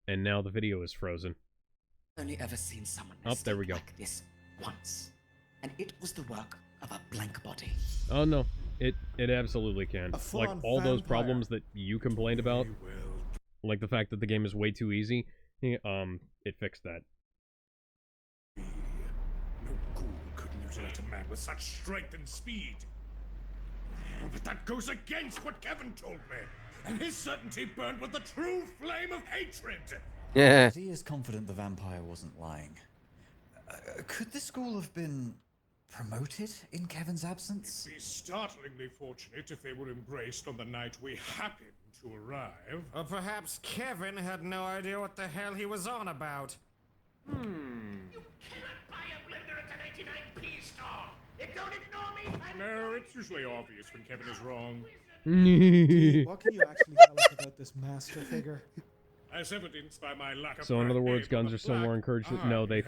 And now the video is frozen. Only ever seen someone Oh, there we go. like this once, and it was the work of a blank body. Oh no, it absolutely can. Like all those problems that you complained about, like the fact that the game is way too easy, it fixed that. No ghoul could mutilate a man with such strength and speed. But that goes against what Kevin told me, and his certainty burned with the true flame of hatred. Yeah. He is confident the vampire wasn't lying. Could the school have been promoted in Kevin's absence? It'd be startlingly fortunate if they were embraced on the night we happened to arrive. Or perhaps Kevin had no idea what the hell he was on about. You cannot buy a blender at an 89p store. You don't ignore me. No, it's usually obvious when Kevin is wrong. What can you actually tell us about this master figure? As evidenced by my lack of So in other words, guns are still more encouraged. No, they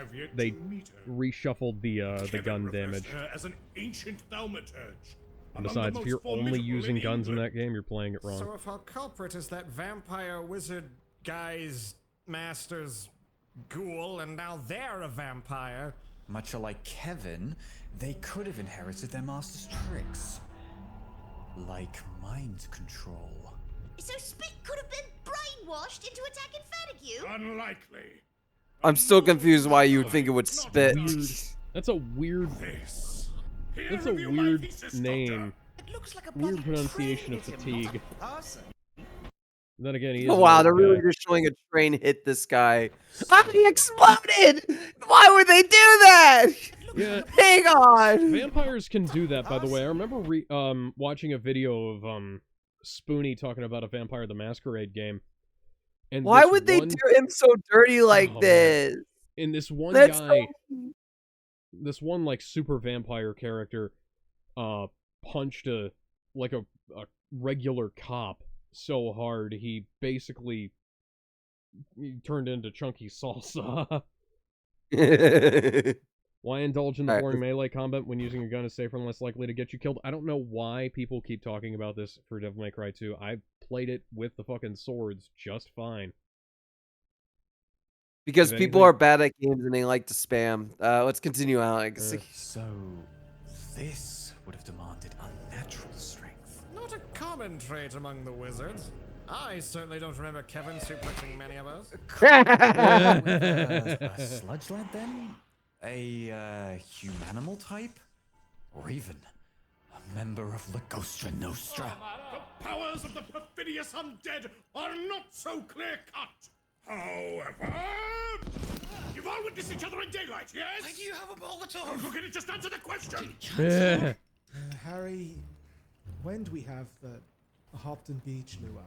reshuffled the gun damage. As an ancient thaumaturge. And besides, if you're only using guns in that game, you're playing it wrong. So if our culprit is that vampire wizard guy's master's ghoul, and now they're a vampire... Much like Kevin, they could have inherited their master's tricks. Like mind control. So Spit could have been brainwashed into attacking Fatigue? Unlikely. I'm still confused why you would think it would spit. That's a weird... That's a weird name. It looks like a Weird pronunciation of fatigue. Then again, he is Oh, wow, they're really guy. just showing a train hit this guy. Ah, he exploded! Why would they do that? Yeah. Hang on! Vampires can do that, by the way. I remember watching a video of Spoonie talking about a Vampire the Masquerade game. And Why this would they one- do him so dirty like Oh, this? And this one That's guy, so... this one like super vampire character, punched a regular cop so hard he basically turned into chunky salsa. Why indulge in the boring melee combat when using a gun is safer and less likely to get you killed? I don't know why people keep talking about this for Devil May Cry 2. I played it with the fucking swords just fine. Because people are bad at games and they like to spam. Let's continue, Alex. So, this would have demanded unnatural strength. Not a common trait among the wizards. I certainly don't remember Kevin suplexing many of us. A sludge lad then? A humanimal type? Or even a member of La Gostra Nostra? The powers of the perfidious undead are not so clear-cut. However, you've all witnessed each other in daylight, yes? Why do you have a Molotov? Don't forget to just answer the question. Harry, when do we have the Hopton Beach luau?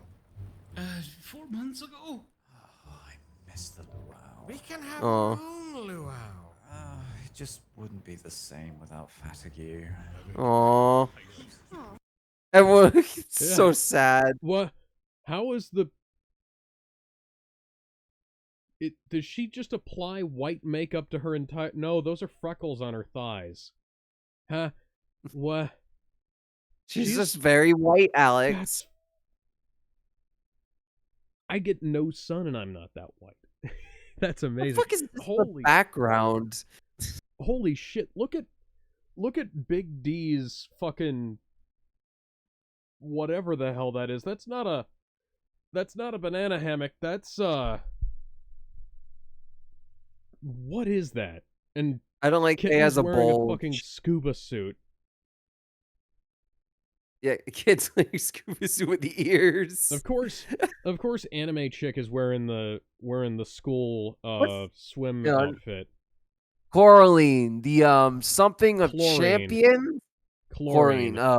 4 months ago. Oh, I miss the luau. We can have our own luau. It just wouldn't be the same without Fatigue. Aww. Everyone, it's so sad. What? How is the... Does she just apply white makeup to her entire... No, those are freckles on her thighs. Huh? What? She's just very white, Alex. I get no sun and I'm not that white. That's amazing. What the fuck is this Holy background? Holy shit! Look at Big D's fucking whatever the hell that is. That's not a banana hammock. That's what is that? And I don't like Kay Kitten's has a wearing bulge. a fucking scuba suit. Yeah, kids like scuba suit with the ears. Of course, anime chick is wearing the school swim outfit. Coraline, the something of Chlorine. champion. Chlorine. I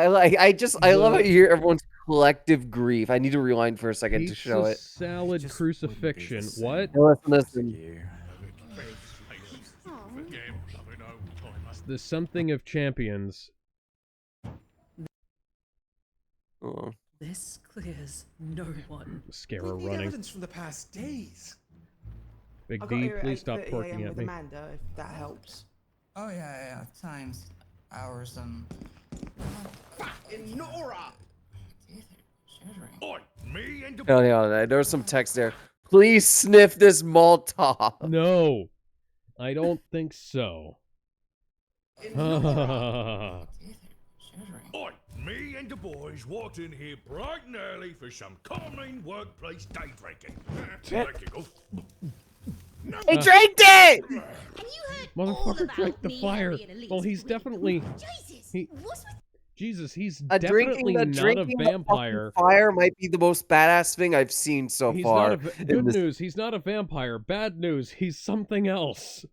love how you hear everyone's collective grief. I need to rewind for a second to show it. Salad crucifixion. What? Listen. The something of champions. Oh. This clears no one. Scara We need running. evidence from the past days. Big I got D, here at please stop 8:30 twerking AM at with me. Amanda, if that helps. Oh yeah, times, hours, Oi, me and the Oh, there's some text there. Please sniff this Molotov. No, I don't think so. Oi, me and the boys walked in here bright and early for some calming workplace day drinking. He drank it! And you heard all Motherfucker about drank the me fire. having a lease Well, he's with- definitely. Jesus, he- what's with Jesus, he's A definitely not a drinking the fucking vampire. fire might be the most badass thing I've seen so He's far. not a good news. He's not a vampire. Bad news. He's something else.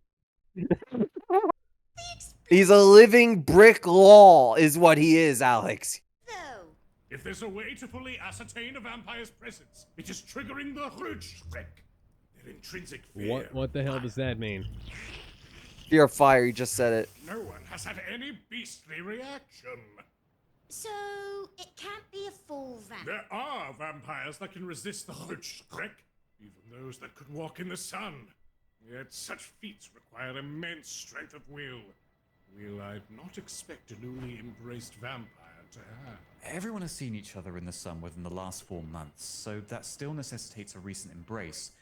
He's a living brick wall, is what he is, Alex. though? If there's a way to fully ascertain a vampire's presence, it is triggering the Rutschreck. Their intrinsic fear. What the hell does that mean? Fear of fire, you just said it. No one has had any beastly reaction. So it can't be a full vamp. There are vampires that can resist the Rutschreck, even those that could walk in the sun. Yet such feats require immense strength of will. Will I'd not expect a newly embraced vampire to have. Everyone has seen each other in the sun within the last 4 months, so that still necessitates a recent embrace.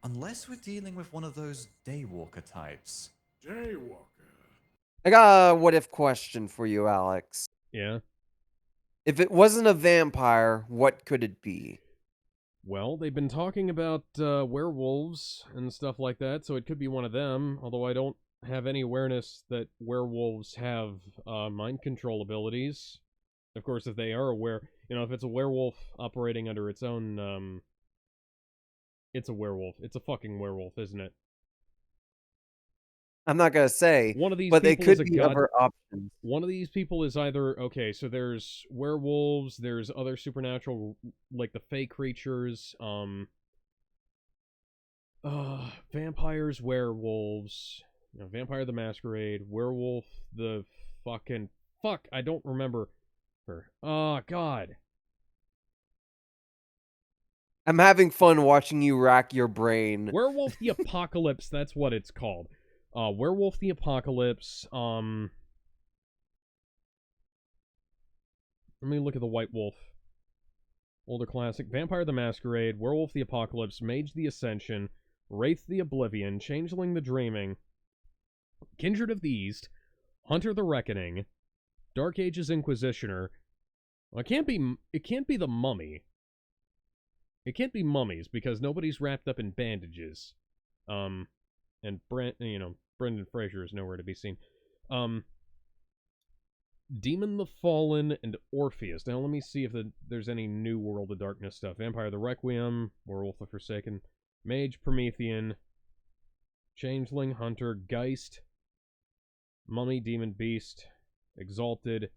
Unless we're dealing with one of those daywalker types. Daywalker. I got a what if question for you, Alex. Yeah. If it wasn't a vampire, what could it be? Well, they've been talking about werewolves and stuff like that, so it could be one of them, although I don't have any awareness that werewolves have mind control abilities. Of course, if they are aware, if it's a werewolf operating under its own, it's a werewolf. It's a fucking werewolf, isn't it? I'm not gonna say, One of these but they people is could a be god. other options. One of these people is either, okay, so there's werewolves, there's other supernatural, like the fey creatures, vampires, werewolves, Vampire the Masquerade, werewolf, the fucking, I don't remember her. Oh, God. I'm having fun watching you rack your brain. Werewolf the Apocalypse, that's what it's called. Werewolf the Apocalypse, let me look at the White Wolf. Older classic. Vampire the Masquerade, Werewolf the Apocalypse, Mage the Ascension, Wraith the Oblivion, Changeling the Dreaming, Kindred of the East, Hunter the Reckoning, Dark Ages Inquisitioner. Well, it can't be the Mummy. It can't be mummies because nobody's wrapped up in bandages. And Brendan Fraser is nowhere to be seen. Demon the Fallen and Orpheus. Now let me see if there's any new World of Darkness stuff. Vampire the Requiem, Werewolf the Forsaken, Mage Promethean, Changeling, Hunter, Geist, Mummy, Demon, Beast, Exalted,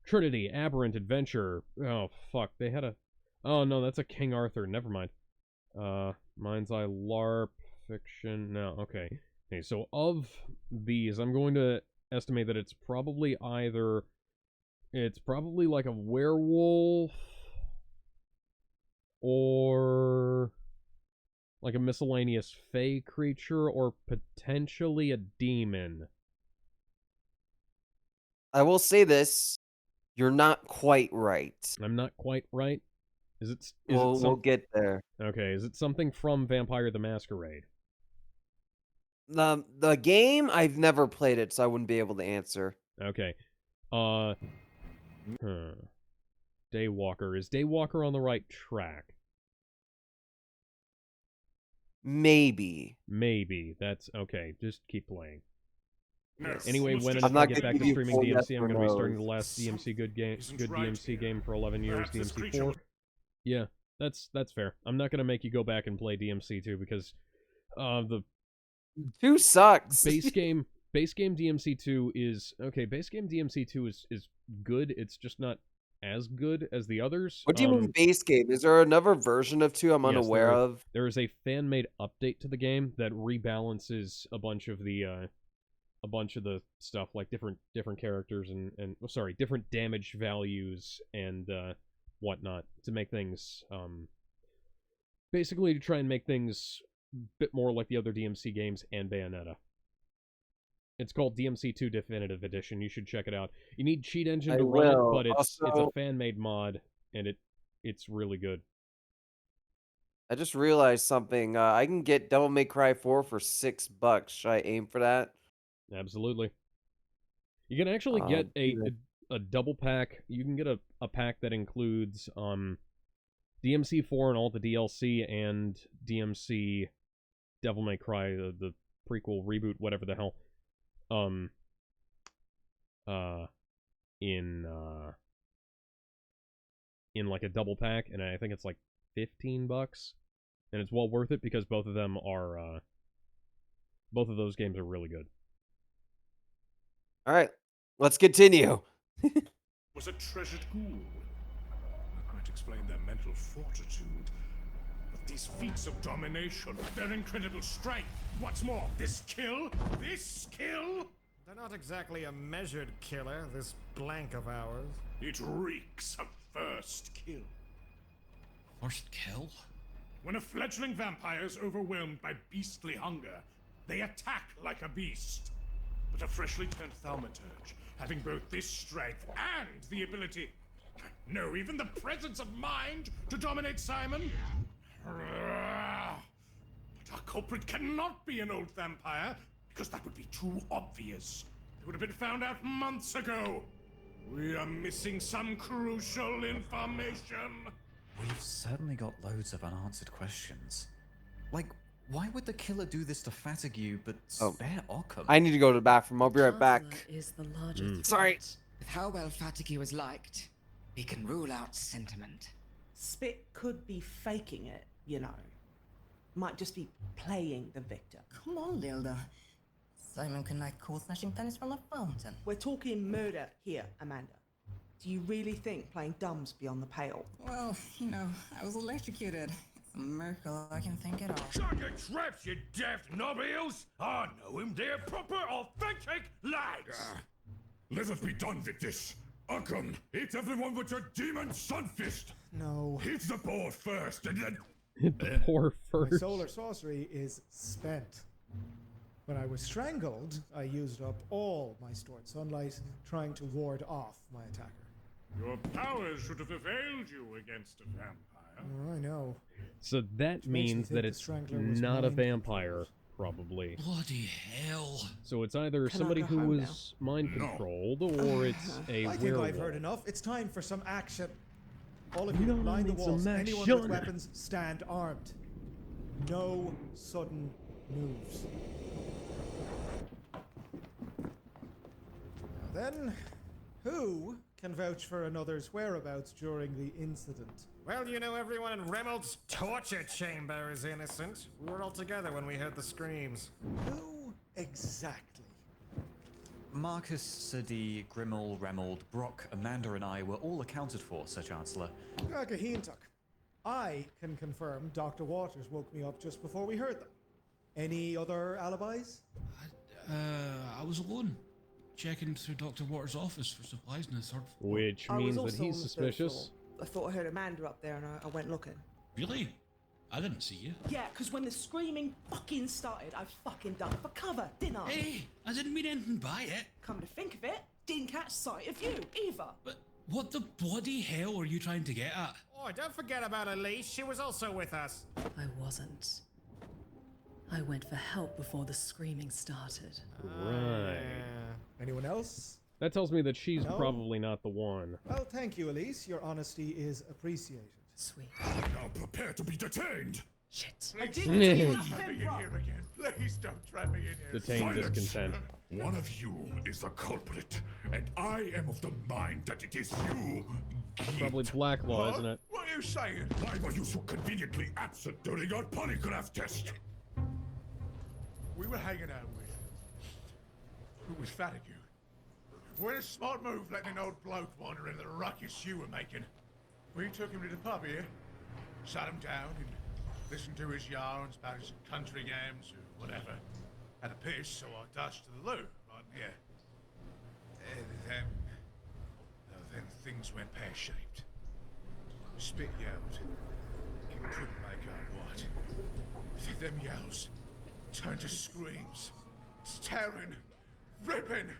Trinity, Aberrant, Adventure. Oh, fuck. They had a... Oh, no, that's a King Arthur. Never mind. Mind's Eye, LARP, Fiction. No, okay. Okay, so of these, I'm going to estimate that it's probably either... It's probably like a werewolf... or... like a miscellaneous fey creature, or potentially a demon. I will say this. You're not quite right. I'm not quite right. We'll get there. Okay, is it something from Vampire the Masquerade? The game, I've never played it, so I wouldn't be able to answer. Okay. Daywalker. Is Daywalker on the right track? Maybe. Maybe. That's okay. Just keep playing. No, Anyway, when I'm I not get gonna back to give you streaming full DMC, yes I'm or going to be no's. starting the last DMC good DMC game for 11 years, Perhaps this DMC creature 4. Yeah, that's fair. I'm not going to make you go back and play DMC 2 because the 2 sucks. base game DMC 2 is okay. Base game DMC 2 is good. It's just not as good as the others. What do you mean base game? Is there another version of 2 I'm yes, unaware of? There is a fan-made update to the game that rebalances a bunch of the stuff, like different characters and different damage values and whatnot, to make things basically to try and make things a bit more like the other DMC games and Bayonetta. It's called DMC2 Definitive Edition. You should check it out. You need Cheat Engine I to run will. it, but it's a Also- fan-made mod, and it's really good. I just realized something. I can get Devil May Cry 4 for $6. Should I aim for that? Absolutely. You can actually get do a double pack. You can get a pack that includes DMC4 and all the DLC and DMC Devil May Cry, the prequel reboot, whatever the hell. In like a double pack, and I think it's like $15, and it's well worth it because both of them are both of those games are really good. All right, let's continue. Was a treasured ghoul. I can't explain their mental fortitude. But these feats of domination, their incredible strength. What's more, this kill? They're not exactly a measured killer, this blank of ours. It reeks of first kill. First kill? When a fledgling vampire is overwhelmed by beastly hunger, they attack like a beast. But a freshly turned thaumaturge, having both this strength and the ability, no, even the presence of mind to dominate Simon. But our culprit cannot be an old vampire, because that would be too obvious. It would have been found out months ago. We are missing some crucial information. We've certainly got loads of unanswered questions. Like, why would the killer do this to Fatigue but spare Occam? I need to go to the bathroom. I'll be right back. Is the larger Sorry. With how well Fatigue was liked, we can rule out sentiment. Spit could be faking it, you know. Might just be playing the victim. Come on, Lilda. Simon can like cool slashing tennis from a fountain. We're talking murder here, Amanda. Do you really think playing dumb's beyond the pale? Well, you know, I was electrocuted. It's a miracle I can think it all. Shut your traps, you daft knobheels! I know him, they're proper, authentic lads! Let us be done with this. Occam, hit everyone with your demon sunfist! No. Hit the board first, and then... Hit the poor My first. solar sorcery is spent. When I was strangled, I used up all my stored sunlight, trying to ward off my attacker. Your powers should have availed you against a vampire. Oh, I know. So that makes me means think that the it's Strangler was not a mind vampire, probably. Bloody hell. So it's either Can I somebody go who home was mind controlled, or it's a I think werewolf. I've heard enough. It's time for some action. All of We you, don't line the need some walls. Anyone with action. weapons, stand armed. No sudden moves. Now then, who can vouch for another's whereabouts during the incident? Well, you know, everyone in Remold's torture chamber is innocent. We were all together when we heard the screams. Who exactly? Marcus, Sadi, Grimmel, Remold, Brock, Amanda, and I were all accounted for, Sir Chancellor. Gagahintuk. I can confirm Dr. Waters woke me up just before we heard them. Any other alibis? I was alone, checking through Dr. Waters' office for supplies in the third floor. Which I was means that also he's on the third suspicious. floor. I thought I heard Amanda up there and I went looking. Really? I didn't see you. Yeah, because when the screaming fucking started, I fucking ducked for cover, didn't I? Hey, I didn't mean anything by it. Come to think of it, didn't catch sight of you either. But what the bloody hell are you trying to get at? Oh, don't forget about Elise. She was also with us. I wasn't. I went for help before the screaming started. Right. Anyone else? That tells me that she's No? probably not the one. Well, thank you, Elise. Your honesty is appreciated. Sweet. Now prepare to be detained! Shit. I Please didn't don't do trap me in that. here again. Please don't trap me in here. Detained Silence. discontent. One of you is the culprit, and I am of the mind that it is you. Probably Blacklaw, isn't it? What are you saying? Why were you so conveniently absent during our polygraph test? We were hanging out with Fatigue. When a smart move letting an old bloke wander in the ruckus you were making. We took him to the pub here, sat him down, and listened to his yarns about his country games or whatever. Had a piss, so I dashed to the loo, right here. Then things went pear-shaped. Spit yelled. Couldn't make out what. Them yells turned to screams, tearing, ripping.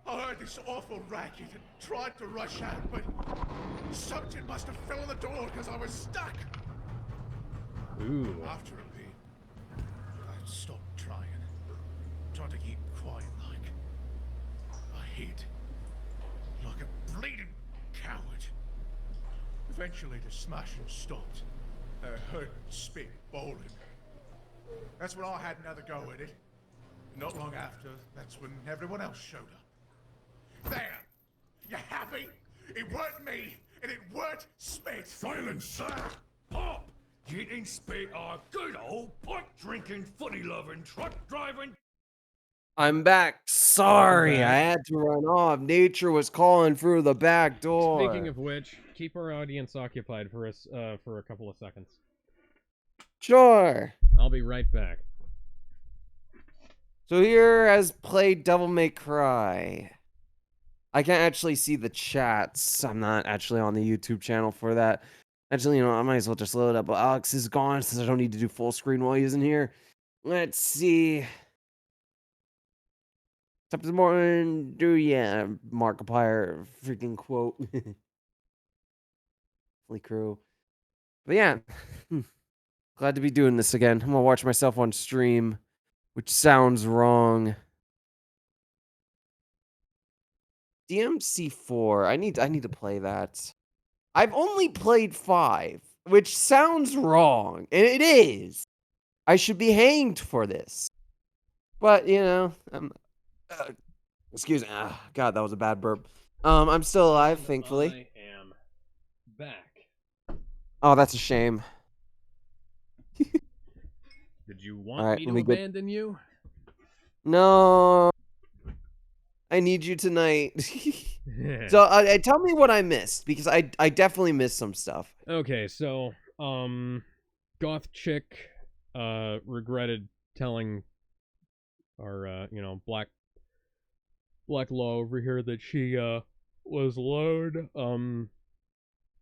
I heard this awful racket and tried to rush out, but something must have fell on the door because I was stuck. Ooh. After a bit, I stopped tried to keep quiet like. I hid, like a bleeding coward. Eventually the smashing stopped. I heard Spit bowling. That's when I had another go at it. Not long after, that's when everyone else showed up. There! You happy? It weren't me, and it weren't Spit! Silence, sir! Pop! Getting Spit are good old pot-drinking, footy-loving, truck-driving... I'm back. Sorry, I had to run off. Nature was calling through the back door. Speaking of which, keep our audience occupied for us for a couple of seconds. Sure. I'll be right back. So here has played Devil May Cry. I can't actually see the chats. I'm not actually on the YouTube channel for that. Actually, I might as well just load it up. Alex is gone since I don't need to do full screen while he's in here. Let's see. Something more do Markiplier freaking quote. Fleet crew. But yeah. Glad to be doing this again. I'm gonna watch myself on stream, which sounds wrong. DMC4. I need to play that. I've only played 5, which sounds wrong, and it is. I should be hanged for this. But, excuse me. God, that was a bad burp. I'm still alive, thankfully. I am back. Oh, that's a shame. Did you want me to abandon you? No. I need you tonight. So, tell me what I missed, because I definitely missed some stuff. Okay, so, goth chick, regretted telling our, black law over here that she, was alone.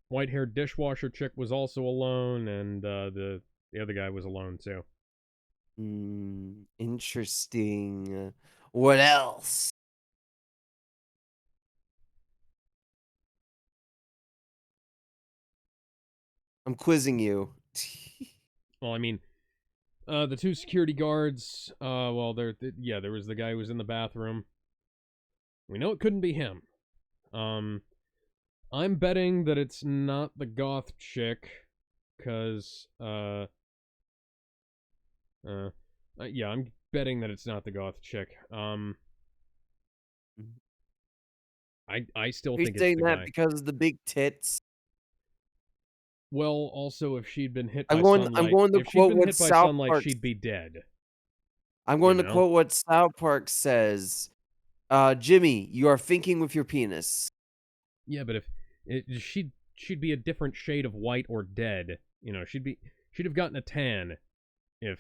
White-haired dishwasher chick was also alone, and, the other guy was alone, too. Interesting. What else? I'm quizzing you. Well, I mean, the 2 security guards, well, there was the guy who was in the bathroom. We know it couldn't be him. I'm betting that it's not the goth chick, because, yeah, I'm betting that it's not the goth chick. I still think it's the saying that guy. because of the big tits? Well, also, if she'd been hit by I'm sunlight, going to if she'd quote been what hit by South sunlight, Park. she'd be dead. I'm going to quote what South Park says. Jimmy, you are thinking with your penis. Yeah, but if she'd be a different shade of white or dead. She'd have gotten a tan if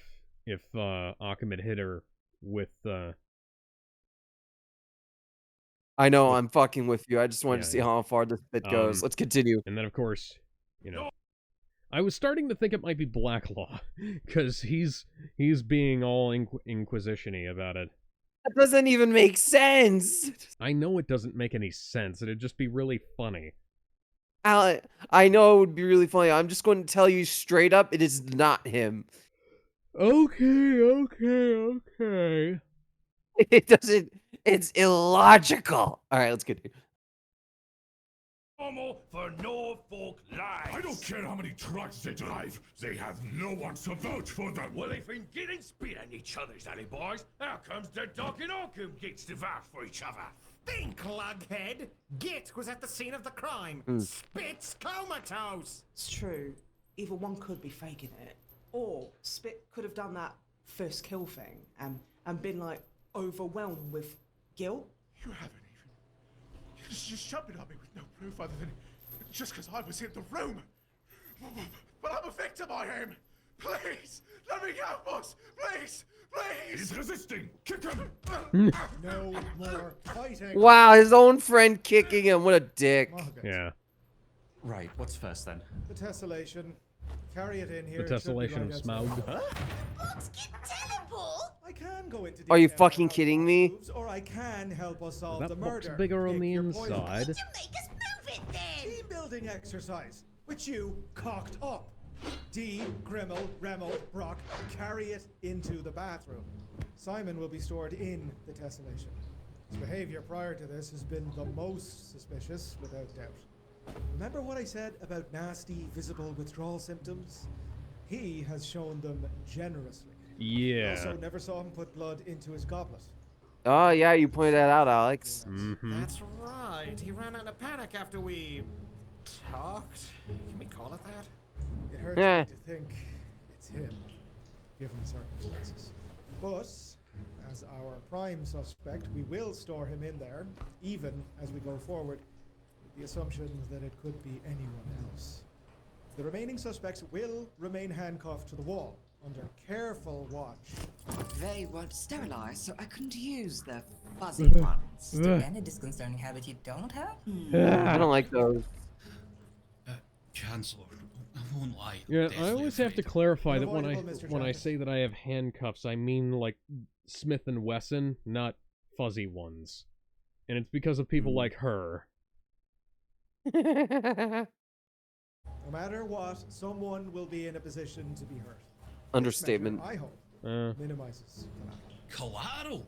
Occam had hit her with I know, I'm fucking with you. I just wanted to see how far this bit goes. Let's continue. And then, of course, I was starting to think it might be Blacklaw, because he's being all inquisition-y about it. That doesn't even make sense. I know it doesn't make any sense. It'd just be really funny. I know it would be really funny. I'm just going to tell you straight up, it is not him. Okay. It doesn't. It's illogical. All right, let's continue. Normal for Norfolk lives. I don't care how many trucks they drive. They have no one to vouch for them. Well, they've been getting spit on each other's alibis. How comes the Doc and Occam gets to vouch for each other? Think, lughead. Git was at the scene of the crime. Spit's comatose. It's true. Either one could be faking it, or Spit could have done that first kill thing and been like overwhelmed with guilt. You haven't even. You just shoved it on me with no proof other than just because I was in the room. But I'm a victim, I am. Please, let me go, boss. Please. He's resisting. Kick him. No more fighting. Wow, his own friend kicking him. What a dick. Yeah. Right, what's first then? The tessellation. carry it in here. The It should be tessellation right of outside. Smaug. Books can teleport? I can go into Are you detail fucking about kidding plot me? moves, or I can help us solve That the book's murder. bigger on Pick the your poison. inside. To make us move it then! Team building exercise, which you cocked up. D, Grimmel, Remmel, Brock, carry it into the bathroom. Simon will be stored in the tessellation. His behavior prior to this has been the most suspicious, without doubt. Remember what I said about nasty, visible withdrawal symptoms? He has shown them generously. Yeah. Also, never saw him put blood into his goblet. Oh, yeah, you pointed that out, Alex. Mm-hmm. That's right. He ran out of panic after we talked. Can we call it that? It hurts me to think it's him, given the circumstances. But, as our prime suspect, we will store him in there, even as we go forward, with the assumption that it could be anyone else. The remaining suspects will remain handcuffed to the wall, under careful watch. They weren't sterilized, so I couldn't use the fuzzy ones. Is there any disconcerting habit you don't have? I don't like those. Chancellor, I won't lie. Yeah, I deathly always have to afraid. clarify that Unavoidable, Mr. when I Jackson. say that I have handcuffs, I mean like Smith and Wesson, not fuzzy ones. And it's because of people like her. No matter what, someone will be in a position to be hurt. Understatement. This measure, I hope, minimizes Collateral?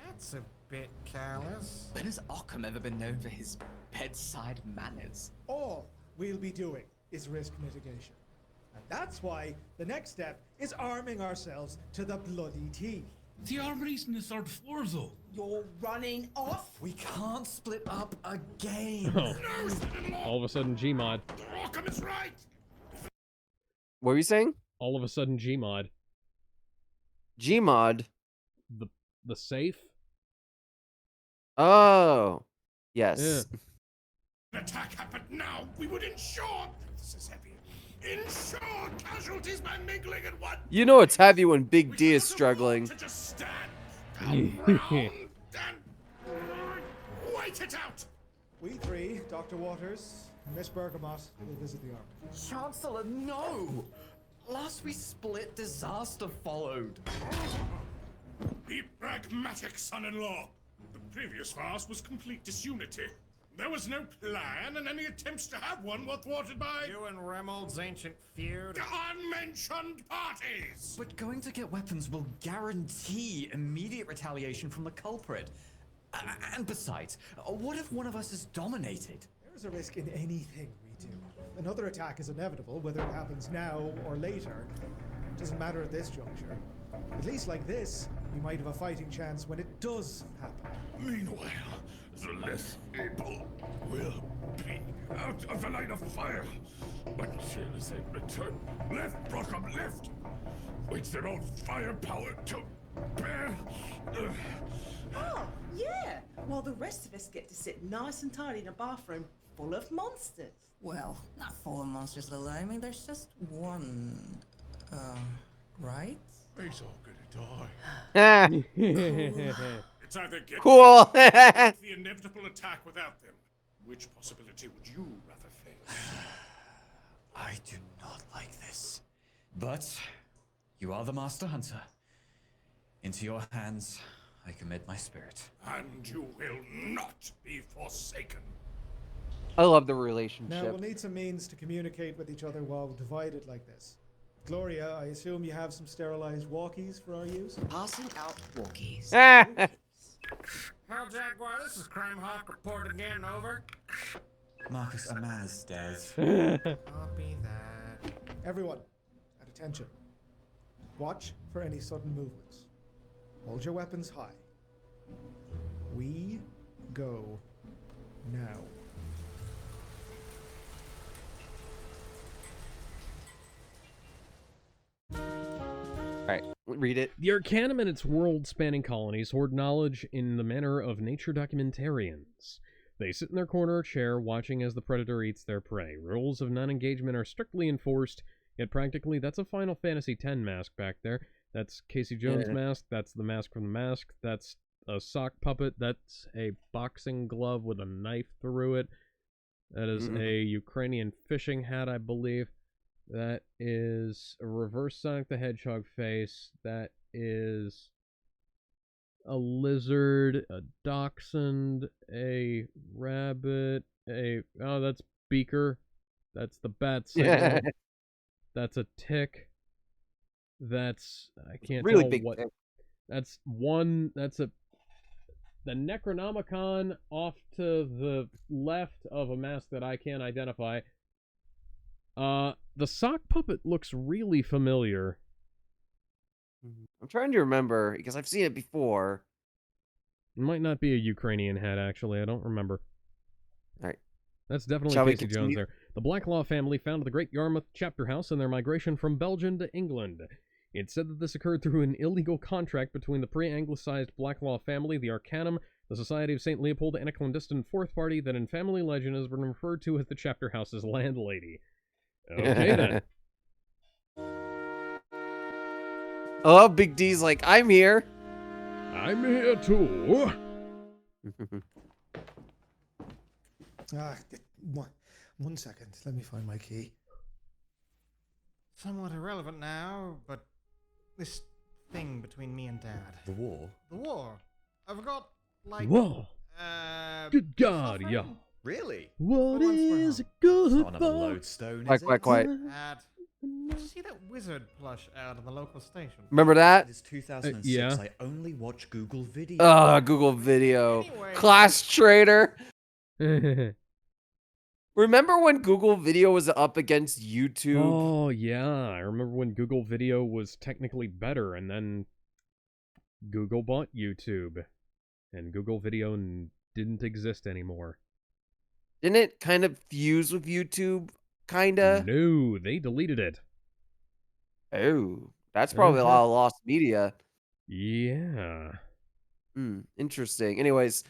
That's a bit callous. When has Occam ever been known for his bedside manners? All we'll be doing is risk mitigation. And that's why the next step is arming ourselves to the bloody teeth. The armory's on the 3rd floor, though. You're running off? We can't split up again. Oh. All of a sudden, Gmod. Occam is right! What were you saying? All of a sudden, Gmod. Gmod? The safe? Oh. Yes. Yeah. An attack happened now, we would ensure. This is heavy. Ensure casualties by mingling at one. You know it's heavy when Big D is struggling. To just stand around and wait it out. We three, Dr. Waters, and Miss Bergamot, will visit the armory. Chancellor, no! Last we split, disaster followed. Be pragmatic, son-in-law. The previous farce was complete disunity. There was no plan, and any attempts to have one were thwarted by You and Remold's ancient feud. unmentioned parties. But going to get weapons will guarantee immediate retaliation from the culprit. And besides, what if one of us is dominated? There is a risk in anything we do. Another attack is inevitable, whether it happens now or later. It doesn't matter at this juncture. At least like this, we might have a fighting chance when it does happen. Meanwhile, the less able will be out of the line of fire until they return. Left, Brockham, left! Wait their own firepower to bear. Oh, yeah. While the rest of us get to sit nice and tidy in a bathroom full of monsters. Well, not full of monsters, Lila. I mean, there's just one. Right? He's all gonna die. Cool. It's either get Cool. the inevitable attack without them. Which possibility would you rather face? I do not like this. But you are the master hunter. Into your hands, I commit my spirit. And you will not be forsaken. I love the Now, relationship. we'll need some means to communicate with each other while divided like this. Gloria, I assume you have some sterilized walkies for our use? Passing out walkies. Hell, Jaguar, this is Crime Hawk report again, over. Marcus Amaz dead. Copy that. Everyone, at attention. Watch for any sudden movements. Hold your weapons high. We go now. Alright, read it. The Arcanum and its world-spanning colonies hoard knowledge in the manner of nature documentarians. They sit in their corner chair, watching as the predator eats their prey. Rules of non-engagement are strictly enforced, yet practically that's a Final Fantasy X mask back there. That's Casey Jones' mask, that's the mask from the mask, that's a sock puppet, that's a boxing glove with a knife through it. That is a Ukrainian fishing hat, I believe. That is a reverse Sonic the Hedgehog face. That is a lizard, a dachshund, a rabbit, oh, that's Beaker. That's the bat signal. That's a tick. That's, I can't really tell big what. tick. That's the Necronomicon off to the left of a mask that I can't identify. The sock puppet looks really familiar. I'm trying to remember because I've seen it before. It might not be a Ukrainian hat, actually. I don't remember. All right. That's definitely Shall we Casey Jones continue? there. The Blacklaw family founded the Great Yarmouth Chapter House in their migration from Belgium to England. It's said that this occurred through an illegal contract between the pre-Anglicized Blacklaw family, the Arcanum, the Society of St. Leopold, and a clandestine fourth party that in family legend has been referred to as the Chapter House's landlady. Okay, then. Oh, Big D's like, I'm here. I'm here too. One second. Let me find my key. Somewhat irrelevant now, but this thing between me and Dad. The war? The war. I've got, like... Whoa. Good God, suffering. yo. Really? What is it It's good not another for? lodestone, Quiet, is quiet, it? quiet. Dad, did you see that wizard plush out in the local station? Remember that? It's 2006. yeah. I only watch Google Video. Google Video. Anyway. Class traitor. Remember when Google Video was up against YouTube? Oh, yeah. I remember when Google Video was technically better, and then Google bought YouTube, and Google Video didn't exist anymore. Didn't it kind of fuse with YouTube? Kinda? No, they deleted it. Oh, that's probably a lot of lost media. Yeah. Interesting. Anyways,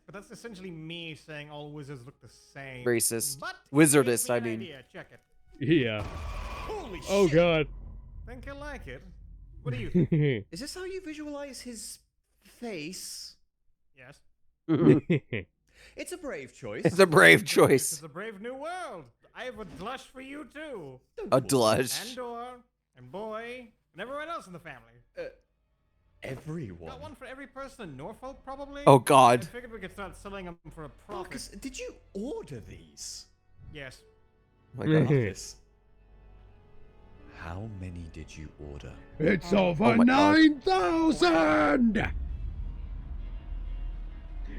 But that's essentially me saying all wizards look the same. racist. But Wizardist, gives me I an mean. idea. Check it. Yeah. Holy Oh, shit. God. Think you like it? What do you think? Is this how you visualize his face? Yes. It's a brave choice. It's a brave This choice. is a brave new world. I have a blush for you too. A blush. And Dor, and Boy, and everyone else in the family. Everyone. Got one for every person in Norfolk, probably. Oh, God. I figured we could start selling them for a profit. Marcus, did you order these? Yes. Oh my God. Marcus, how many did you order? It's Oh over my God. 9,000!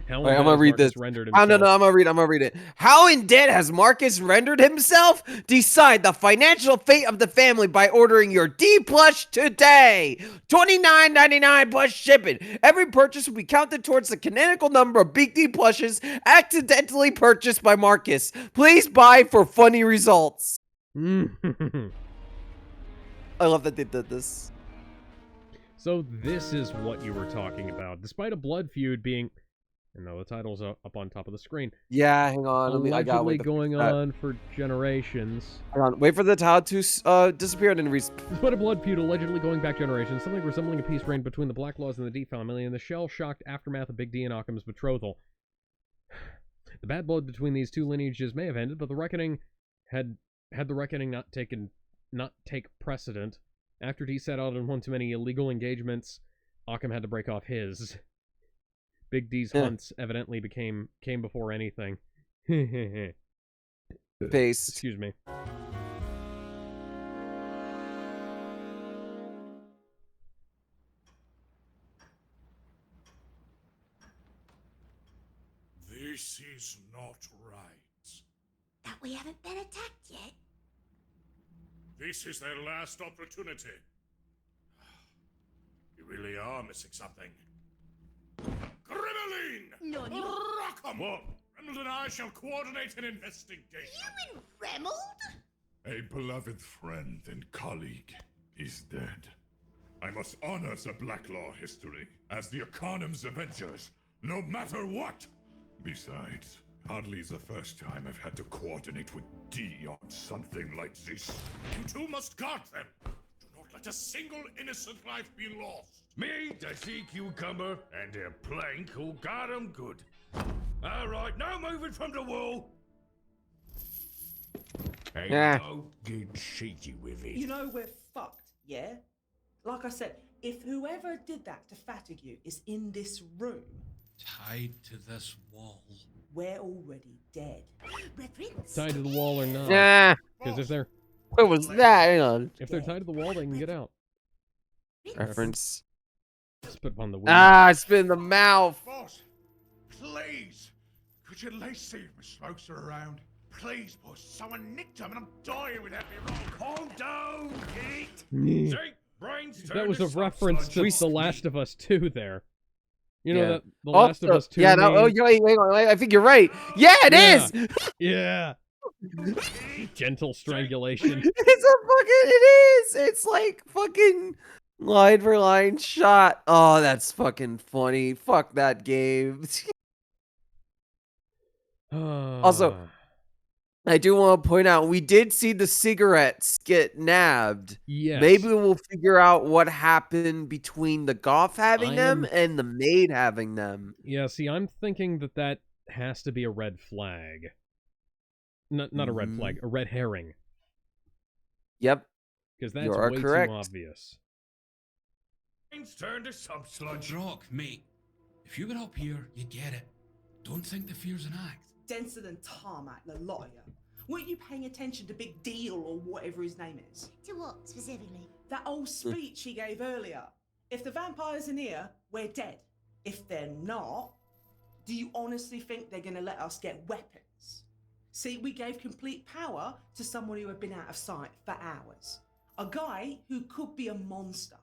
How Wait, I'm gonna read this. rendered Oh, no, himself? I'm gonna read it. How in debt has Marcus rendered himself? Decide the financial fate of the family by ordering your D plush today. $29.99 plus shipping. Every purchase will be counted towards the canonical number of Big D plushes accidentally purchased by Marcus. Please buy for funny results. I love that they did this. So this is what you were talking about. Despite a blood feud being... No, the title's up on top of the screen. Yeah, hang on. I gotta Allegedly wait. going on for generations. Hang on. Wait for the title to disappear and then Despite a blood feud allegedly going back generations, something resembling a peace reigned between the Blacklaws and the D family in the shell-shocked aftermath of Big D and Occam's betrothal. The bad blood between these two lineages may have ended, but the reckoning had the reckoning not take precedent. After D set out on one too many illegal engagements, Occam had to break off his. Big D's hunts evidently came before anything. Paste. Excuse me. This is not right. That we haven't been attacked yet. This is their last opportunity. You really are missing something. Grimmeline! None. Rockham! What? Reynolds and I shall coordinate an investigation. You and Remold? A beloved friend and colleague is dead. I must honor the Blacklaw history as the Arcanum's Avengers, no matter what. Besides, hardly the first time I've had to coordinate with D on something like this. You two must guard them. Do not let a single innocent life be lost. Me, the sea cucumber, and a plank who got 'em good. All right, no moving from the wall. Hey, Yeah. don't get cheeky with it. You know we're fucked, yeah? Like I said, if whoever did that to Fatigue is in this room, Tied to this wall. we're already dead. Reverence. Tied to the wall or not? Yeah. Because if they're What was that? Hang on. tied to the wall, they can get out. Reference. Spit on the weed. Ah, spit in the mouth. Boss, please, could you at least see if my smokes are around? Please, boss, someone nicked them and I'm dying with happy roll. Calm down, Pete. See, brains That was a reference to The Last of Us 2 there. You know Yeah. that The Last of Us 2 Yeah, no, meme? wait, I think you're right. Yeah, it is. Yeah. Gentle strangulation. It is. It's like fucking line for line shot. Oh, that's fucking funny. Fuck that game. Also, I do want to point out we did see the cigarettes get nabbed. Yes. Maybe we'll figure out what happened between the goth having them and the maid having them. Yeah, see, I'm thinking that has to be a red flag. Not a red flag, a red herring. Yep. Because that's You're way correct. too obvious. Brains turn to some sludge. Brock, mate, if you get up here, you get it. Don't think the fear's an act. Denser than tarmac, the lot of you. Weren't you paying attention to Big Deal or whatever his name is? To what specifically? That old speech he gave earlier. If the vampires are near, we're dead. If they're not, do you honestly think they're going to let us get weapons? See, we gave complete power to someone who had been out of sight for hours. A guy who could be a monster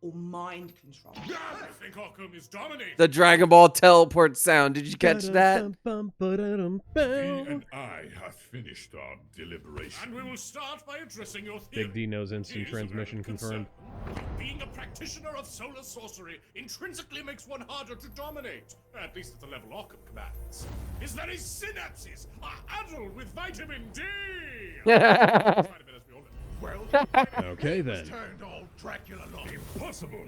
or mind control. I think Arkham is dominating. The Dragon Ball teleport sound. Did you catch that? We and I have finished our deliberation. And we will start by addressing your theory. Big D knows instant It is a transmission valid confirmed. concern. Being a practitioner of solar sorcery intrinsically makes one harder to dominate, at least at the level Arkham commands. His very synapses are addled with vitamin D. Well, Okay, then. turned all Dracula long. Impossible!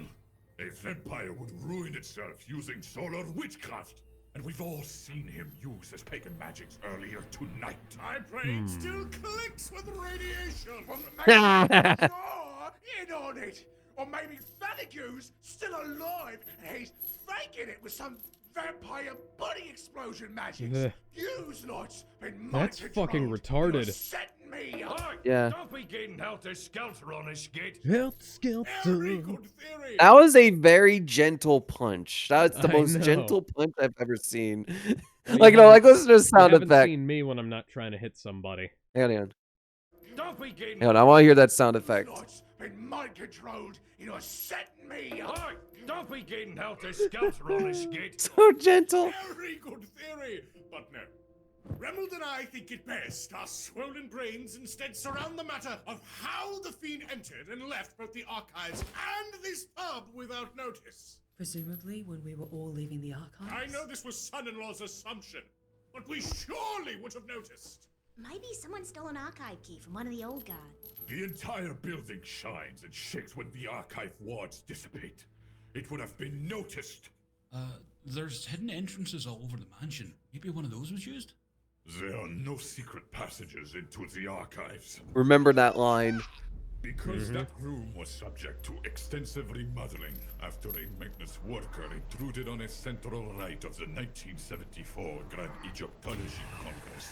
A vampire would ruin itself using solar witchcraft. And we've all seen him use his pagan magics earlier tonight. My brain still clicks with radiation. You're in on it. Or maybe Fatigue's still alive and he's faking it with some vampire body explosion magic. Ugh. Use lots been That's fucking retarded. setting me up. Yeah. Don't be getting helter-skelter on this git. Helter-skelter. Very good theory. That was a very gentle punch. That's the I most know. gentle punch I've ever seen. You Like, no, haven't- like listen to the You sound haven't effect. seen me when I'm not trying to hit somebody. Hang on. Don't be getting Hang on, I want to hear that sound effect. lots been mind-controlled. You're setting me up. Don't be getting helter-skelter on this git. So gentle. Very good theory, but no. Remold and I think it best our swollen brains instead surround the matter of how the fiend entered and left both the archives and this pub without notice. Presumably when we were all leaving the archives. I know this was son-in-law's assumption, but we surely would have noticed. Maybe someone stole an archive key from one of the old guard. The entire building shines and shakes when the archive wards dissipate. It would have been noticed. There's hidden entrances all over the mansion. Maybe one of those was used? There are no secret passages into the archives. Remember that line. Because that room was subject to extensive remodeling after a maintenance worker intruded on a central rite of the 1974 Grand Egyptology Congress.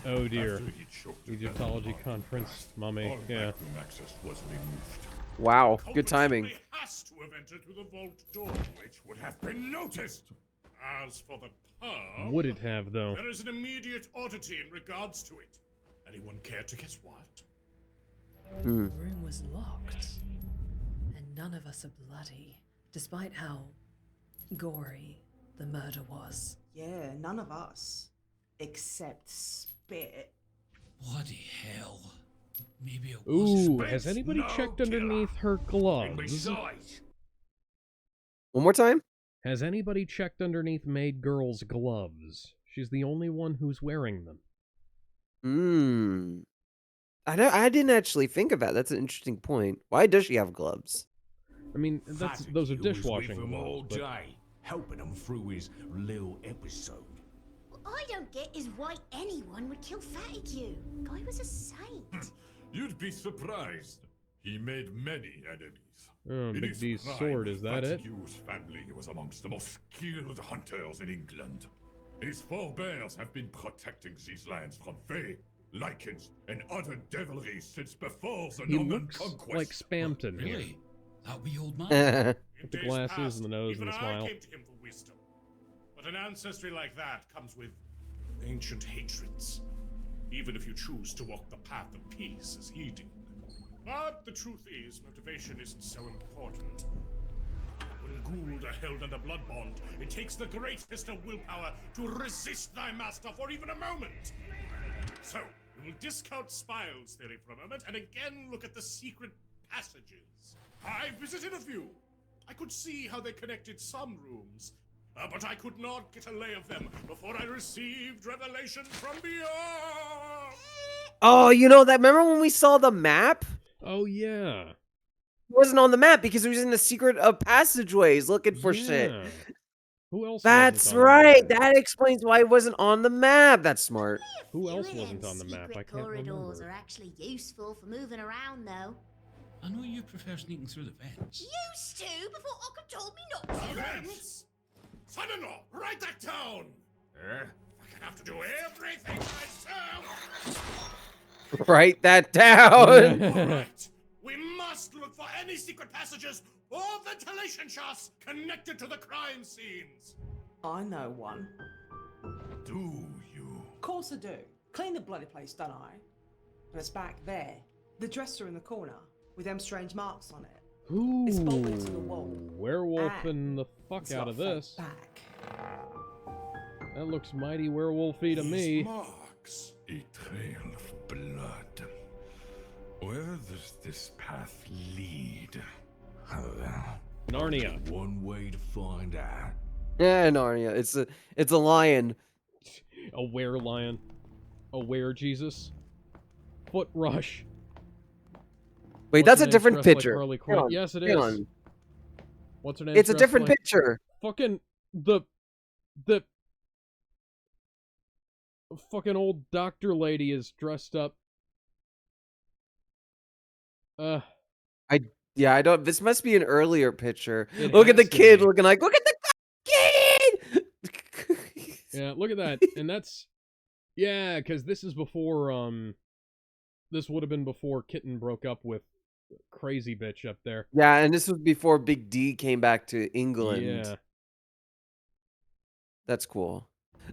Oh dear. After he choked to death Egyptology on conference, the mummy. all Yeah. vacuum access was removed. Wow, Culprit good timing. simply has to have entered through the vault door, which would have been noticed. As for the pub, Would it have, though? there is an immediate oddity in regards to it. Anyone care to guess what? The room was locked, and none of us are bloody, despite how gory the murder was. Yeah, none of us. Except Spit. Bloody hell. Maybe it was. Ooh, has anybody checked underneath her gloves? One more time? Has anybody checked underneath Maid Girl's gloves? She's the only one who's wearing them. I didn't actually think of that. That's an interesting point. Why does she have gloves? I mean, those are Fatigue was dishwashing with him all gloves. But day, helping him through his little episode. I don't get is why anyone would kill Fatigue. Guy was a saint. You'd be surprised. He made many enemies. Oh, In Big his D's prime, sword, is that it? Fatigue's family was amongst the most skilled hunters in England. His forebears have been protecting these lands from Fae, Lycans, and other devilries since before the He Norman looks conquest. like Spamton here. Really? That wee old man? With the glasses and the nose even and the smile. I came to him for wisdom. But an ancestry like that comes with ancient hatreds, even if you choose to walk the path of peace as he did. But the truth is, motivation isn't so important. When Gould are held under blood bond, it takes the greatest of willpower to resist thy master for even a moment. So, we will discount Spile's theory for a moment and again look at the secret passages. I visited a few. I could see how they connected some rooms, but I could not get a lay of them before I received revelation from beyond. Oh, you know that? Remember when we saw the map? Oh, yeah. It wasn't on the map because it was in the secret passageways looking for shit. Yeah. Who else? That's wasn't on the right. map? That explains why it wasn't on the map. That's smart. Who else Few of wasn't them on the map? I secret can't corridors remember. are actually useful for moving around, though. I know you prefer sneaking through the vents. Used to before Ocker told me not to. Vance! Son-in-law, write that down! I can have to do everything myself! Write that down. Alright, we must look for any secret passages or ventilation shafts connected to the crime scenes. I know one. Do you? Of course I do. Clean the bloody place, don't I? And it's back there. The dresser in the corner, with them strange marks on it. Ooh, It's bolted to the wall. werewolfing the fuck It's out got of a this. back. That looks mighty werewolfy to me. These marks. A trail of blood. Where does this path lead? Narnia. One way to find out. Yeah, Narnia. It's a lion. A were-lion. A were-Jesus. Foot rush. Wait, What's that's her a name different dressed like picture. Harley Hang Quinn? on, Yes, it hang is. on. What's her name? It's a dressed different like picture. Fucking the fucking old doctor lady is dressed up. I don't. This must be an earlier picture. It Look at the has to kid be. looking like. Look at the kid. Yeah, look at that. And that's yeah, because this is before this would have been before Kitten broke up with crazy bitch up there. Yeah, and this was before Big D came back to England. Yeah. That's cool.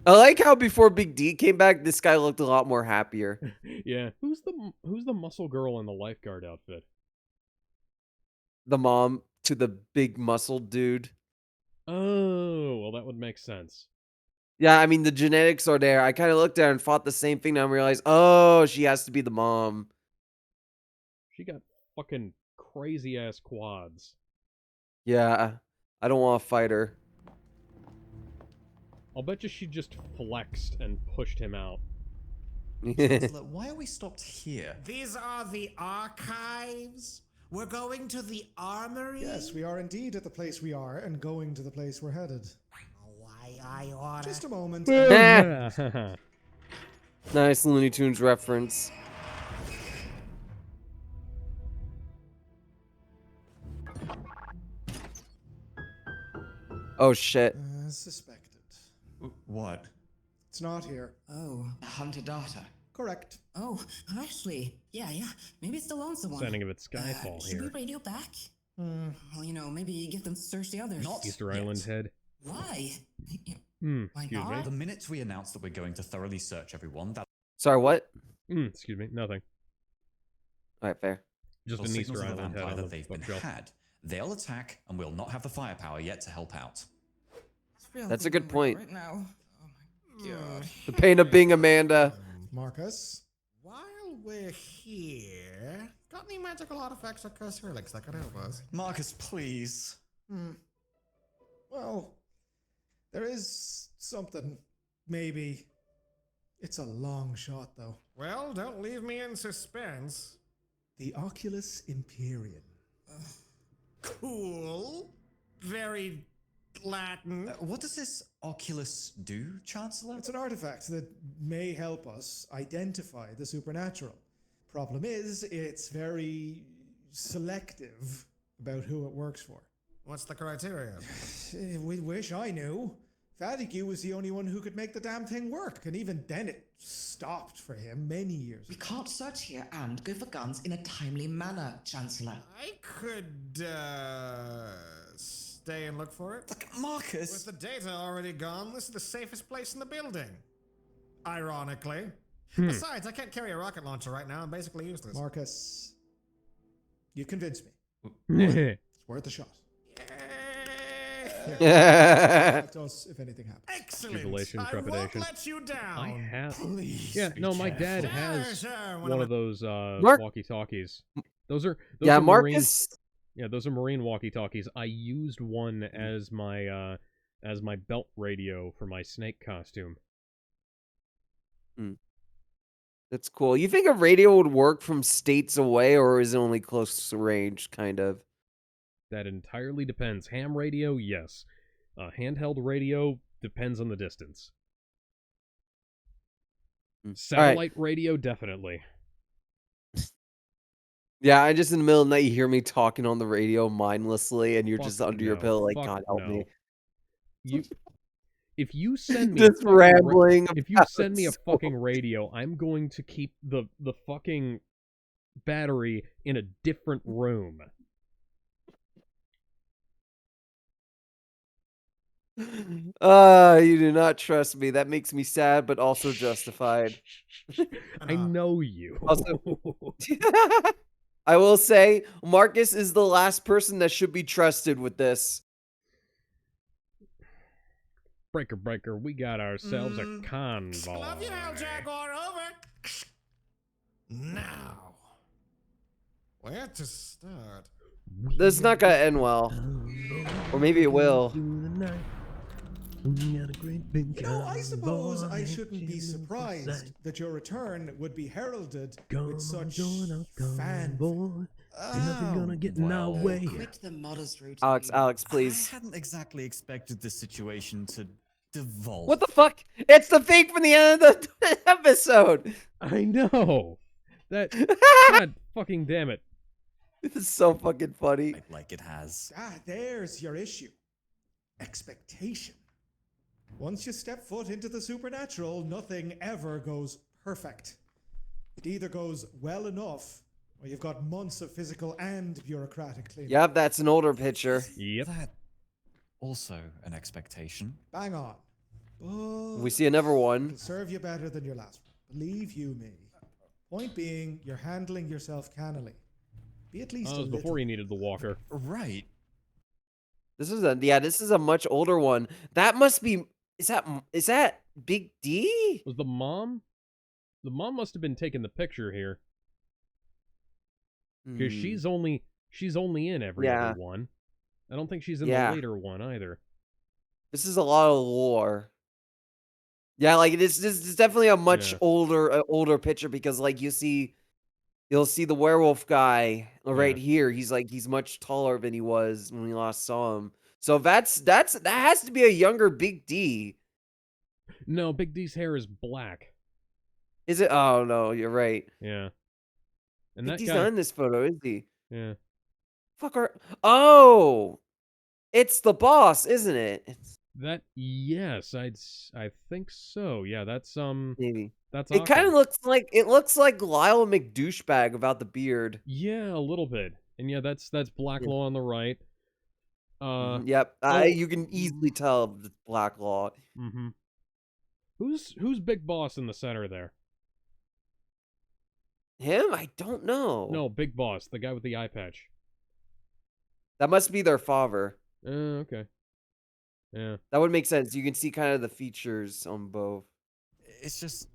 I like how before Big D came back, this guy looked a lot more happier. Yeah. Who's the muscle girl in the lifeguard outfit? The mom to the big muscle dude. Oh, well that would make sense. Yeah, I mean the genetics are there. I kind of looked at her and thought the same thing. Now I realized, oh, she has to be the mom. She got fucking crazy ass quads. Yeah, I don't want to fight her. I'll bet you she just flexed and pushed him out. Chancellor, why are we stopped here? These are the archives? We're going to the armory? Yes, we are indeed at the place we are and going to the place we're headed. Why, I oughta... Just a moment. Nice Looney Tunes reference. Oh shit. As suspected. What? It's not here. Oh. Hunter data. Correct. Oh, actually, yeah. Maybe it's the lonesome one. Sending of its Skyfall Should we here. radio back? Well, maybe get them to search the others. Not Easter Island head. Why? Excuse not? me. The minute we announce that we're going to thoroughly search everyone, that Sorry, what? Excuse me. Nothing. All right, fair. Just will an signal Easter to the Island head vampire on the that they've been bookshelf. had. They'll attack, and we'll not have the firepower yet to help out. That's a good point. Right now. Oh my god. The pain of being Amanda. Marcus? While we're here, got any magical artifacts or curse relics that could help us? Marcus, please. Well, there is something. Maybe. It's a long shot, though. Well, don't leave me in suspense. The Oculus Imperium. Cool. Very Latin. What does this Oculus do, Chancellor? It's an artifact that may help us identify the supernatural. Problem is, it's very selective about who it works for. What's the criteria? We wish I knew. Fatigue was the only one who could make the damn thing work, and even then it stopped for him many years We ago. can't search here and go for guns in a timely manner, Chancellor. I could, stay and look for it. Look, Marcus! With the data already gone, this is the safest place in the building. Ironically. Besides, I can't carry a rocket launcher right now. I'm basically useless. Marcus, you convinced me. Yeah. It's worth a shot. Yeah. Contact us if anything happens. Excellent. Jubilation, I won't trepidation. let you down. I have. Please Yeah, be no, my careful. dad has Sure, one of those Mark- walkie-talkies. Those are Yeah, Marine, Marcus. yeah, those are Marine walkie-talkies. I used one as my belt radio for my snake costume. That's cool. You think a radio would work from states away, or is it only close range, kind of? That entirely depends. Ham radio, yes. Handheld radio depends on the distance. Satellite radio, definitely. Yeah, I just in the middle of the night, you hear me talking on the radio mindlessly, and you're Fuck just under your no. pillow, like, Fuck God help no. me. If you send me Just rambling. if you about send me a school. fucking radio, I'm going to keep the fucking battery in a different room. You do not trust me. That makes me sad, but also justified. I know you. Also, I will say, Marcus is the last person that should be trusted with this. Breaker, we got ourselves a convoy. Love you now, Jaguar. Over. Now, where to start? This is not gonna end well. Or maybe it will. You know, I suppose I shouldn't be surprised that your return would be heralded with such fanfare. Quit the modest routine. Alex, please. I hadn't exactly expected this situation to devolve. What the fuck? It's the thing from the end of the episode. I know. That. God fucking damn it. This is so fucking funny. Like it has. There's your issue. Expectation. Once you step foot into the supernatural, nothing ever goes perfect. It either goes well enough, or you've got months of physical and bureaucratic cleanup. Yep, that's an older picture. Yep. That also an expectation. Bang on. But We see another one. it'll serve you better than your last one. Believe you me. Point being, you're handling yourself cannily. Be at least a That was little. before he needed the walker. Right. This is a much older one. That must be. Is that Big D? Was the mom? The mom must have been taking the picture here. Because she's only in every Yeah. other one. I don't think she's in Yeah. the later one either. This is a lot of lore. Yeah, like this is definitely a much Yeah. older picture because like you'll see the werewolf guy right Yeah. here. He's much taller than he was when we last saw him. So that has to be a younger Big D. No, Big D's hair is black. Is it? Oh no, you're right. Yeah. And Big that D's guy. not in this photo, is he? Yeah. Oh, it's the boss, isn't it? That yes, I think so. Yeah, that's Maybe. that's It kind of awesome. looks like Lyle McDouchebag without the beard. Yeah, a little bit. And yeah, that's Black Law on the right. Yep, oh. you can easily tell the Black Law. Mm-hmm. Who's Big Boss in the center there? Him? I don't know. No, Big Boss, the guy with the eye patch. That must be their father. Okay. Yeah. That would make sense. You can see kind of the features on both. It's just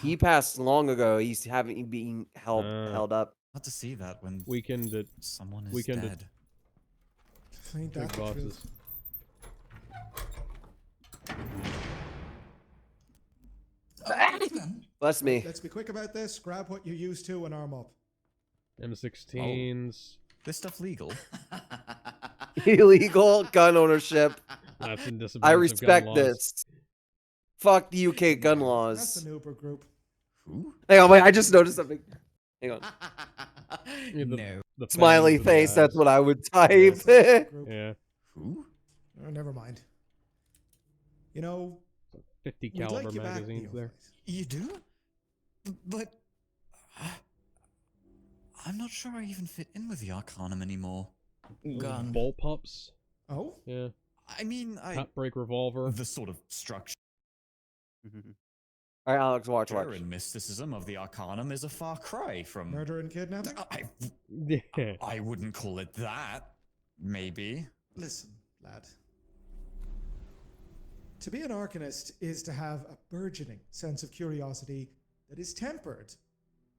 He passed long ago. He's being held up. hard to see that when Weekended. someone is Weekended. dead. Ain't Big that the bosses. truth? Bless me. Let's be quick about this. Grab what you're used to and arm up. M16s. This stuff legal? Illegal gun ownership. That's in disobedience I of gun respect laws. this. Fuck the UK gun That's laws. an Uber group. Who? Hang on, wait, I just noticed something. Hang on. Yeah, No. the Smiley fangs and the face, that's eyes. what I would type. Yeah. Who? Oh, never mind. You know, 50 we'd caliber like you back, magazines there. Neophyte. You do? But I'm not sure I even fit in with the Arcanum anymore. Gun. Bull pups. Oh? Yeah. I mean, Top break revolver. the sort of structure All right, Alex, watch. and mysticism of the Arcanum is a far cry from. Murder and kidnapping? Yeah. I wouldn't call it that. Maybe. Listen, lad. To be an Arcanist is to have a burgeoning sense of curiosity that is tempered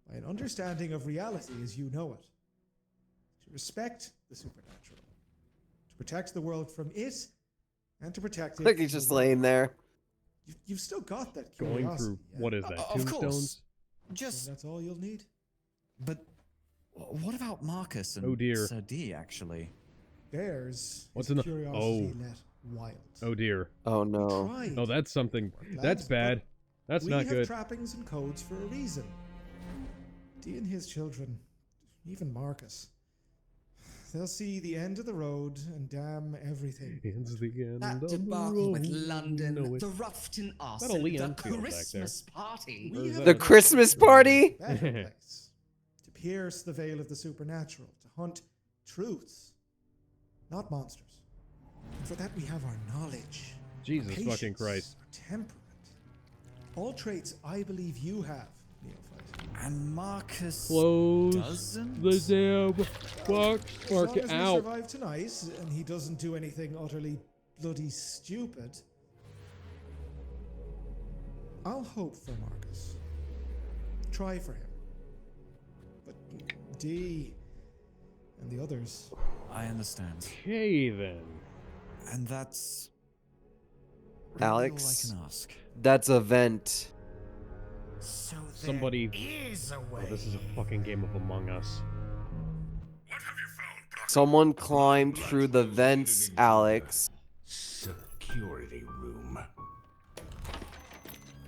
by an understanding of reality as you know it. To respect the supernatural. To protect the world from it, and to protect it. Look, he's just laying there. You've still got that curiosity. Going through, yeah? what is that, Of tombstones? course. And Just. that's all you'll need. But what about Marcus and Oh, dear. Sir D, actually? Theirs What's is in a the- curiosity oh. let wild. Oh dear. Oh no. Tried. Oh, that's something. Lads, That's bad. That's we not have good. trappings and codes for a reason. D and his children, even Marcus, they'll see the end of the road and damn everything. It's the end That of the debacle with road. London, No, the it's Ruffton not a arson, Lee the Enfield back there. Christmas party. Or is have that The a- Christmas party? a better place to pierce the veil of the supernatural, to hunt truths, not monsters. And for that we have our knowledge, Jesus our fucking patience, Christ. our temperament. All traits I believe you have, Neophyte. And Marcus Close doesn't? the damn box. As Mark long it as we out. survive tonight and he doesn't do anything utterly bloody stupid, I'll hope for Marcus. Try for him. But D and the others. I understand. Okay then. And that's really Alex, all I can ask. that's a vent. So Somebody. is a Oh, way. this is a fucking game of Among Us. Someone climbed through the vents, Alex. Security room.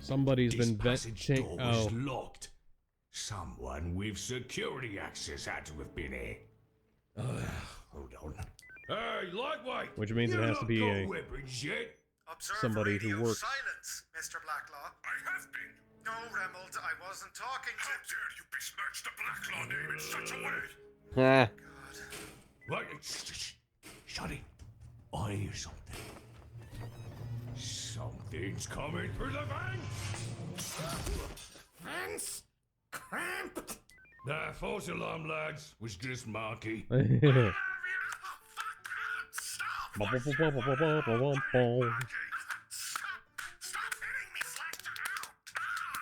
Somebody's This been passage venting. door was Oh, locked. Someone with security access had to have been here. Hold on. Hey, lightweight! Which means it You has to not be got a- weapons yet? somebody who works. Silence, Mr. Blacklaw. I have been. No, Remold, I wasn't talking How to. dare you besmirch the Blacklaw name in such a way? Eh. Right, shut it. I hear something. Something's coming through the vents! Vance? Cramp? Nah, false alarm, lads. Was just Marky.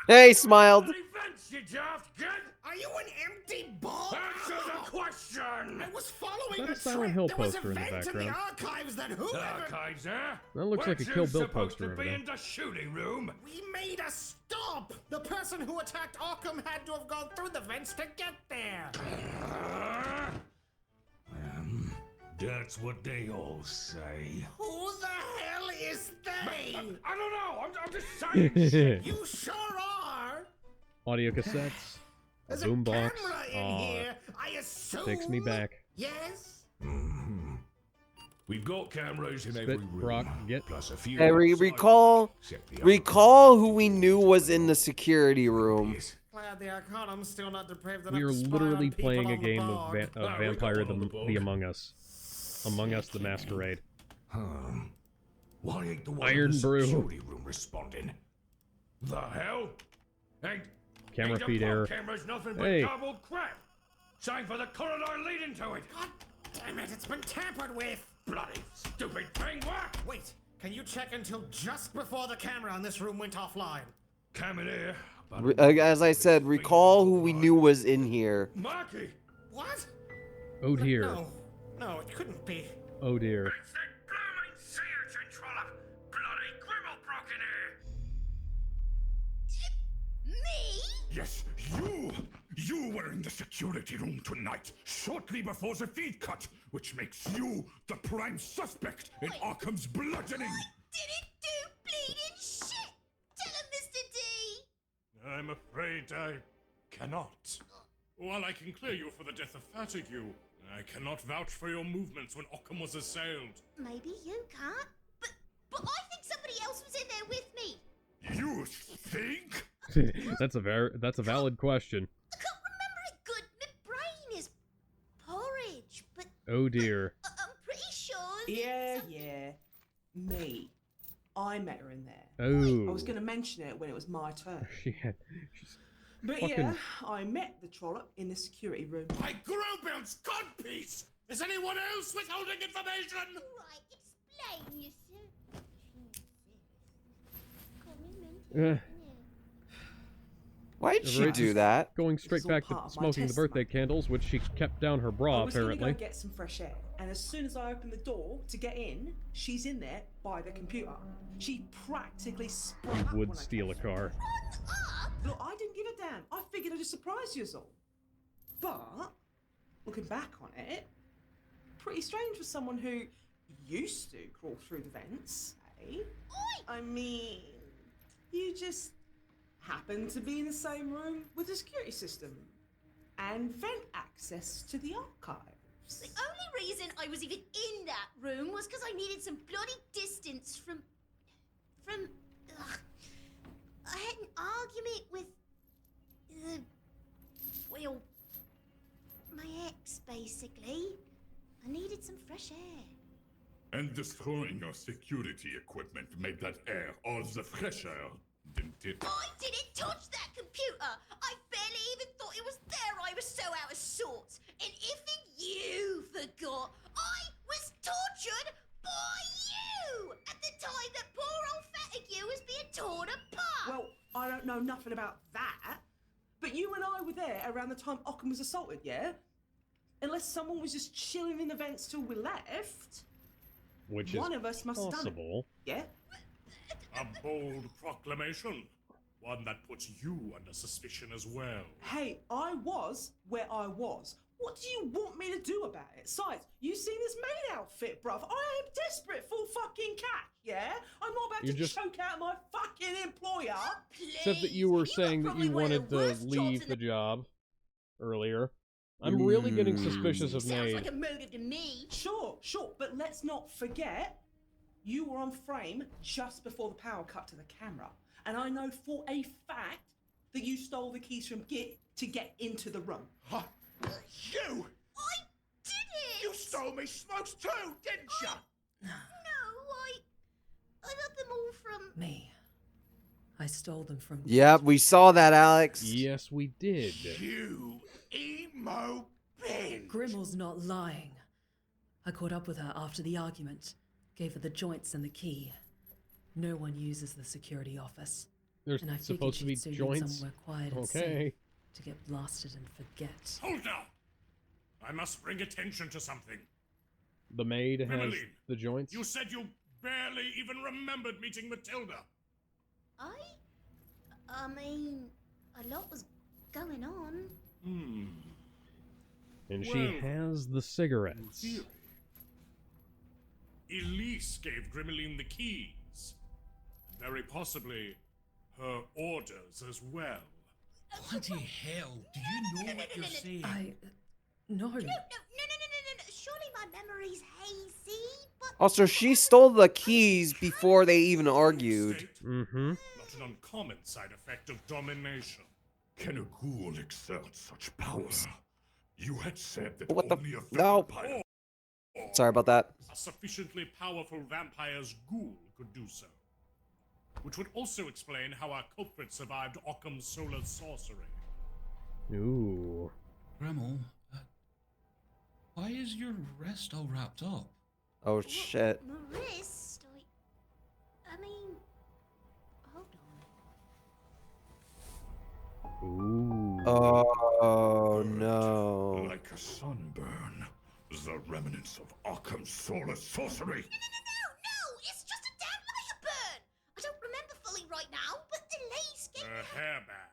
Hey, smiled. Vents, you daft kid! Are you an empty ball? Answer the question! I was following Is that a a Silent trend. Hill There was a poster in the vent in the background? archives that whoever... Archives, eh? That looks like a Weren't Kill you Bill supposed poster to over be there. in the shooting room. We made a stop! The person who attacked Arkham had to have gone through the vents to get there! That's what they all say. Who the hell is they? I don't know. I'm just saying. shit. You sure are! Audio cassettes. A There's a boombox. camera in Aw, here, I assume. takes me back. Yes? We've got cameras in every Spit, room. Brock, get. Plus a few. Hey, outside, except the recall who we knew was in the security room. Yes. Glad the Arcanum's still not depraved enough We are to spy literally on people playing a on the game of bog. Vampire the Among Us. Among Us the Masquerade. Why ain't the one Iron in the Brew. security room responding? The hell? Ain't Camera ain't feed the error. camera's nothing but Hey. garbled crap. Same for the corridor leading to it. God damn it, it's been tampered with! Bloody stupid thing, what? Wait, can you check until just before the camera in this room went offline? Come in here. As I said, recall who we knew was in here. Marky! What? Oh dear. No, it couldn't be. Oh dear. It's that blooming sea urchin trollop! Bloody Grimmelbrook in here! Me? Yes, you! You were in the security room tonight, shortly before the feed cut, which makes you the prime suspect in Arkham's bludgeoning. Didn't do bleeding shit! Tell him, Mr. D! I'm afraid I cannot. While I can clear you for the death of Fatigue, I cannot vouch for your movements when Arkham was assailed. Maybe you can't, but I think somebody else was in there with me. You think? That's a valid question. I can't remember it good. My brain is porridge, but Oh dear. I'm pretty sure. Yeah. Me. I met her in there. Oh. I was going to mention it when it was my turn. She's But fucking... yeah, I met the trollop in the security room. I Growbounce codpiece! Is anyone else withholding information? Right, explain yourself. Why'd she Right, do just that? Going straight It's all back to part of my smoking the test, birthday mate. candles, which she kept down her I bra, was going to apparently. go get some fresh air, and as soon as I opened the door to get in, she's in there by the computer. She practically sprung You up would when I steal a came car. Look, I didn't give a damn. I figured I'd just surprise you all. But, looking back on it, pretty strange for someone who used to crawl through the vents, eh? I mean, you just happened to be in the same room with the security system and vent access to the archives. The only reason I was even in that room was because I needed some bloody distance from. Ugh. I had an argument with well, my ex, basically. I needed some fresh air. And destroying your security equipment made that air all the fresher, didn't it? I didn't touch that computer. I barely even thought it was there. I was so out of sorts. And if you forgot, I was tortured by you at the time that poor old Fatigue was being torn apart. Well, I don't know nothing about that, but you and I were there around the time Ockham was assaulted, yeah? Unless someone was just chilling in the vents till we left. Which one is of us must have done it. possible. Yeah? A bold proclamation. One that puts you under suspicion as well. Hey, I was where I was. What do you want me to do about it? Besides, you seen this maid outfit, bruv? I am desperate for fucking cash, yeah? I'm not about You to just- choke out my fucking employer. Said that you were saying that you wanted to leave the job earlier. I'm really getting suspicious of Sounds Maid. like a motive to me. Sure, but let's not forget, you were on frame just before the power cut to the camera. And I know for a fact that you stole the keys from Git to get into the room. Huh? You! I did it! You stole me smokes too, didn't you? No, I got them all from. Me. I stole them from. Yep, we saw that, Alex. Yes, we did. You emo bin! Grimmel's not lying. I caught up with her after the argument, gave her the joints and the key. No one uses the security office. There's and I figured supposed to be she'd suit in joints? somewhere quiet and Okay. safe to get blasted and forget. Hold now! I must bring attention to something. The maid has Emmeline, the joints. You said you barely even remembered meeting Matilda. I mean, a lot was going on. And she Well, has the cigarettes. Theory. Elise gave Grimmeline the keys. Very possibly her orders as well. Bloody hell, do you know what you're saying? No. No. Surely my memory's hazy, but. Also, she stole the keys before they even argued. Mm-hmm. Not an uncommon side effect of domination. Can a ghoul exert such power? You had said that What the? only a No. vampire... Sorry about that. A sufficiently powerful vampire's ghoul could do so. Which would also explain how our culprit survived Occam's solar sorcery. Ooh. Grimmel, why is your wrist all wrapped up? Oh shit. My wrist? I mean. Hold on. Ooh. Oh no. Like a sunburn. The remnants of Occam's solar sorcery. No! It's just a damn lighter burn! I don't remember fully right now, but the lace gave A hairband.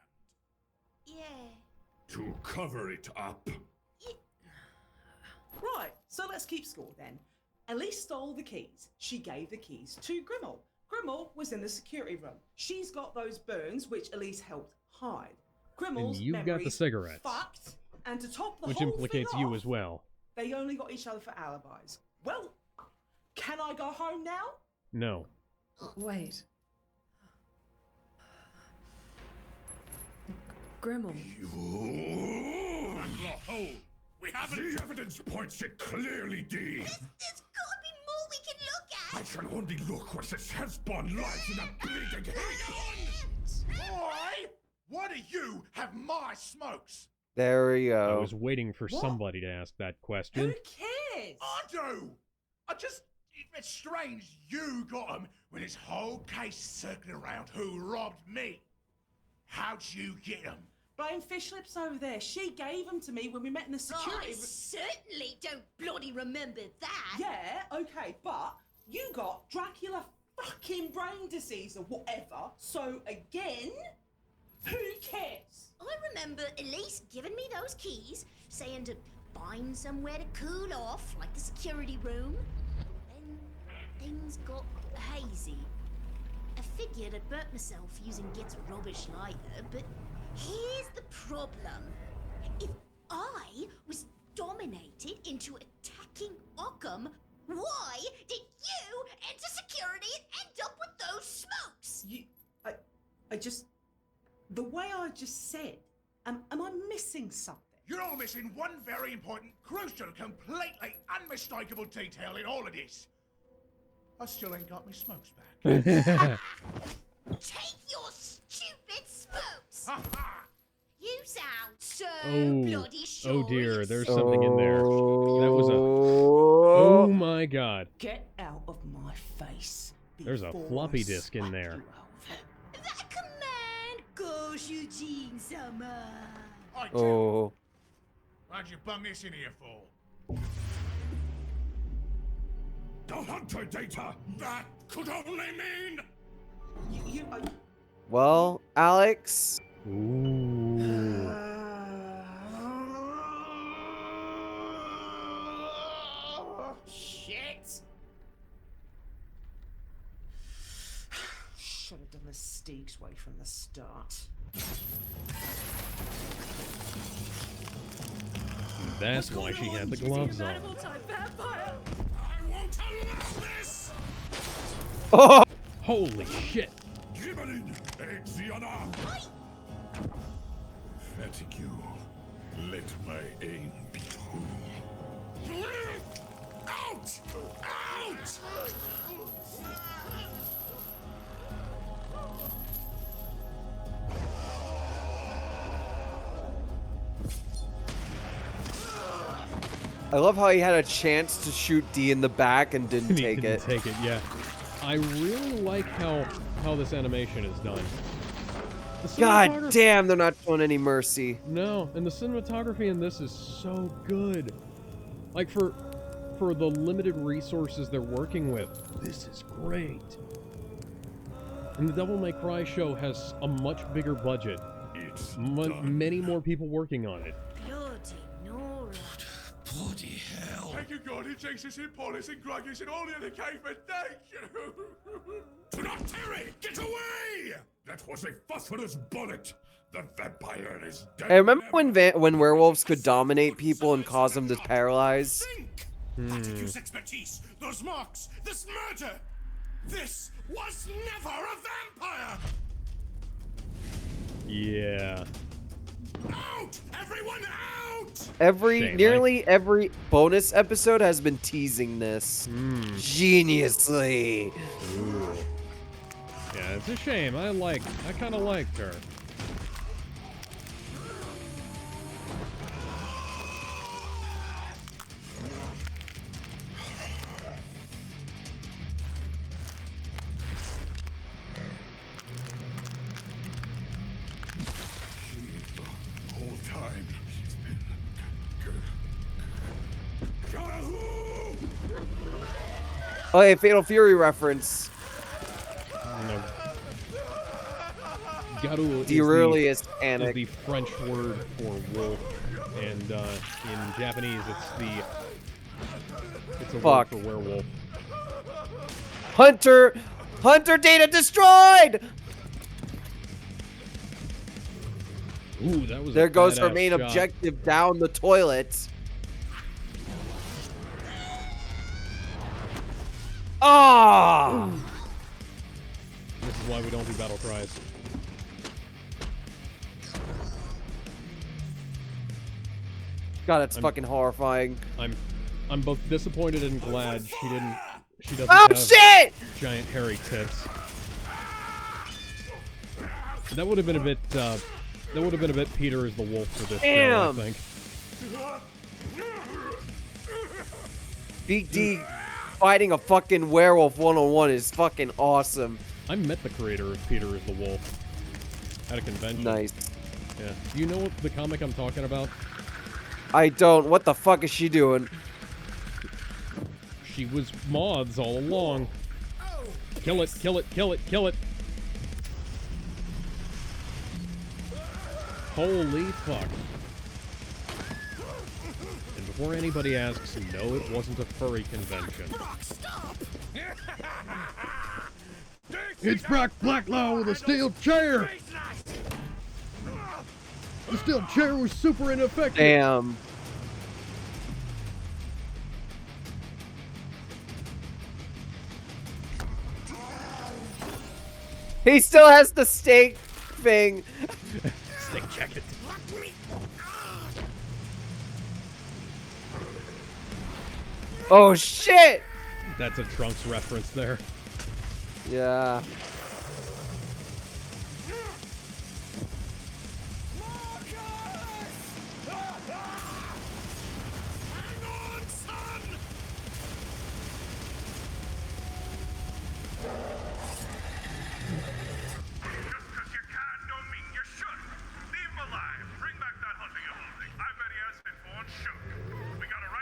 Yeah. To cover it up. Right, so let's keep score then. Elise stole the keys. She gave the keys to Grimmel. Grimmel was in the security room. She's got those burns which Elise helped hide. Grimmel's And you've got the memory's cigarettes. fucked, and to top the Which whole implicates thing you off, as well. they only got each other for alibis. Well, can I go home now? No. Wait. Grimmel. Blacklaw, hold. We haven't. The evidence points it clearly, D. There's gotta be more we can look at. I shall only look what this hellspawn lies in a bleeding hand. Boy, why do you have my smokes? There we I go. was waiting for What? somebody to ask that Who question. cares? I do. It's strange you got 'em when this whole case circling around who robbed me. How'd you get 'em? Blame Fish Lips over there. She gave them to me when we met in the security I room. certainly don't bloody remember that. Yeah, okay, but you got Dracula fucking brain disease or whatever. So again, who cares? I remember Elise giving me those keys, saying to find somewhere to cool off, like the security room. Then things got hazy. I figured I'd burnt myself using Git's rubbish lighter, but here's the problem. If I was dominated into attacking Occam, why did you enter security and end up with those smokes? I just... The way I just said, am I missing something? You're all missing one very important, crucial, completely unmistakable detail in all of this. I still ain't got my smokes back. Take your stupid smokes! You sound so Oh, bloody sure. oh dear, you're there's so- something in there. That was a... Oh my god. Get out of my face. There's a before floppy I disk in smack there. you over. That command goes Eugene Summer. I do. Oh. Why'd you bung this in here for? The hunter data! That could only mean... Well, Alex. Ooh. Shit! Should have done the Steeg's way from the start. That's why she had the gloves on. Vampire. I won't allow this! Oh! Holy shit. Gibberin, Exiana! Fatigue. Let my aim be true. Out! Out! I love how he had a chance to shoot D in the back and didn't He take didn't it. take it, yeah. I really like how this animation is done. The God cinematography- damn, they're not showing any mercy. No, and the cinematography in this is so good. Like for the limited resources they're working with, this is great. And the Devil May Cry show has a much bigger budget. It's Many more people working on it. Bloody Nora. Bloody hell. Thank you, God, in Jesus, in Paulus, in Gruggus, and all the other cavemen, thank you! Do not tarry! Get away! That was a phosphorus bullet! The vampire is dead. Hey, remember when werewolves could dominate people and cause them to paralyze? Atticus expertise, those marks, this murder! This was never a vampire! Yeah. Out! Everyone out! Nearly every bonus episode has been teasing this. Geniusly. Ooh. Yeah, it's a shame. I kind of liked her. Whole time he's been Oh, hey, Fatal Fury reference. God Karu is Delirious is panic. the French word for wolf, and in Japanese it's a word for werewolf. Hunter data destroyed. Ooh, that was there a goes her badass main shot. objective down the toilet. Ah! This is why we don't do battle cries. God, it's fucking horrifying. I'm both disappointed and glad she doesn't Oh have shit! giant hairy tits. That would have been a bit Peter as the wolf for this show, I think. Big D fighting a fucking werewolf one-on-one is fucking awesome. I met the creator of Peter as the Wolf at a convention. Nice. Yeah. Do you know what the comic I'm talking about? I don't. What the fuck is she doing? She was moths all along. Kill it, kill it, kill it, kill it. Holy fuck. And before anybody asks, no, it wasn't a furry convention. It's Brock Blacklaw with a steel chair! The steel chair was super ineffective! Damn. He still has the steak thing. Steak jacket. Oh shit! That's a Trunks reference there. Yeah.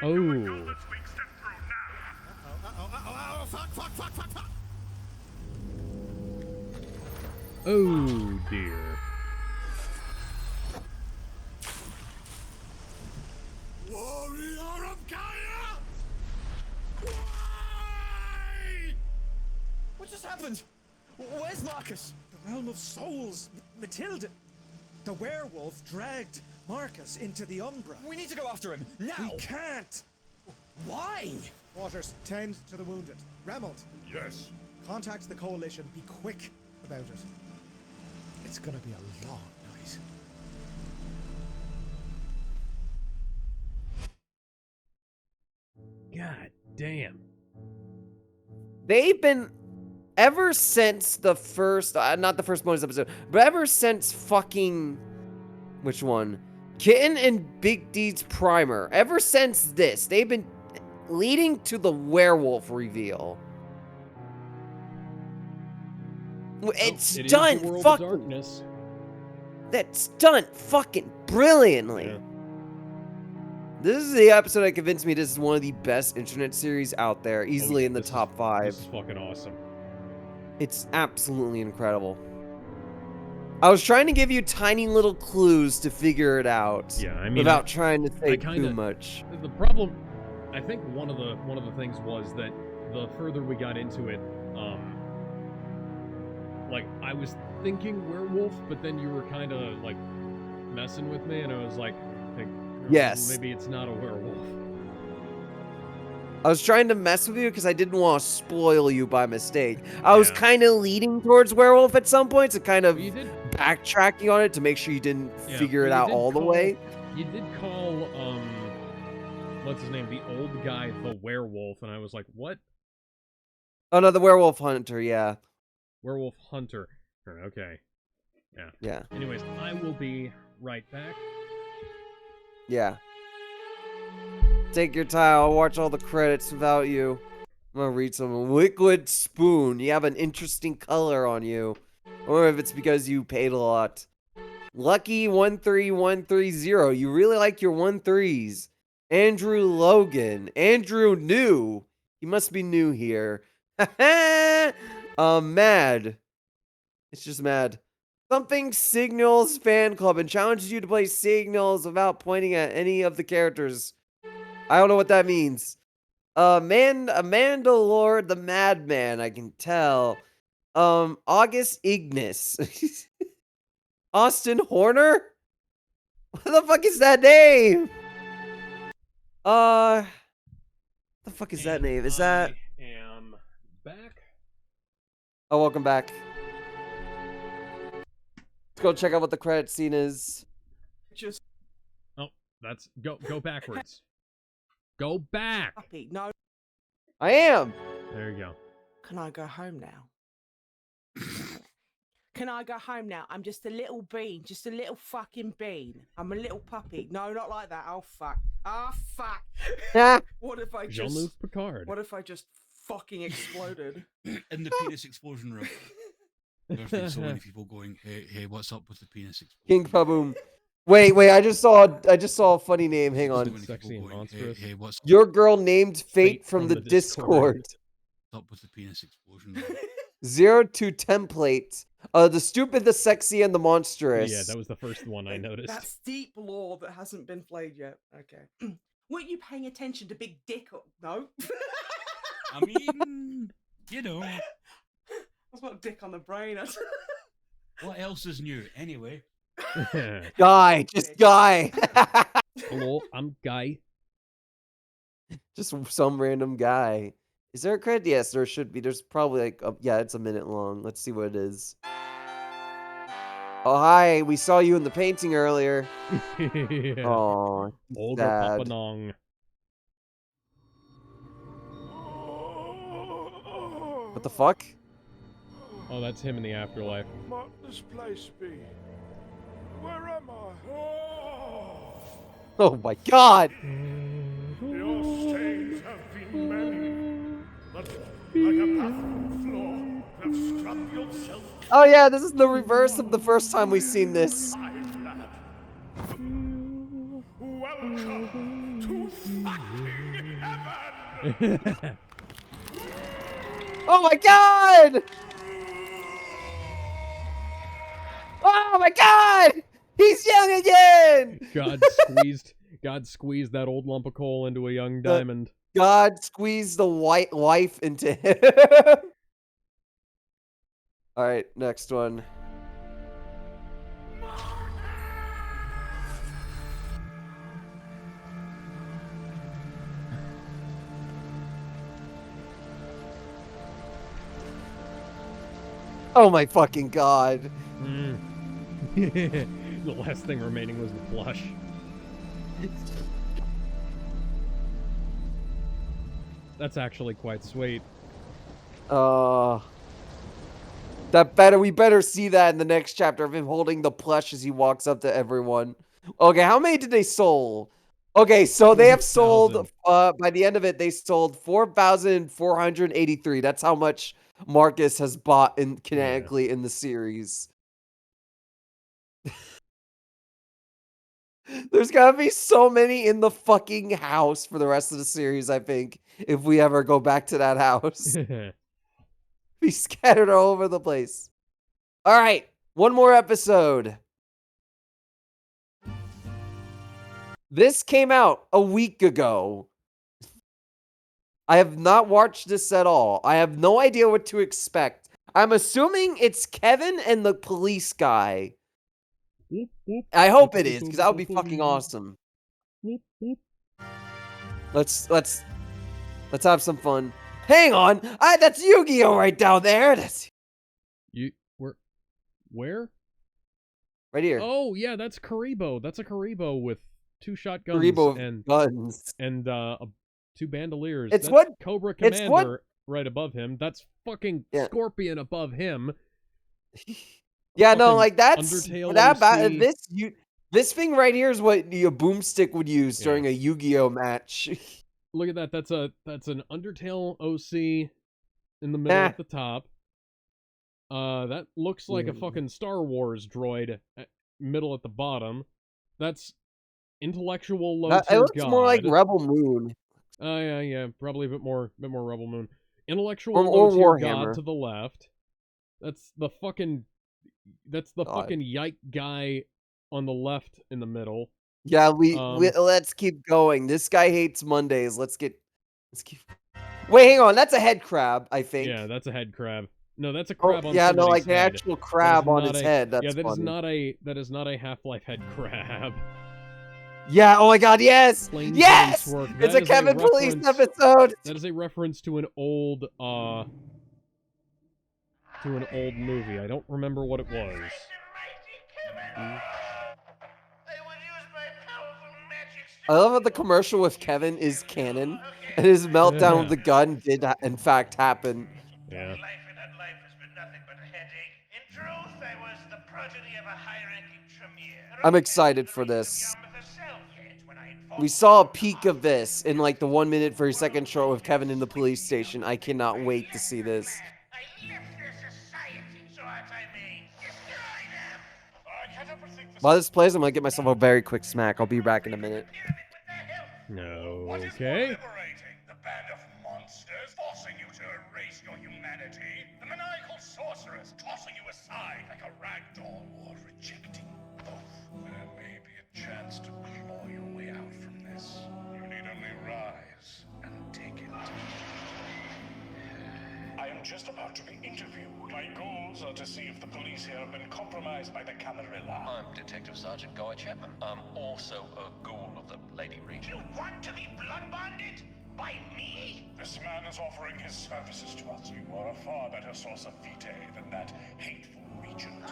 Oh. Oh dear. Warrior of Gaia! Why? What just happened? Where's Marcus? The realm of souls, Matilda. The werewolf dragged Marcus into the Umbra. We need to go after him now. We can't. Why? Waters, tend to the wounded. Remold. Yes. Contact the coalition. Be quick about it. It's gonna be a long night. God damn. They've been ever since the first, not the first bonus episode, but ever since fucking, which one? Kitten and Big D's primer. Ever since this, they've been leading to the werewolf reveal. It's It is done the world of fucking. darkness. That's done fucking brilliantly. Yeah. This is the episode that convinced me this is one of the best internet series out there, easily in the top 5. This is fucking awesome. It's absolutely incredible. I was trying to give you tiny little clues to figure it out. Yeah, I mean, without trying to say kinda, too much. The problem, I think one of the things was that the further we got into it, like I was thinking werewolf, but then you were kind of like messing with me, and I was like, Yes. maybe it's not a werewolf. I was trying to mess with you because I didn't want to spoil you by mistake. I was kind of leading towards werewolf at some points and kind of backtracking on it to make sure you didn't figure it out all the way. You did call, what's his name, the old guy, the werewolf, and I was like, what? Oh no, the werewolf hunter, yeah. Werewolf hunter. Okay. Yeah. Yeah. Anyways, I will be right back. Yeah. Take your time. I'll watch all the credits without you. I'm gonna read some. Liquid Spoon. You have an interesting color on you. Or if it's because you paid a lot. Lucky 13130. You really like your 1-3s. Andrew Logan. Andrew New. He must be new here. Mad. It's just mad. Something Signals fan club and challenges you to play Signals without pointing at any of the characters. I don't know what that means. Amanda Lord the Madman, I can tell. August Ignis. Austin Horner? What the fuck is that name? What the fuck is that name? Is that... I am back. Oh, welcome back. Let's go check out what the credit scene is. Just... Oh, that's... Go backwards. Go back! Puppy, no. I am! There you go. Can I go home now? Can I go home now? I'm just a little bean. Just a little fucking bean. I'm a little puppy. No, not like that. Oh, fuck. Oh, fuck. What if I just... Jean-Luc Picard. What if I just fucking exploded? In the penis explosion room. There's been so many people going, hey, what's up with the penis explosion? King Paboom. Wait, I just saw a funny name. Hang on. Sexy and monstrous. Hey, what's Your girl named Fate from the Discord. up with the penis explosion room? 0 to template. The stupid, the sexy, and the monstrous. Yeah, that was the first one I noticed. That's deep lore that hasn't been played yet. Okay. Weren't you paying attention to Big Dick? No? I mean, you know. I've got dick on the brain. What else is new, anyway? Guy, just Guy. Hello, I'm Guy. Just some random guy. Is there a credit? Yes, there should be. There's probably like, yeah, it's a minute long. Let's see what it is. Oh, hi. We saw you in the painting earlier. Yeah. Oh, Older sad. Papanong. What the fuck? Oh, that's him in the afterlife. What might this place be? Where am I? Oh my god! Your stains have been many, but like a bathroom floor, you have scrubbed yourself. Oh yeah, this is the reverse of the first time we've seen this. Welcome to fucking heaven! Oh my god! Oh my god! He's young again! God squeezed that old lump of coal into a young diamond. God squeezed the white life into him. Alright, next one. Oh my fucking god. The last thing remaining was the plush. That's actually quite sweet. We better see that in the next chapter of him holding the plush as he walks up to everyone. Okay, how many did they sold? Okay, so they have sold, by the end of it, they sold 4,483. That's how much Marcus has bought canonically in the series. There's gotta be so many in the fucking house for the rest of the series, I think, if we ever go back to that house. Be scattered all over the place. All right, one more episode. This came out a week ago. I have not watched this at all. I have no idea what to expect. I'm assuming it's Kevin and the police guy. I hope it is, because that would be fucking awesome. Let's have some fun. Hang on, that's Yu-Gi-Oh right down there. Where? Right here. Oh yeah, that's Karibo. That's a Karibo with 2 shotguns and guns and 2 bandoliers. It's that's what Cobra Commander right above him. That's fucking Scorpion above him. Yeah, no, like that's Undertale this thing right here is what a boomstick would use during a Yu-Gi-Oh match. Look at that. That's an Undertale OC in the middle at the top. That looks like a fucking Star Wars droid middle at the bottom. That's intellectual low tier It looks god. more like Rebel Moon. Yeah, probably a bit more Rebel Moon. Intellectual or low tier Warhammer. god to the left. That's the fucking That's the God. fucking yike guy on the left in the middle. Yeah, let's keep going. This guy hates Mondays. Let's keep. Wait, hang on. That's a head crab, I think. Yeah, that's a head crab. No, that's a Oh, crab on yeah, no, somebody's like an head. actual crab on not its a- head. That's yeah, funny. that is not a Half-Life head crab. Yeah. Oh my God. Yes. Plain Yes. police work. It's That a is Kevin Police reference- episode. That is a reference to an old movie. I don't remember what it was. I love how the commercial with Kevin is canon, and his meltdown with the gun did in fact happen. Yeah. I'm excited for this. We saw a peek of this in like the 1 minute per second short with Kevin in the police station. I cannot wait to see this. While this plays, I'm gonna get myself a very quick smack. I'll be back in a minute. Okay. The band of monsters forcing you to erase your humanity. The maniacal sorcerers tossing you aside like a rag doll or rejecting both. There may be a chance to claw your way out from this. You need only rise and take it. I am just about to be interviewed. My goals are to see if the police here have been compromised by the Camarilla. I'm Detective Sergeant Guy Chapman. I'm also a ghoul of the Lady Region. You want to be blood-bonded? By me? This man is offering his services to us. You are a far better source of vitae than that hateful regent.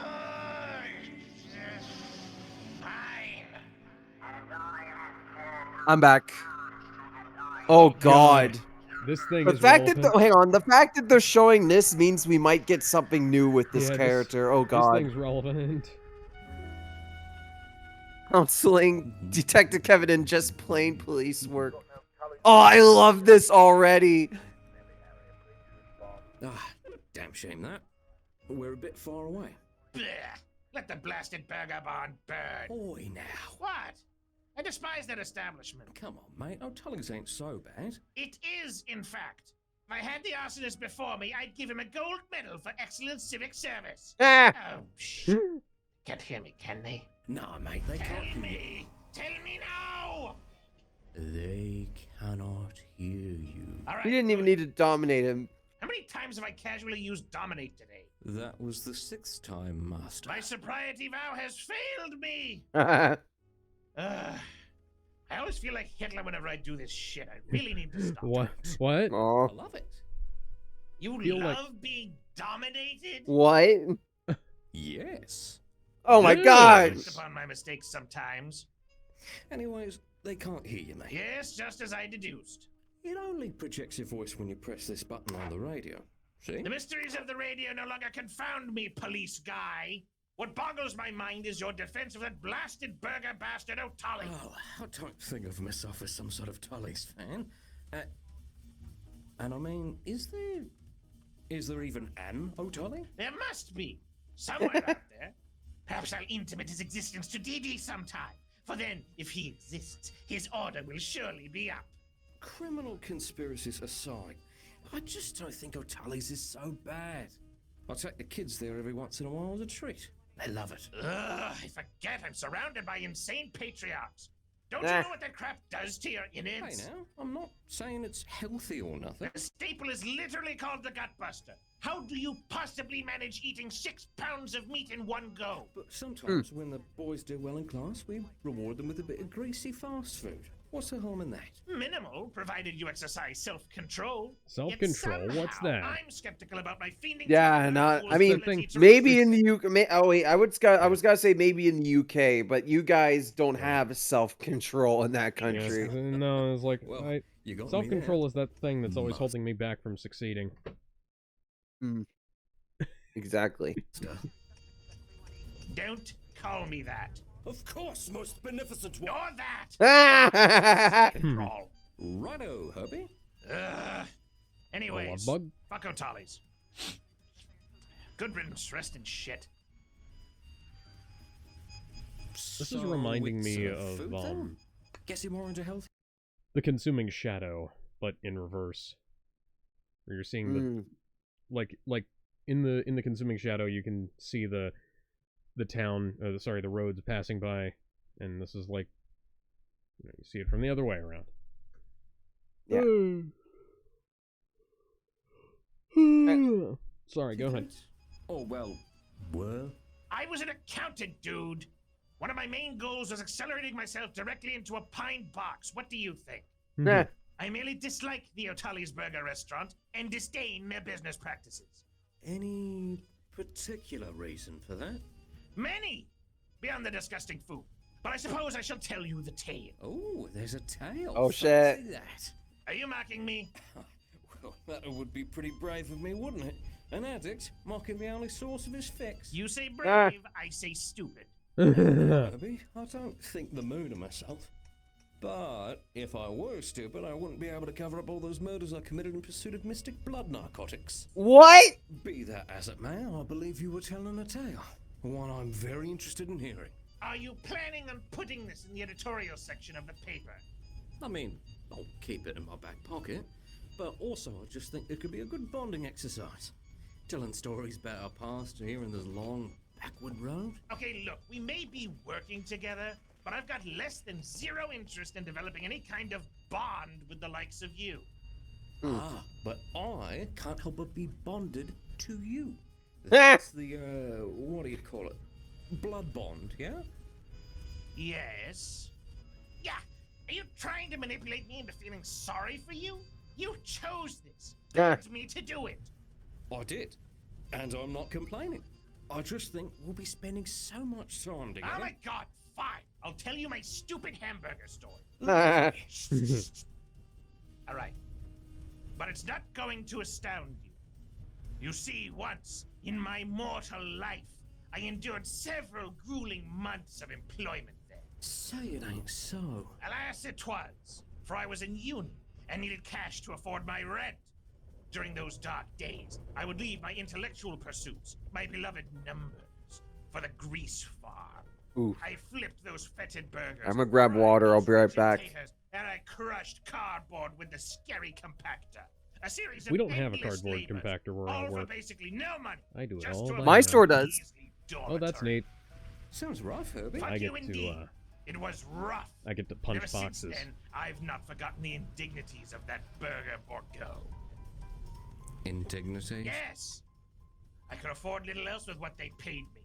Fine. I'm back. Oh God. This thing The is fact that relevant. hang on, the fact that they're showing this means we might get something new with this Yeah, character. Oh God. This thing's relevant. Counseling Detective Kevin and just plain police work. Oh, I love this already. Ah, damn shame that. We're a bit far away. Blech. Let the blasted burger barn burn. Oi now. What? I despise that establishment. Come on, mate. O'Tully's ain't so bad. It is, in fact. If I had the arsonist before me, I'd give him a gold medal for excellent civic service. Ah. Oh, shh. Can't hear me, can they? Nah, mate, they can't hear you. Tell me now! They cannot hear you. All right, He didn't even need to dominate him. How many times have I casually used dominate today? That was the 6th time, Master. My sobriety vow has failed me! I always feel like Hitler whenever I do this shit. I really need to stop. What? What? Oh. I love it. You Feel love like- being dominated? What? Yes. Oh my God. Reflect upon my mistakes sometimes. Anyways, they can't hear you, mate. Yes, just as I deduced. It only projects your voice when you press this button on the radio. See? The mysteries of the radio no longer confound me, police guy. What boggles my mind is your defense of that blasted burger bastard O'Tolly. Oh, I don't think of myself as some sort of Tully's fan. And I mean, is there even an O'Tolly? There must be. Somewhere out there. Perhaps I'll intimate his existence to DD sometime. For then, if he exists, his order will surely be up. Criminal conspiracies aside, I just don't think O'Tully's is so bad. I take the kids there every once in a while as a treat. They love it. Ugh, I forget I'm surrounded by insane patriarchs. Don't you Ah. know what that crap does to your innards? Hey now, I'm not saying it's healthy or nothing. The staple is literally called the Gutbuster. How do you possibly manage eating 6 pounds of meat in one go? But sometimes when the boys do well in class, we reward them with a bit of greasy fast food. What's the harm in that? Minimal, provided you exercise self-control. Self-control? Yet What's somehow that? I'm skeptical about my fiending. Yeah, not. I mean, thing. maybe in the UK. Oh wait, I was gonna say maybe in the UK, but you guys don't have self-control in that country. Yes, no, it's like Well, you got me self-control is that thing that's always Must. holding me back from succeeding. Exactly. Don't call me that. Of course, most beneficent one. Nor that. Control. Righto, Herbie. Anyways, Oh, a bug? fuck O'Tolly's. Good riddance, rest in shit. This is reminding me it's, of food then? Guess you're more into health. The Consuming Shadow, but in reverse. Where you're seeing the like in the Consuming Shadow, you can see the the town, sorry, the roads passing by, and this is like, you see it from the other way around. Yeah. Sorry, go ahead. Oh, well. I was an accountant, dude. One of my main goals was accelerating myself directly into a pine box. What do you think? Nah. I merely dislike the Otali's Burger restaurant and disdain their business practices. Any particular reason for that? Many! Beyond the disgusting food. But I suppose I shall tell you the tale. Oh, there's a tale. Oh, shit. Fancy that. Are you mocking me? Well, that would be pretty brave of me, wouldn't it? An addict mocking the only source of his fix. You say brave, I say stupid. Maybe. I don't think the moon of myself. But if I were stupid, I wouldn't be able to cover up all those murders I committed in pursuit of mystic blood narcotics. What? Be that as it may, I believe you were telling a tale. One I'm very interested in hearing. Are you planning on putting this in the editorial section of the paper? I mean, I'll keep it in my back pocket. But also, I just think it could be a good bonding exercise. Telling stories about our past here in this long, backward road. Okay, look, we may be working together, but I've got less than zero interest in developing any kind of bond with the likes of you. Ah, but I can't help but be bonded to you. That's the, what do you call it? Blood bond, yeah? Yes. Yeah. Are you trying to manipulate me into feeling sorry for you? You chose this. Begged me to do it. I did. And I'm not complaining. I just think we'll be spending so much time together. Oh my god, fine. I'll tell you my stupid hamburger story. Alright. But it's not going to astound you. You see, once, in my mortal life, I endured several grueling months of employment there. Say it ain't so. Alas, it was, for I was in uni and needed cash to afford my rent. During those dark days, I would leave my intellectual pursuits, my beloved numbers, for the grease farm. Oof. I flipped those fetid burgers. I'm gonna grab water. I'll be right back. And I crushed cardboard with the scary compactor. A series of We don't have a endless cardboard labors, compactor where I all for work. basically no money. I do it just all to by My hand. store does. Oh, that's neat. Sounds rough, Herbie. Fuck I you get indeed. to, It was rough. I get to punch Ever since boxes. then, I've not forgotten the indignities of that burger bordeaux. Indignity? Yes! I could afford little else with what they paid me.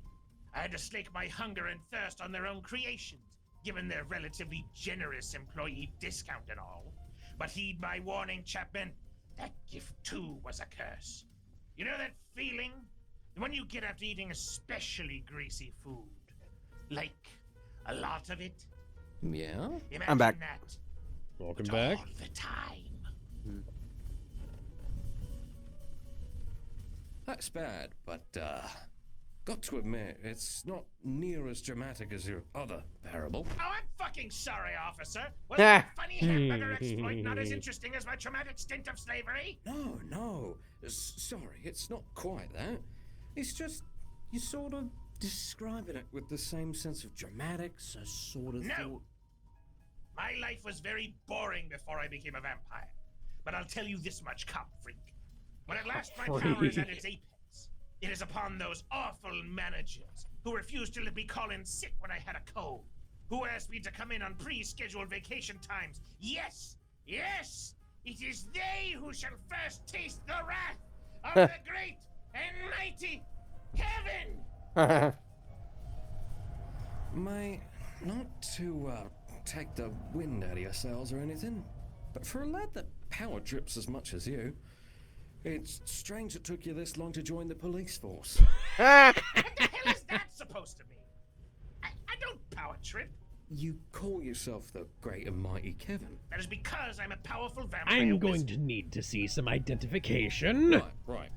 I had to slake my hunger and thirst on their own creations, given their relatively generous employee discount and all. But heed my warning, Chapman. That gift, too, was a curse. You know that feeling? The one you get after eating especially greasy food. Like, a lot of it? Yeah? Imagine I'm back. that. Welcome but back. all the time. That's bad, but, got to admit, it's not near as dramatic as your other parable. Oh, I'm fucking sorry, officer. Was that funny hamburger exploit not as interesting as my traumatic stint of slavery? No. Sorry, it's not quite that. It's just, you sort of describing it with the same sense of dramatics as sort of... No! My life was very boring before I became a vampire. But I'll tell you this much, cop freak. When at last my power is at its apex, it is upon those awful managers who refused to let me call in sick when I had a cold, who asked me to come in on pre-scheduled vacation times. Yes! It is they who shall first taste the wrath of the great and mighty heaven! Mate, not to, take the wind out of your sails or anything, but for a lad that power trips as much as you, it's strange it took you this long to join the police force. What the hell is that supposed to mean? I don't power trip. You call yourself the great and mighty Kevin. That is because I'm a powerful vampire I'm going wizard. to need to see some identification. Right.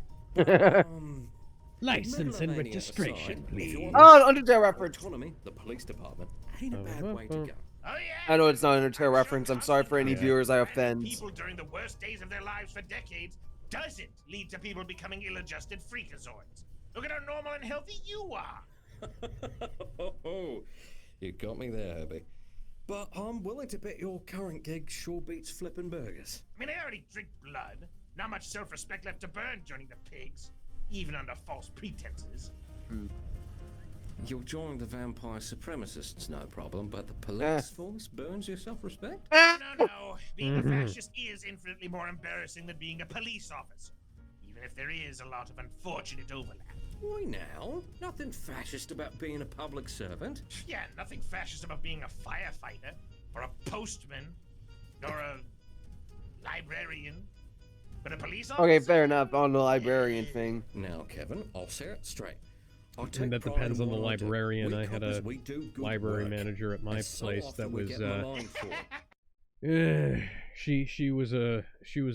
License and megalomania registration, aside, if you please. want Oh, to Undertale reference. autonomy, the police department ain't a bad way to go. Oh yeah. I know it's not an Undertale reference. I'm sorry for any viewers I offend. People during the worst days of their lives for decades doesn't lead to people becoming ill-adjusted freakazoids. Look at how normal and healthy you are. You got me there, Herbie. But I'm willing to bet your current gig sure beats flipping burgers. I mean, I already drink blood. Not much self-respect left to burn joining the pigs, even under false pretenses. You'll join the vampire supremacists, no problem, but the police force burns your self-respect? No. Being a fascist is infinitely more embarrassing than being a police officer, even if there is a lot of unfortunate overlap. Why now? Nothing fascist about being a public servant. Yeah, nothing fascist about being a firefighter, or a postman, or a librarian. But a police officer? Okay, fair enough on the librarian thing. Now, Kevin, I'll say it straight. And that depends on the librarian. I had a library manager at my place that was she was a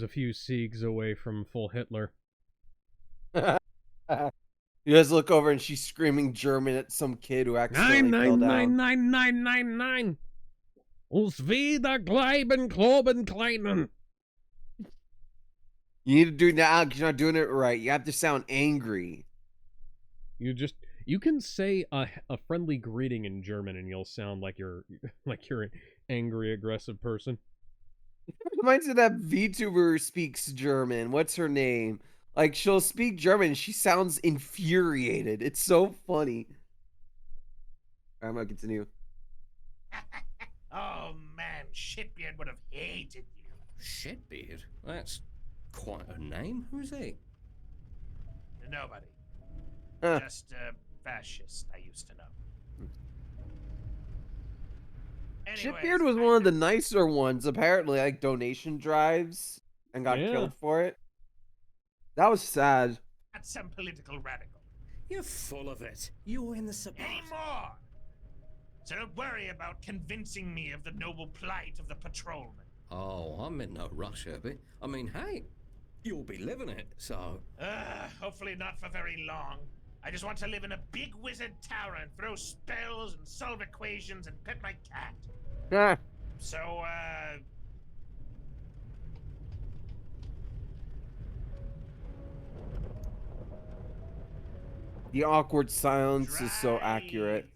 few siegs away from full Hitler. You guys look over and she's screaming German at some kid who accidentally fell down. 9999999. Uns wieder bleiben kloben kleinen. You need to do that because you're not doing it right. You have to sound angry. You can say a friendly greeting in German and you'll sound like you're an angry, aggressive person. It reminds me of that VTuber who speaks German. What's her name? Like, she'll speak German and she sounds infuriated. It's so funny. I'm gonna continue. Oh man, Shitbeard would have hated you. Shitbeard? That's quite a name. Who's he? Nobody. Just a fascist I used to know. Shitbeard was one of the nicer ones, apparently, like donation drives, and got killed for it. That was sad. Not some political radical. You're full of it. You're in the suburbs. Anymore! So don't worry about convincing me of the noble plight of the patrolman. Oh, I'm in no rush, Herbie. I mean, hey, you'll be living it, so... Hopefully not for very long. I just want to live in a big wizard tower and throw spells and solve equations and pet my cat. So, The awkward silence is so accurate.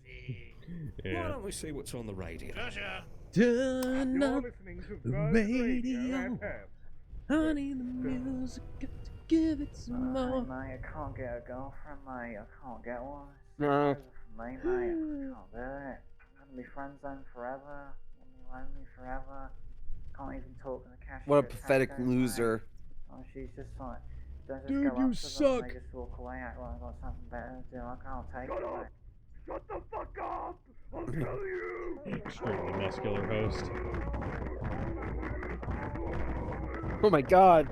Why don't we see what's on the radio? Turn up the radio. Honey, the music got to give it some more. Mate, I can't get a girlfriend, mate. I can't get one. No. It's for me, mate. I can't do it. I'm gonna be friend zone forever. I'm gonna be lonely forever. Can't even talk to the cashier. What a at pathetic Tesco's, loser. Mate. Oh, she's just like, don't just Dude, go you up to them suck. and they just walk away, act like I've got something better to do. I can't take it, mate. Shut the fuck up! I'll tell you! Extremely muscular host. Oh my god.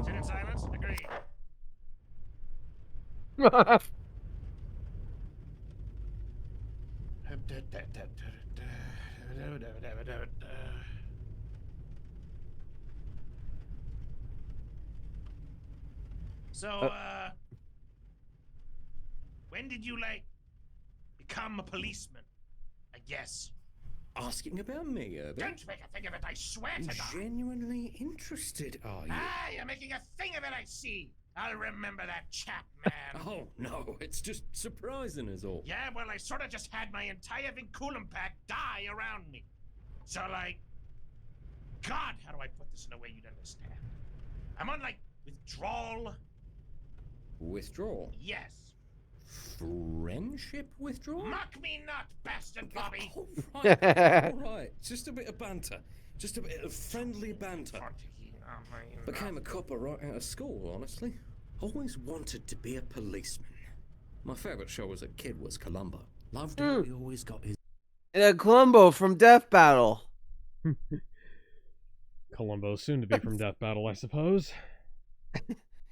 Sit in silence. Agree. So, when did you, become a policeman? I guess. Asking about me, Herbie? Don't make a thing of it, I swear to God. Genuinely interested, are you? Ah, you're making a thing of it, I see. I'll remember that chap, man. Oh, no, it's just surprising is all. Yeah, well, I sort of just had my entire Vinculum pack die around me. So, God, how do I put this in a way you'd understand? I'm on, withdrawal. Withdrawal? Yes. Friendship withdrawal? Mock me not, bastard Bobby! All right, just a bit of banter. Just a bit of friendly banter. Became a copper right out of school, honestly. Always wanted to be a policeman. My favourite show as a kid was Columbo. Loved how he always got his... Columbo from Death Battle. Columbo, soon to be from Death Battle, I suppose.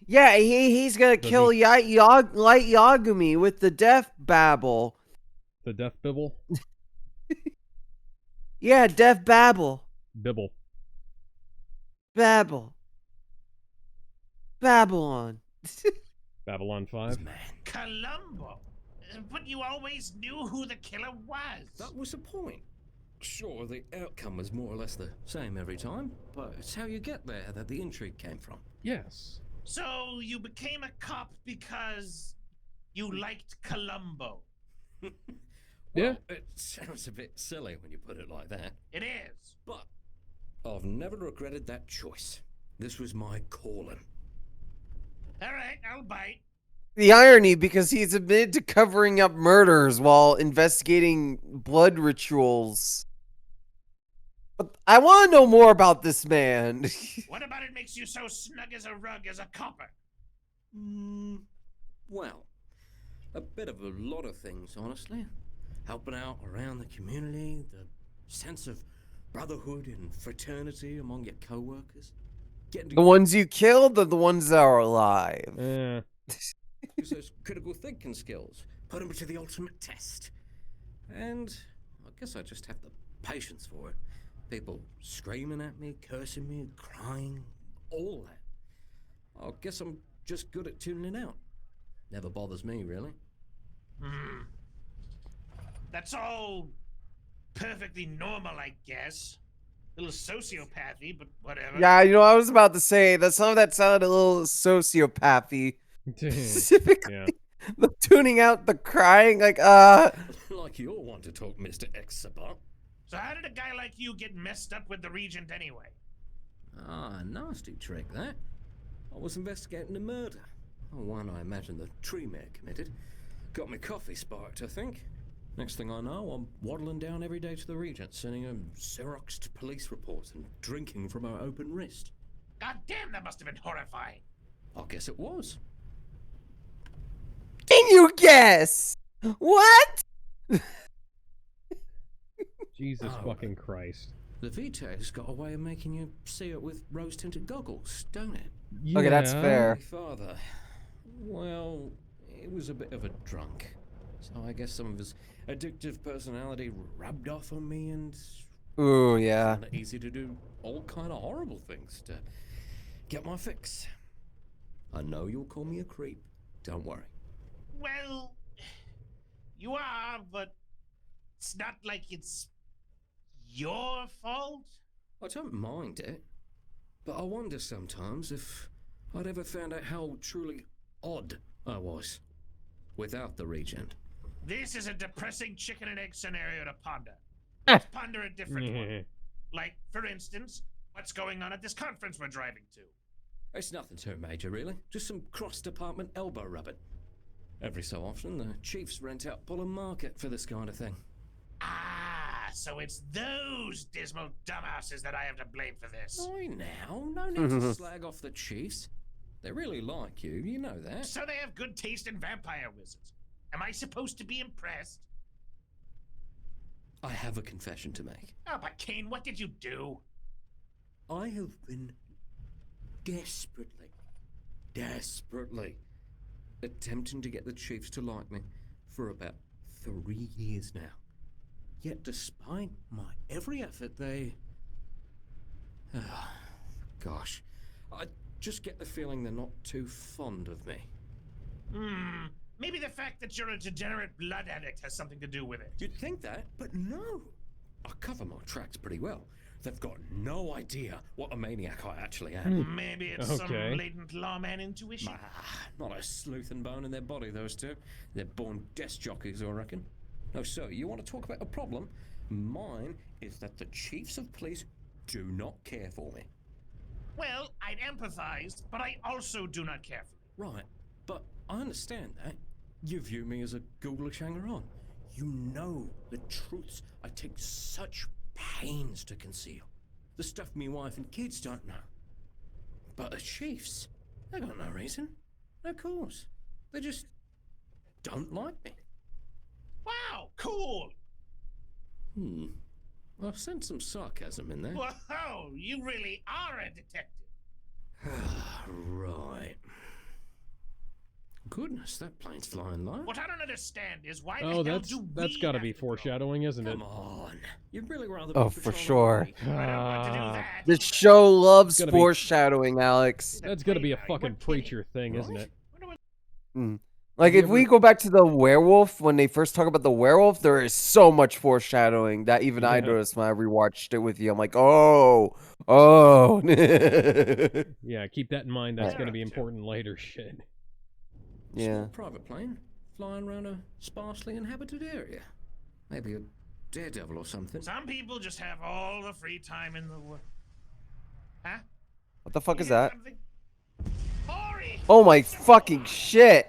Yeah, he's gonna kill Light Yagami with the Death Babble. The Death Bibble? Yeah, Death Babble. Bibble. Babble. Babylon. Babylon 5. Columbo? But you always knew who the killer was. That was the point. Sure, the outcome was more or less the same every time, but it's how you get there that the intrigue came from. Yes. So you became a cop because you liked Columbo. Well, it sounds a bit silly when you put it like that. It is. But I've never regretted that choice. This was my calling. All right, I'll bite. The irony, because he's admitted to covering up murders while investigating blood rituals. But I want to know more about this man. What about it makes you so snug as a rug as a copper? Well, a bit of a lot of things, honestly. Helping out around the community, the sense of brotherhood and fraternity among your co-workers. The ones you killed or the ones that are alive? Use those critical thinking skills. Put them to the ultimate test. And I guess I just have the patience for it. People screaming at me, cursing me, crying, all that. I guess I'm just good at tuning it out. Never bothers me, really. That's all perfectly normal, I guess. A little sociopathy, but whatever. Yeah, you know, I was about to say that some of that sounded a little sociopathy. Specifically, the tuning out, the crying, like Like you all want to talk, Mr. X-Sabot. So how did a guy like you get messed up with the Regent anyway? Ah, nasty trick, that. I was investigating a murder. One I imagine the tree mayor committed. Got me coffee sparked, I think. Next thing I know, I'm waddling down every day to the Regent, sending him Xeroxed police reports and drinking from our open wrist. God damn, that must have been horrifying. I guess it was. Can you guess? What? Jesus fucking Christ. The Vita's got a way of making you see it with rose-tinted goggles, don't it? Yeah. Okay, that's fair. My father, well, he was a bit of a drunk. So I guess some of his addictive personality rubbed off on me, and ooh, yeah, it's easy to do all kind of horrible things to get my fix. I know you'll call me a creep. Don't worry. Well, you are, but it's not like it's your fault. I don't mind it, but I wonder sometimes if I'd ever found out how truly odd I was without the Regent. This is a depressing chicken and egg scenario to ponder. Let's ponder a different one. Like, for instance, what's going on at this conference we're driving to? It's nothing too major, really. Just some cross-department elbow rubbing. Every so often, the chiefs rent out Pullman Market for this kind of thing. Ah, so it's those dismal dumbasses that I have to blame for this. Oi now, no need to slag off the chiefs. They really like you, you know that. So they have good taste in vampire wizards. Am I supposed to be impressed? I have a confession to make. Oh, but Kane, what did you do? I have been desperately attempting to get the chiefs to like me for about 3 years now. Yet despite my every effort, they... gosh. I just get the feeling they're not too fond of me. Maybe the fact that you're a degenerate blood addict has something to do with it. You'd think that, but no. I cover my tracks pretty well. They've got no idea what a maniac I actually am. Maybe it's some latent lawman intuition. Not a sleuth and bone in their body, those two. They're born desk jockeys, I reckon. No, sir, you want to talk about a problem? Mine is that the chiefs of police do not care for me. Well, I'd empathize, but I also do not care for you. Right, but I understand that. You view me as a ghoulish hanger-on. You know the truths I take such pains to conceal. The stuff me wife and kids don't know. But the chiefs, they got no reason. No cause. They just don't like me. Wow, cool. I've sent some sarcasm in there. Whoa, you really are a detective. Right. Goodness, that plane's flying low. What I don't understand is why Oh, the hell that's got to be foreshadowing, isn't it? Come on. You'd really rather Oh, for sure. that. The show loves Gotta be- foreshadowing, Alex. That's got to be a fucking preacher thing, isn't it? Like, if we go back to the werewolf, when they first talk about the werewolf, there is so much foreshadowing that even I noticed when I rewatched it with you. I'm like, oh. Yeah, keep that in mind. That's going to be important later. Shit. Yeah. Small private plane flying around a sparsely inhabited area. Maybe a daredevil or something. Some people just have all the free time in the world. Huh? What the fuck is that? Hori! Oh my fucking shit.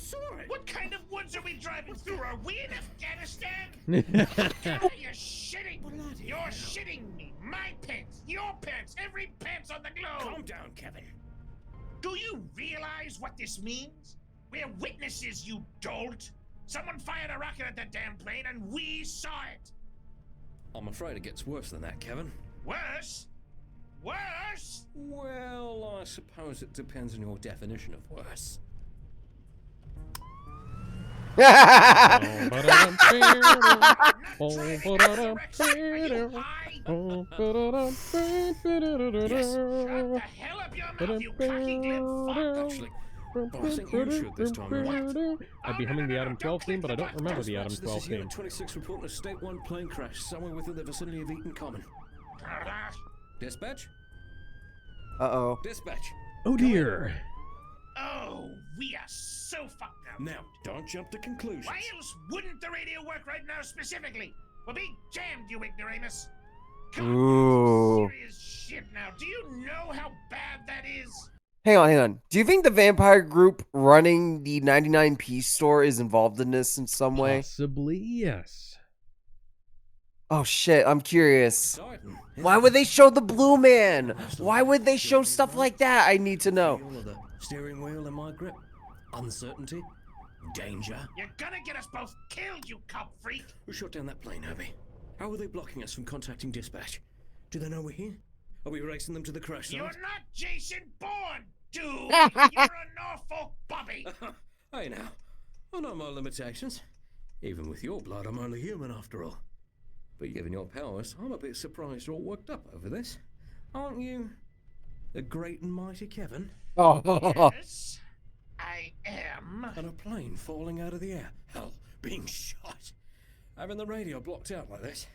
saw it. What kind of woods are we driving through? Are we in Afghanistan? You're shitting. You're shitting me. My pants, your pants, every pants on the globe. Calm down, Kevin. Do you realize what this means? We're witnesses, you dolt. Someone fired a rocket at that damn plane and we saw it. I'm afraid it gets worse than that, Kevin. Worse? Worse? Well, I suppose it depends on your definition of worse. I'd be humming the Adam 12 theme, but I don't remember the Adam 12 This is theme. Unit 26 reporting a State 1 plane crash somewhere within the vicinity of Eaton Common. Dispatch? Uh-oh. Dispatch. Oh dear. Oh, we are so fucked now. Now, don't jump to conclusions. Why else wouldn't the radio work right now specifically? We're being jammed, you ignoramus. Ooh. Serious shit now. Do you know how bad that is? Hang on. Do you think the vampire group running the 99p store is involved in this in some way? Possibly, yes. Oh shit, I'm curious. Why would they show the blue man? Why would they show stuff like that? I need to know. Feel of the steering wheel in my grip. Uncertainty. Danger. You're gonna get us both killed, you cop freak. Who shot down that plane, Herbie? How are they blocking us from contacting dispatch? Do they know we're here? Are we racing them to the crash site? You're not Jason Bourne, dude. You're a Norfolk Bobby. Hey now, I know my limitations. Even with your blood, I'm only human after all. But given your powers, I'm a bit surprised you're all worked up over this. Aren't you the great and mighty Kevin? Yes, I am. And a plane falling out of the air. Hell, being shot. Having the radio blocked out like this.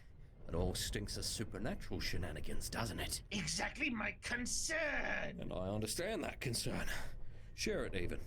It all stinks of supernatural shenanigans, doesn't it? Exactly my concern. And I understand that concern. Share it even.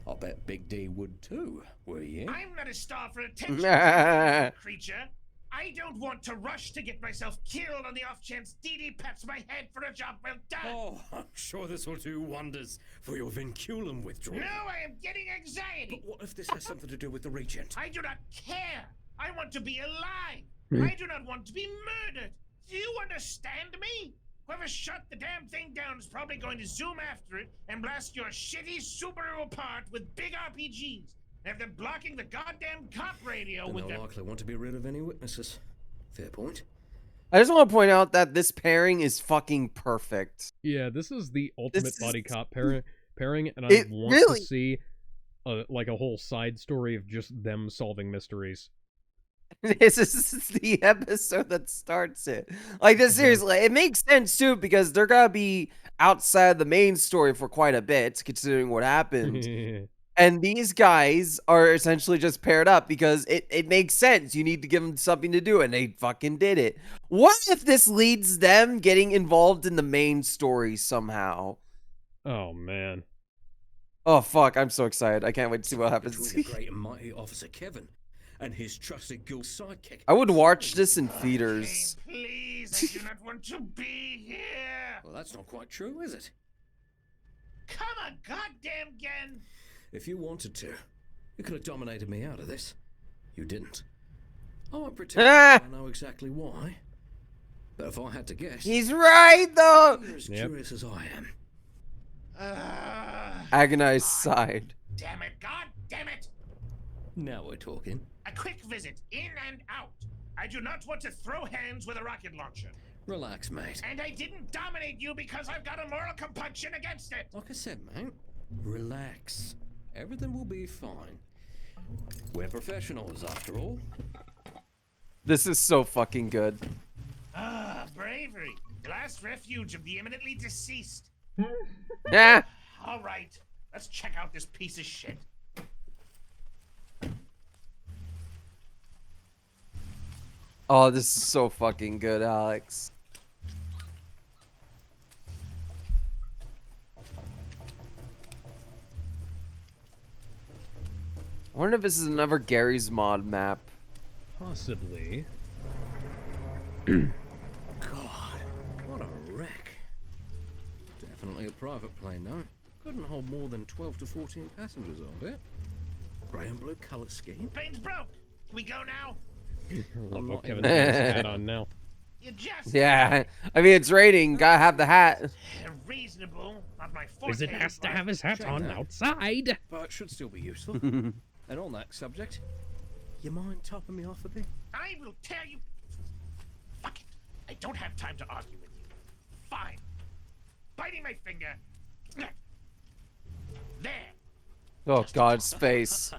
I'll bet Big D would too, were you? I'm not a star for attention, creature. I don't want to rush to get myself killed on the off chance Dee Dee pats my head for a job well done. Oh, I'm sure this will do wonders for your vinculum withdrawal. No, I am getting anxiety. But what if this has something to do with the Regent? I do not care. I want to be alive. I do not want to be murdered. Do you understand me? Whoever shot the damn thing down is probably going to zoom after it and blast your shitty Subaru apart with big RPGs. And if they're blocking the goddamn cop radio Then with they'll them... likely want to be rid of any witnesses. Fair point. I just want to point out that this pairing is fucking perfect. Yeah, this is the ultimate buddy cop pairing, and I It want really- to see like a whole side story of just them solving mysteries. This is the episode that starts it. Like, this seriously, it makes sense too because they're gonna be outside the main story for quite a bit, considering what happened. And these guys are essentially just paired up because it makes sense. You need to give them something to do, and they fucking did it. What if this leads them getting involved in the main story somehow? Oh man. Oh fuck! I'm so excited. I can't wait to see what happens. Between the great and mighty Officer Kevin and his trusted ghoul sidekick. I would watch this in theaters. Please, I do not want to be here. Well, that's not quite true, is it? Come on, goddamn again. If you wanted to, you could have dominated me out of this. You didn't. I won't pretend I know exactly why. But if I had to guess... He's right, though! You're as curious as I am. Agonized side. Damn it, god damn it. Now we're talking. A quick visit, in and out. I do not want to throw hands with a rocket launcher. Relax, mate. And I didn't dominate you because I've got a moral compunction against it. Like I said, mate, relax. Everything will be fine. We're professionals, after all. This is so fucking good. Ah, bravery. The last refuge of the imminently deceased. Yeah. All right, let's check out this piece of shit. Oh, this is so fucking good, Alex. I wonder if this is another Gary's Mod map. Possibly. God, what a wreck. Definitely a private plane, though. Couldn't hold more than 12 to 14 passengers on it. Grey and blue colour scheme. Plane's broke. Can we go now? I'm not Kevin has his hat on now. You just Yeah, I mean it's raining. Gotta have the hat. reasonable. Not my forte. Wizard has to but- have his hat on outside. But it should still be useful. And on that subject, you mind topping me off a bit? I will tell you. Fuck it. I don't have time to argue with you. Fine. Biting my finger. There. Oh God, space.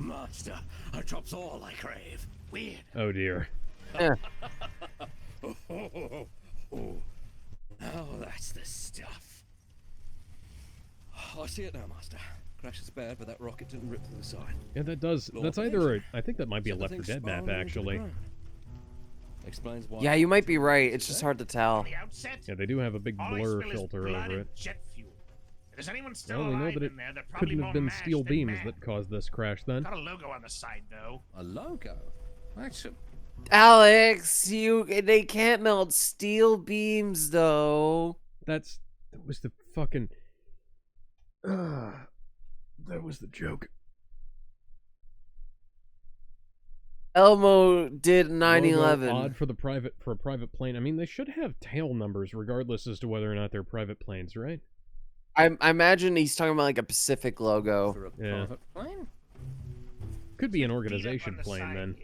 Master, a drop's all I crave. Weird. Oh dear. Oh, that's the stuff. I see it now, Master. Crash is bad, but that rocket didn't rip through the side. Yeah, that does. That's either. I think that might be a Left 4 Dead map, actually. Explains why. Yeah, you might be right. It's just hard to tell. Yeah, they do have a big blur filter over it. Jet fuel. If there's anyone still Well, we know alive that it in there, they're probably couldn't have more been mashed steel than beams mad. that caused this crash then. Got a logo on the side though. A logo? That's a... Alex, they can't melt steel beams though. That was the fucking. That was the joke. Elmo did 9/11. Odd for a private plane. I mean, they should have tail numbers regardless as to whether or not they're private planes, right? I imagine he's talking about like a Pacific logo. Yeah. Plane? Could be an organization plane then.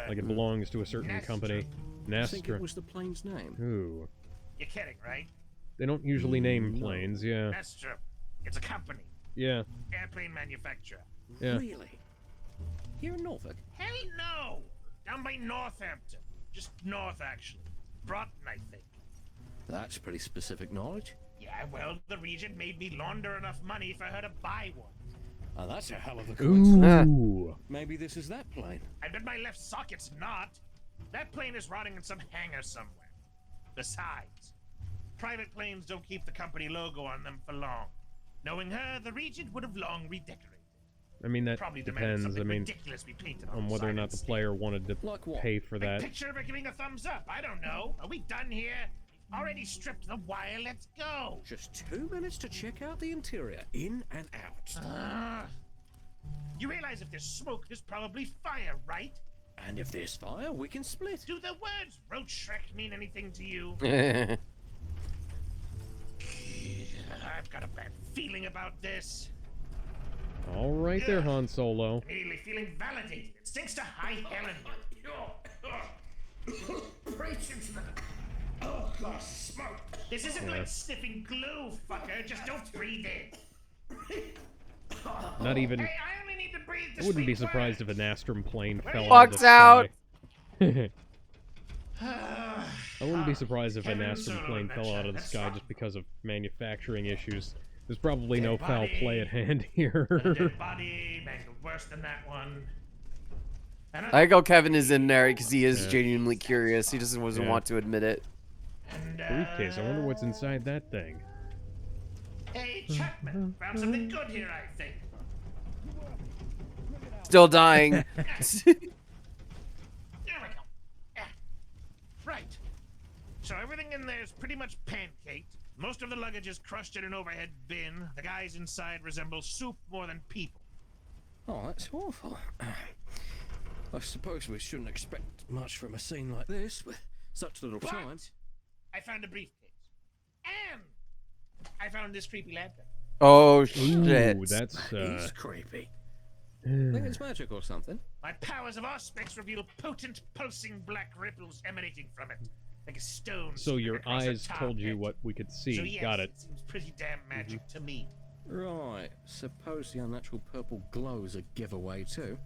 Like it belongs to a certain company. I think it Nastra. was the plane's name. Ooh. You're kidding, right? They don't usually name planes, yeah. That's true. It's a company. Yeah. Airplane manufacturer. Yeah. Really? Here in Norfolk? Hell no! Down by Northampton. Just north, actually. Broughton, I think. That's pretty specific knowledge. Yeah, well, the Regent made me launder enough money for her to buy one. Oh, that's a hell of a coincidence. Ooh. Maybe this is that plane. I bet my left socket's not. That plane is rotting in some hangar somewhere. Besides, private planes don't keep the company logo on them for long. Knowing her, the Regent would have long redecorated. I mean, that Probably demanded depends. I something mean, ridiculous be painted on on the whether or side not the instead. player wanted to pay for Big that. picture of her giving a thumbs up. I don't know. Are we done here? Already stripped the wire. Let's go. Just 2 minutes to check out the interior, in and out. You realize if there's smoke, there's probably fire, right? And if there's fire, we can split. Do the words Roach Shrek mean anything to you? I've got a bad feeling about this. All right there, Han Solo. Immediately feeling validated. It stinks to high hell in here. Breach into the... Oh, gosh, smoke. This isn't Yeah. like sniffing glue, fucker. Just don't breathe in. Not even. Hey, I only need to breathe I the wouldn't be sweet surprised if an Astrum plane fell out of Walks the out. sky. I wouldn't be surprised if an Astrum plane fell out of the sky just because of manufacturing issues. There's probably no foul play at hand here. Dead body, mangled worse than that one. And I like how Kevin is in there because he is Yeah. genuinely curious. He doesn't want to admit it. Briefcase. I wonder what's inside that thing. Hey, Chapman, found something good here, I think. Still dying. There we go. Yeah. Right. So everything in there is pretty much pancaked. Most of the luggage is crushed in an overhead bin. The guys inside resemble soup more than people. Oh, that's awful. I suppose we shouldn't expect much from a scene like this with such little time. I found a briefcase. And I found this creepy lantern. Oh shit. Ooh, that's He's creepy. Think it's magic or something? My powers of Auspex reveal potent, pulsing black ripples emanating from it. Like a stone. So your across a eyes tar told you pit. what we could see. So yes, Got it. Seems pretty damn magic to me. Right. Suppose the unnatural purple glow's a giveaway too.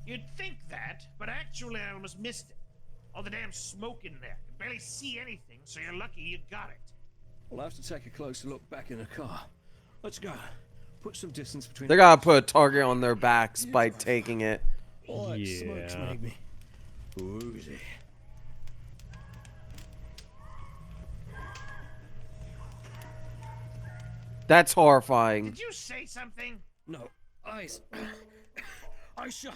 You'd think that, but actually I almost missed it. All the damn smoke in there. Can barely see anything, so you're lucky you got it. We'll have to take a closer look back in the car. Let's go. Put some distance between. They gotta put a target on their backs by taking it. Oh, that smoke's Yeah. made me woozy. That's horrifying. Did you say something? No, eyes. Eyes shut.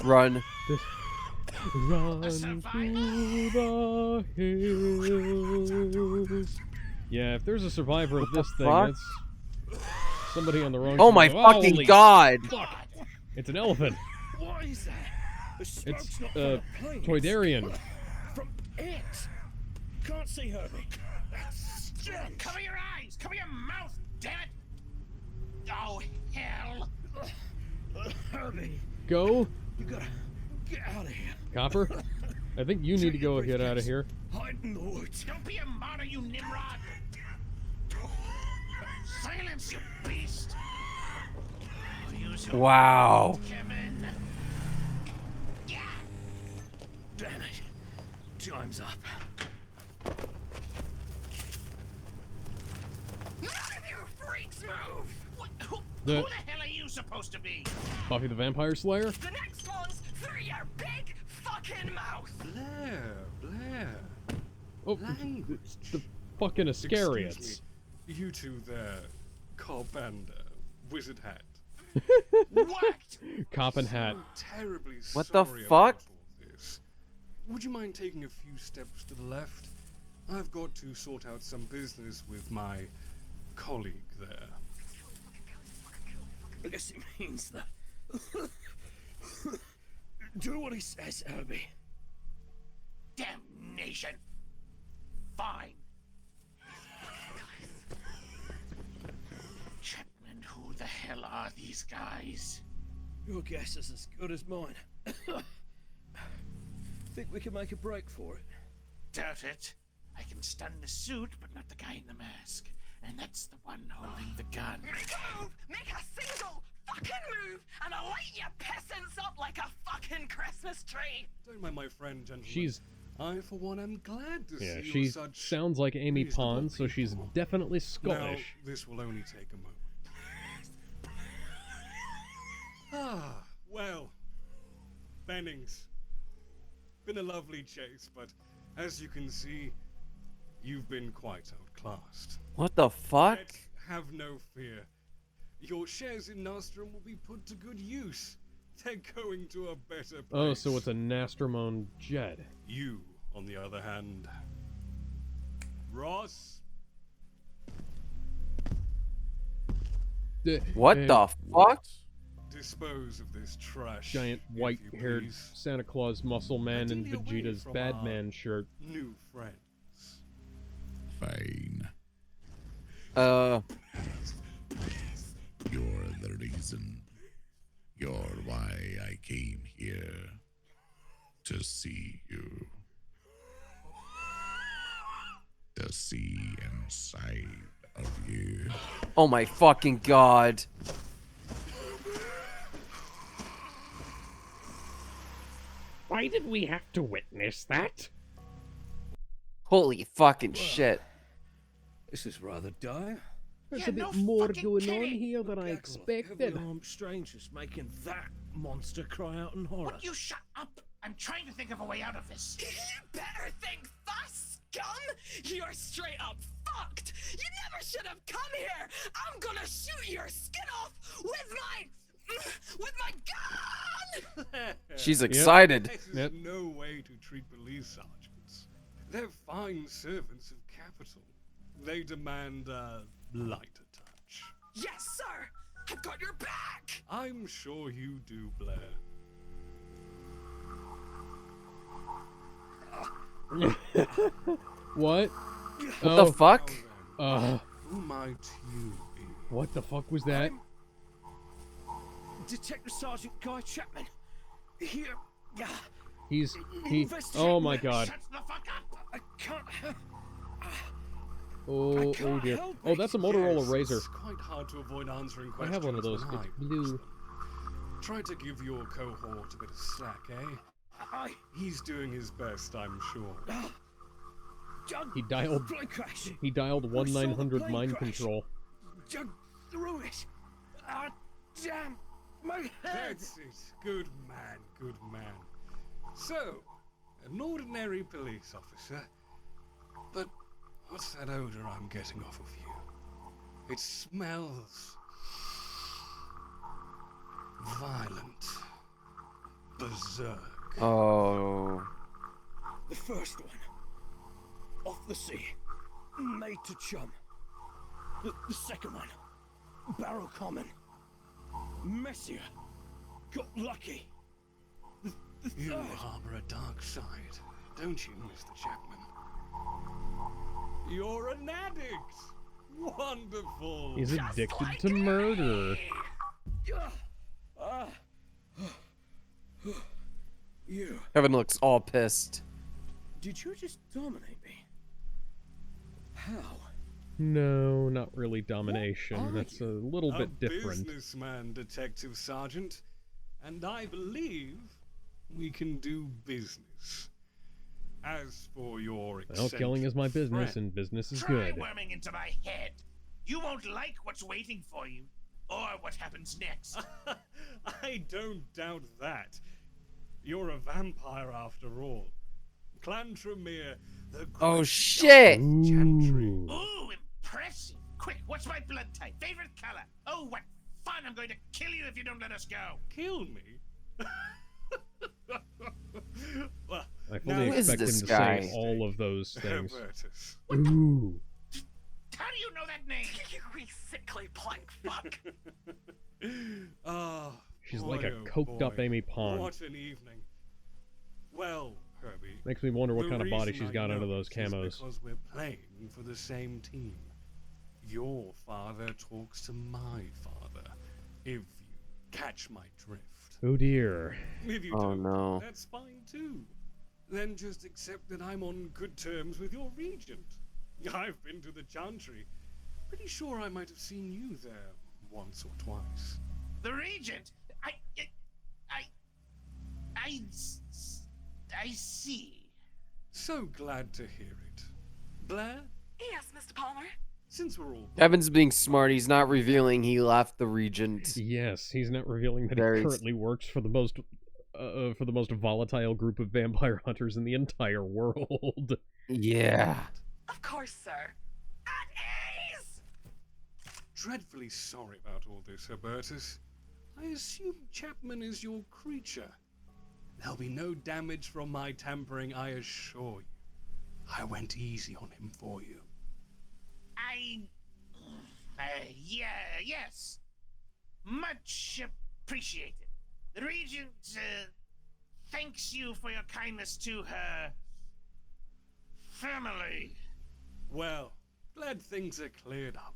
Run. Run through the hills. Yeah, if there's a survivor of this thing, fuck? it's somebody on the wrong Oh side my of- fucking Holy god! Fuck! It's an elephant. What is that? The smoke's It's not from the planes. Toydarian. From it. Can't see Herbie. Cover your eyes! Cover your mouth, damn it! Oh, hell! Herbie, Go, you gotta get out of here. Copper. I think you need to go get out of here. Hide in the woods. Don't be a martyr, you Nimrod! Silence, you beast! Use your Wow. Kevin. Damn it. Time's up. None of you freaks move! Who The- the hell are you supposed to be? Buffy the Vampire Slayer. The next one's through your big fucking mouth. Blair. Oh, the fucking Iscariots. Excuse me. You two there, Cobb and Wizard Hat. What? Cop and hat. Terribly What the sorry fuck? about all this. Would you mind taking a few steps to the left? I've got to sort out some business with my colleague there. I guess it means that. Do what he says, Herbie. Damnation! Fine. Chapman, who the hell are these guys? Your guess is as good as mine. Think we can make a break for it? Doubt it. I can stun the suit, but not the guy in the mask. And that's the one holding the gun. Move! Make a single fucking move, and I'll light your peasants up like a fucking Christmas tree. Don't mind my friend, gentlemen. She's I, for one, am glad to yeah. see She you such. sounds like Amy reasonable Pond, so she's people. definitely Now, Scottish. this will only take a moment. Ah, well, Bennings. Been a lovely chase, but as you can see, you've been quite outclassed. What the fuck? Yet, have no fear. Your shares in Nostrum will be put to good use. They're going to a better place. Oh, so it's a Nastromone jet. You, on the other hand, Ross. What the fuck? Dispose of this trash. Giant if white-haired you please. Santa Claus muscle man in Ideally away Vegeta's from Batman shirt. New friends. Fine. You're the reason. You're why I came here. To see you. To see inside of you. Oh my fucking god. Why did we have to witness that? Holy fucking shit. This is rather dire. There's Yeah, a bit no more fucking going on kidding. here than I expected. Armed strangers making that monster cry out in horror. Would you shut up? I'm trying to think of a way out of this. You better think fast, scum! You're straight up fucked! You never should have come here! I'm gonna shoot your skin off with my gun! She's excited. This is no way to treat police sergeants. They're fine servants of capital. They demand a lighter touch. Yes, sir! I've got your back! I'm sure you do, Blair. What? What the fuck? Who might you be? What the fuck was that? Detective Sergeant Guy Chapman. Here. He. Oh my god. Shut the fuck up! I can't. Oh dear. Oh, that's a Motorola Razor. It's quite hard to avoid answering I questions. have one of those. when It's I blue. pose them. Try to give your cohort a bit of slack, eh? He's doing his best, I'm sure. He dialed. Plane crash. He dialed I saw the 1-900 plane mind crash. control. Jug through it. Ah, damn. My head. That's it. Good man, good man. So, an ordinary police officer. But what's that odor I'm getting off of you? It smells violent, berserk. Oh. The first one. Off the sea. Made to chum. The second one. Barrow Common. Messier. Got lucky. The third. You harbor a dark side, don't you, Mr. Chapman? You're an addict. Wonderful. He's addicted to murder. You. Kevin looks all pissed. Did you just dominate me? How? No, not really domination. That's a little bit different. Businessman, Detective Sergeant, and I believe we can do business. As for your Well, killing is my business, friend, and business is Try good. worming into my head. You won't like what's waiting for you, or what happens next. I don't doubt that. You're a vampire after all. Clan Tremere, the Oh shit! Ooh, impressive. Quick, what's my blood type? Favorite color? Oh, what fun. I'm going to kill you if you don't let us go. Kill me? Well, I fully expect him to say all of those things. Herbertus. Ooh. How do you know that name? You wee sickly plank fuck. Ah, She's boy, like a oh coked up boy. Amy Pond. What an evening. Well, Herbie. Makes me wonder what the kind of body reason she's I got under know those this is camos. Because we're playing for the same team. Your father talks to my father, if you catch my drift. Oh dear. If you Oh, don't, no. that's fine too. Then just accept that I'm on good terms with your regent. I've been to the Chantry. Pretty sure I might have seen you there once or twice. The Regent? I see. So glad to hear it. Blair, Yes, Mr. Palmer. since we're all Kevin's being smart. He's not revealing he left the Regent. Yes, he's not revealing that he Very- currently works for the most volatile group of vampire hunters in the entire world. Yeah. Of course, sir. dreadfully sorry about all this, Herbertus. I assume Chapman is your creature. There'll be no damage from my tampering, I assure you. I went easy on him for you. Yes. Much appreciated. The Regent, thanks you for your kindness to her family. Well, glad things are cleared up.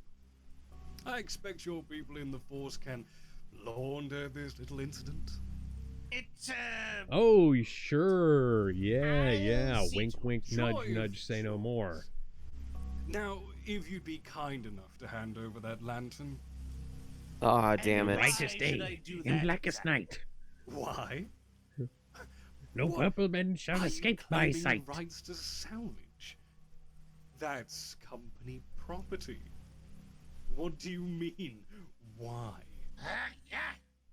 I expect your people in the Force can launder this little incident. Oh, sure. Yeah. Wink, wink, nudge, Joy of nudge, say no more. Now, if you'd be kind enough to hand over that lantern. Ah, damn it. Brightest day in blackest night. Why? No purple men shall escape my Claiming sight. rights to salvage. That's company property. What do you mean, why?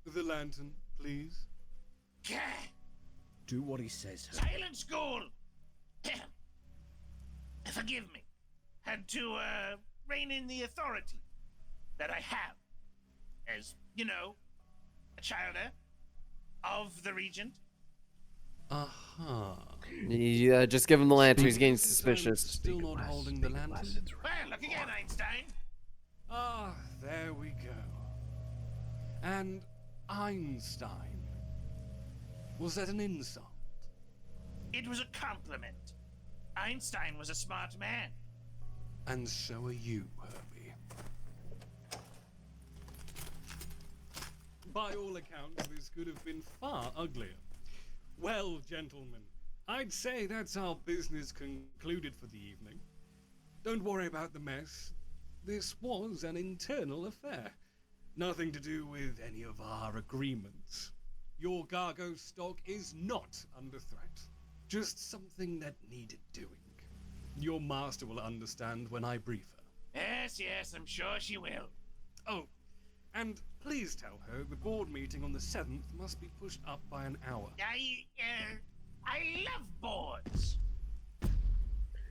The lantern, please. Do what he says. Silence, Ghoul! Forgive me. Had to, rein in the authority that I have. As, you know, a child of the Regent. Aha. Yeah, just give him the lantern. He's getting suspicious. Still not holding the lantern? Well, look again, Einstein. Ah, there we go. And Einstein. Was that an insult? It was a compliment. Einstein was a smart man. And so are you, Herbie. By all accounts, this could have been far uglier. Well, gentlemen, I'd say that's our business concluded for the evening. Don't worry about the mess. This was an internal affair. Nothing to do with any of our agreements. Your cargo stock is not under threat. Just something that needed doing. Your master will understand when I brief her. Yes, I'm sure she will. Oh, and please tell her the board meeting on the 7th must be pushed up by an hour. I love boards.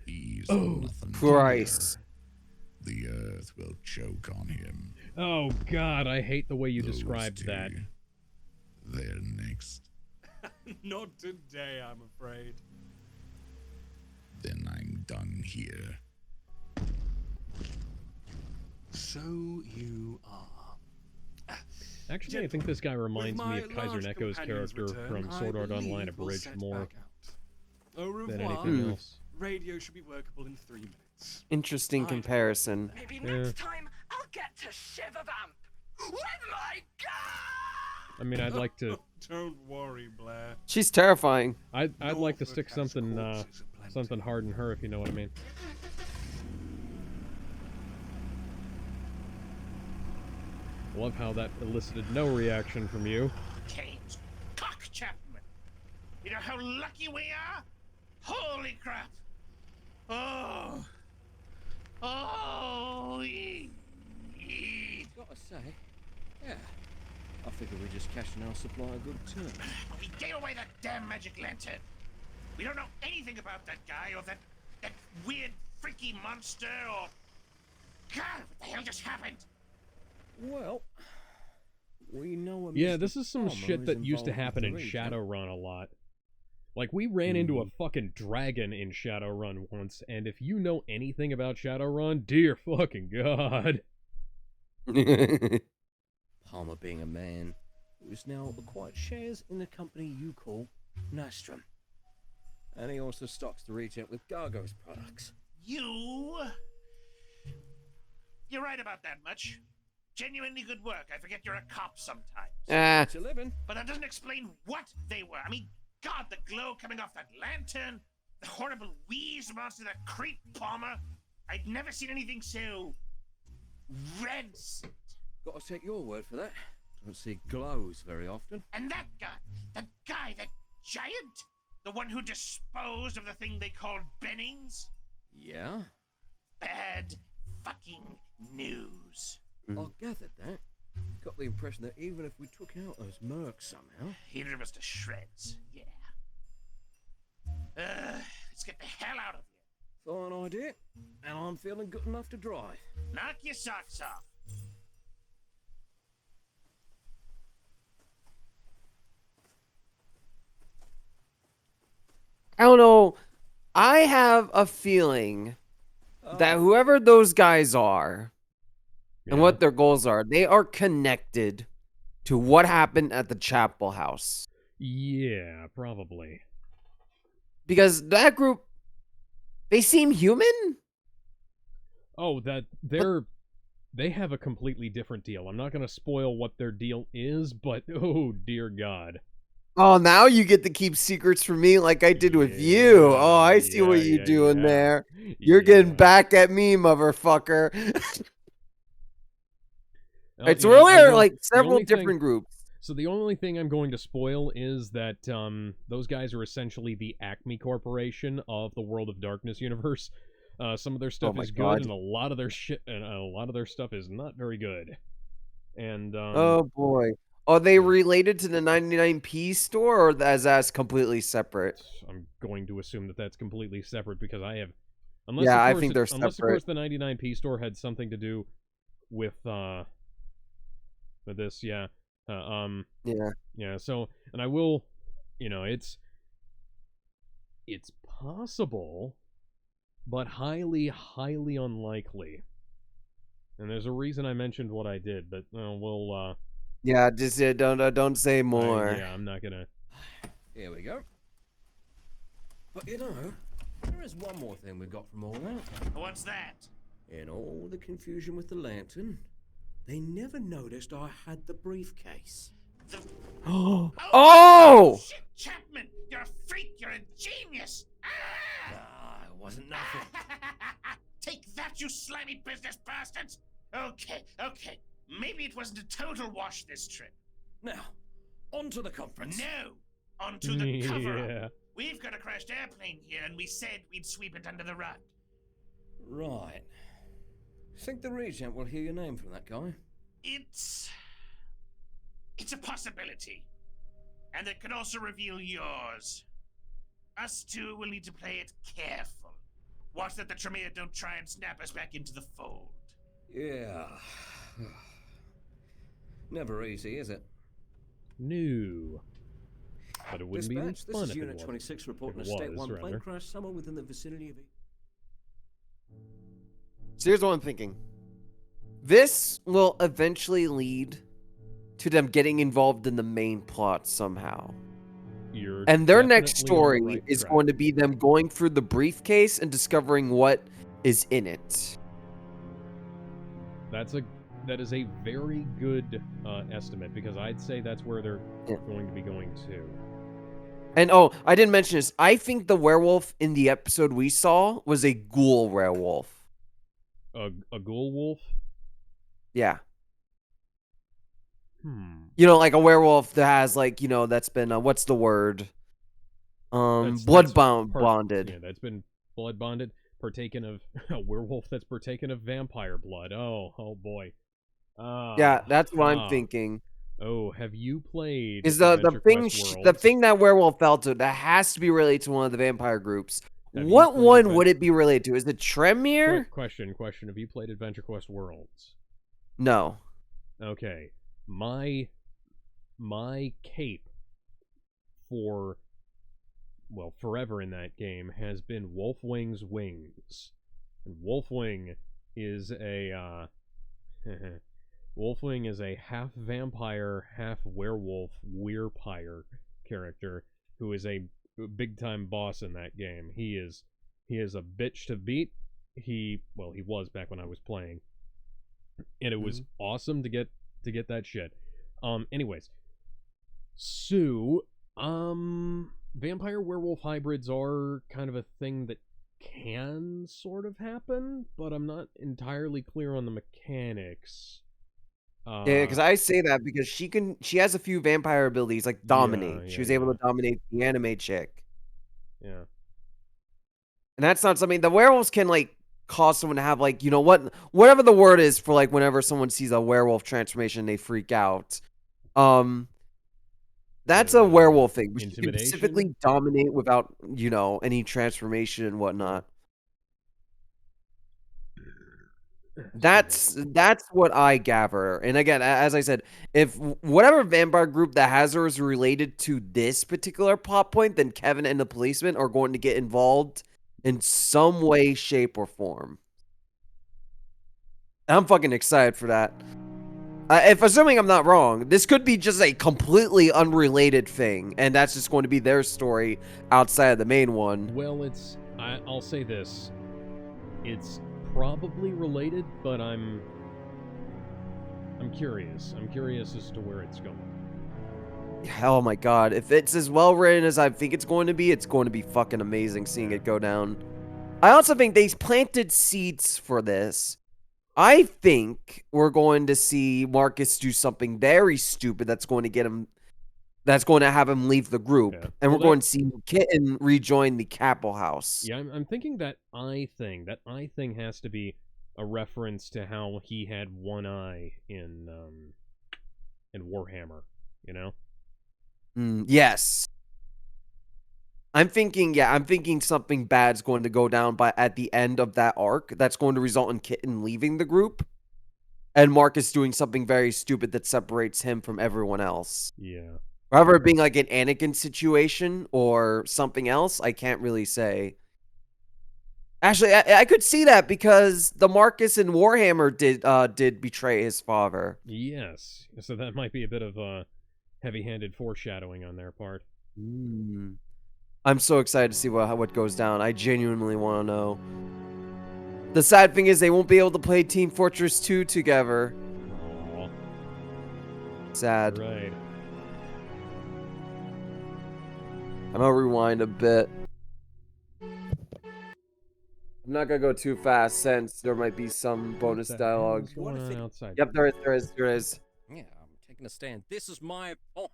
He's Oh, nothing Christ. here. The earth will choke on him. Oh, God, I hate the way you described that. They're next. Not today, I'm afraid. Then I'm done here. So you are. Actually, I think this guy reminds me of my Kaiser large Neko's companion's character return, from I Sword Art believe Online we'll abridged set more back out. Au than revoir. anything else. Radio should be workable in 3 minutes. Interesting comparison. Maybe Yeah. next time I'll get to Shivervamp with my gun! I mean, I'd like to. Don't worry, Blair. She's terrifying. I'd like to stick something something hard in her, if you know what I mean. Love how that elicited no reaction from you. Canes, cock Chapman. You know how lucky we are? Holy crap! Oh. Oh. Gotta say, yeah. I figure we're just cashing our supply of good too. We gave away that damn magic lantern. We don't know anything about that guy or that weird freaky monster or... God, what the hell just happened? Well, we know. Yeah, this is some shit that used to happen in Shadowrun a lot. Like, we ran into a fucking dragon in Shadowrun once, and if you know anything about Shadowrun, dear fucking god. Palmer being a man, who's now quite shares in the company you call Nastrum. And he also stocks the region with Gargo's products. You're right about that much. Genuinely good work. I forget you're a cop sometimes. It's a living. But that doesn't explain what they were. I mean, God, the glow coming off that lantern, the horrible wheeze monster, that creep Palmer. I'd never seen anything so rancid. Gotta take your word for that. Don't see glows very often. And that giant, the one who disposed of the thing they called Bennings. Yeah? Bad fucking news. I gathered that. Got the impression that even if we took out those mercs somehow... He'd rip us to shreds, yeah. Let's get the hell out of here. Fine idea. And I'm feeling good enough to drive. Knock your socks off. I don't know. I have a feeling that whoever those guys are and what their goals are, they are connected to what happened at the Chapel House. Yeah, probably. Because that group, they seem human? Oh, they have a completely different deal. I'm not going to spoil what their deal is, but oh dear God. Oh, now you get to keep secrets from me like I did with you. Oh, I see what you're doing there. You're getting back at me, motherfucker. Right, so we're like several different groups. So the only thing I'm going to spoil is that those guys are essentially the Acme Corporation of the World of Darkness universe. Some of their stuff is good, and a lot of their stuff is not very good. And oh boy. Are they related to the 99p store, or that's completely separate? I'm going to assume that that's completely separate because I have... Unless I think they're unless, separate. of course, the 99p store had something to do with this, yeah. Yeah, so, and I will, it's possible, but highly, highly unlikely. And there's a reason I mentioned what I did, but we'll, yeah, just don't say more. Yeah, I'm not gonna. Here we go. But there is one more thing we got from all that. What's that? In all the confusion with the lantern, they never noticed I had the briefcase. Oh! Shit, Chapman! You're a freak! You're a genius! It wasn't nothing. Take that, you slimy business bastards! Okay. Maybe it wasn't a total wash this trip. Now, on to the conference. No! Onto the cover-up. Yeah. We've got a crashed airplane here, and we said we'd sweep it under the rug. Right. Think the Regent will hear your name from that guy? It's a possibility. And it could also reveal yours. Us two will need to play it careful. Watch that the Tremere don't try and snap us back into the fold. Yeah. Never easy, is it? No. but it wouldn't be any Dispatch, this fun is if it Unit wasn't. 26 reporting If a it State was, 1 plane rather. crash somewhere within the vicinity of... So here's what I'm thinking. This will eventually lead to them getting involved in the main plot somehow. You're And their next definitely on the story right is track. going to be them going through the briefcase and discovering what is in it. That is a very good estimate, because I'd say that's where they're going to be going to. And oh, I didn't mention this. I think the werewolf in the episode we saw was a ghoul werewolf. A ghoul wolf? Yeah. Hmm. Like a werewolf that has that's been what's the word? Blood bonded. Yeah, that's been blood bonded. Partaken of a werewolf that's partaken of vampire blood. Oh boy. Yeah, that's what I'm thinking. Oh, have you played? Is the thing Quest the Worlds? thing that werewolf fell to that has to be related to one of the vampire groups. Have you What played one would it be related to? Is it Tremere? Question. Have you played Adventure Quest Worlds? No. Okay. My cape for forever in that game has been Wolfwing's wings. And Wolfwing is a Wolfwing is a half vampire, half werewolf weirpire character who is a big time boss in that game. He is a bitch to beat. He was back when I was playing. And it was awesome to get that shit. Anyways. So, vampire werewolf hybrids are kind of a thing that can sort of happen, but I'm not entirely clear on the mechanics. Yeah, because I say that because she has a few vampire abilities like dominate. She was able to dominate the anime chick. Yeah. And that's not something the werewolves can cause someone to have whatever the word is for whenever someone sees a werewolf transformation they freak out. That's a werewolf thing. But she can specifically dominate without, any transformation and whatnot. That's what I gather. And again, as I said, if whatever vampire group that has her is related to this particular plot point, then Kevin and the policeman are going to get involved in some way, shape, or form. I'm fucking excited for that. If assuming I'm not wrong, this could be just a completely unrelated thing, and that's just going to be their story outside of the main one. Well, I'll say this. It's probably related, but I'm curious. I'm curious as to where it's going. Oh my god, if it's as well written as I think it's going to be fucking amazing seeing it go down. I also think they planted seeds for this. I think we're going to see Marcus do something very stupid that's going to have him leave the group. Yeah. And we're going to see Kitten rejoin the Capel House. Yeah, I'm thinking that eye thing has to be a reference to how he had one eye in Warhammer, Yes. I'm thinking something bad's going to go down at the end of that arc that's going to result in Kitten leaving the group and Marcus doing something very stupid that separates him from everyone else. Yeah. Rather it being like an Anakin situation or something else, I can't really say. Actually, I could see that because the Marcus in Warhammer did betray his father. Yes. So that might be a bit of heavy-handed foreshadowing on their part. I'm so excited to see what goes down. I genuinely want to know. The sad thing is they won't be able to play Team Fortress 2 together. Aww. Sad. Right. I'm gonna rewind a bit. I'm not gonna go too fast since there might be some bonus dialogue. What if outside? Yep, there is. Yeah, I'm taking a stand. This is my point.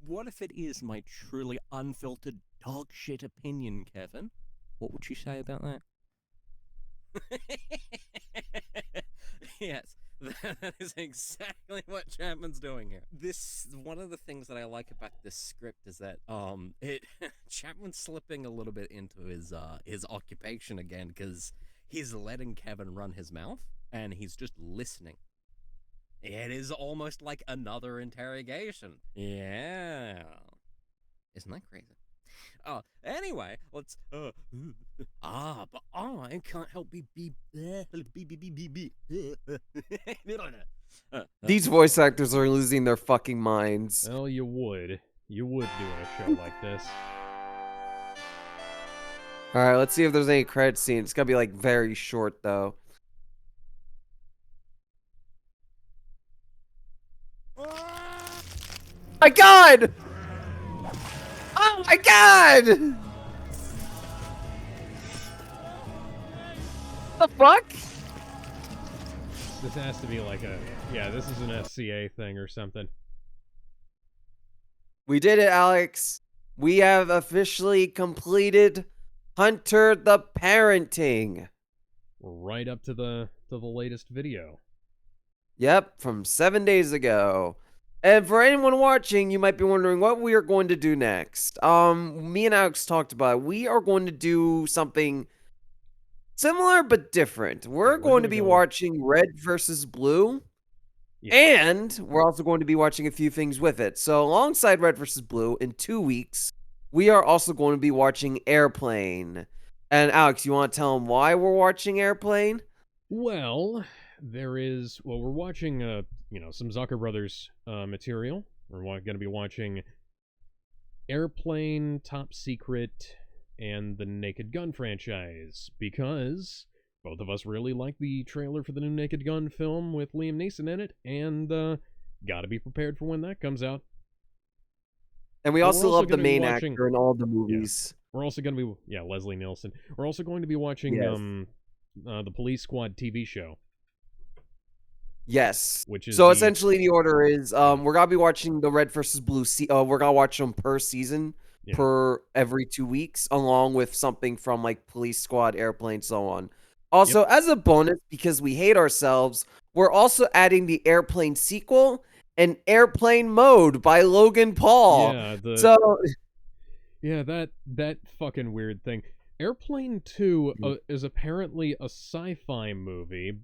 What if it is my truly unfiltered dog shit opinion, Kevin? What would you say about that? Yes, that is exactly what Chapman's doing here. One of the things that I like about this script is that Chapman's slipping a little bit into his occupation again because he's letting Kevin run his mouth and he's just listening. It is almost like another interrogation. Yeah. Isn't that crazy? Anyway, let's. But I can't help These voice actors are losing their fucking minds. Well, you would. You would doing a show like this. All right, let's see if there's any credit scene. It's gonna be like very short though. My God! Oh my God! The fuck? This has to be like a... Yeah, this is an SCA thing or something. We did it, Alex. We have officially completed Hunter the Parenting. Right up to the latest video. Yep, from 7 days ago. And for anyone watching, you might be wondering what we are going to do next. Me and Alex talked about it. We are going to do something similar but different. We're going to be watching Red versus Blue. Yeah. And we're also going to be watching a few things with it. So alongside Red versus Blue, in 2 weeks, we are also going to be watching Airplane. And Alex, you want to tell them why we're watching Airplane? Well, we're watching, some Zucker Brothers material. We're going to be watching Airplane, Top Secret, and the Naked Gun franchise, because both of us really like the trailer for the new Naked Gun film with Liam Neeson in it, and gotta be prepared for when that comes out. And we also love the main actor in all the movies. Yeah. We're also going to be, Leslie Nielsen. We're also going to be watching the Police Squad TV show. Yes. Which is essentially the order is we're gonna be watching the Red versus Blue. We're gonna watch them per season, per every 2 weeks, along with something from like Police Squad, Airplane, so on. Also, as a bonus, because we hate ourselves, we're also adding the Airplane sequel and Airplane Mode by Logan Paul. Yeah, that fucking weird thing. Airplane 2 is apparently a sci-fi movie,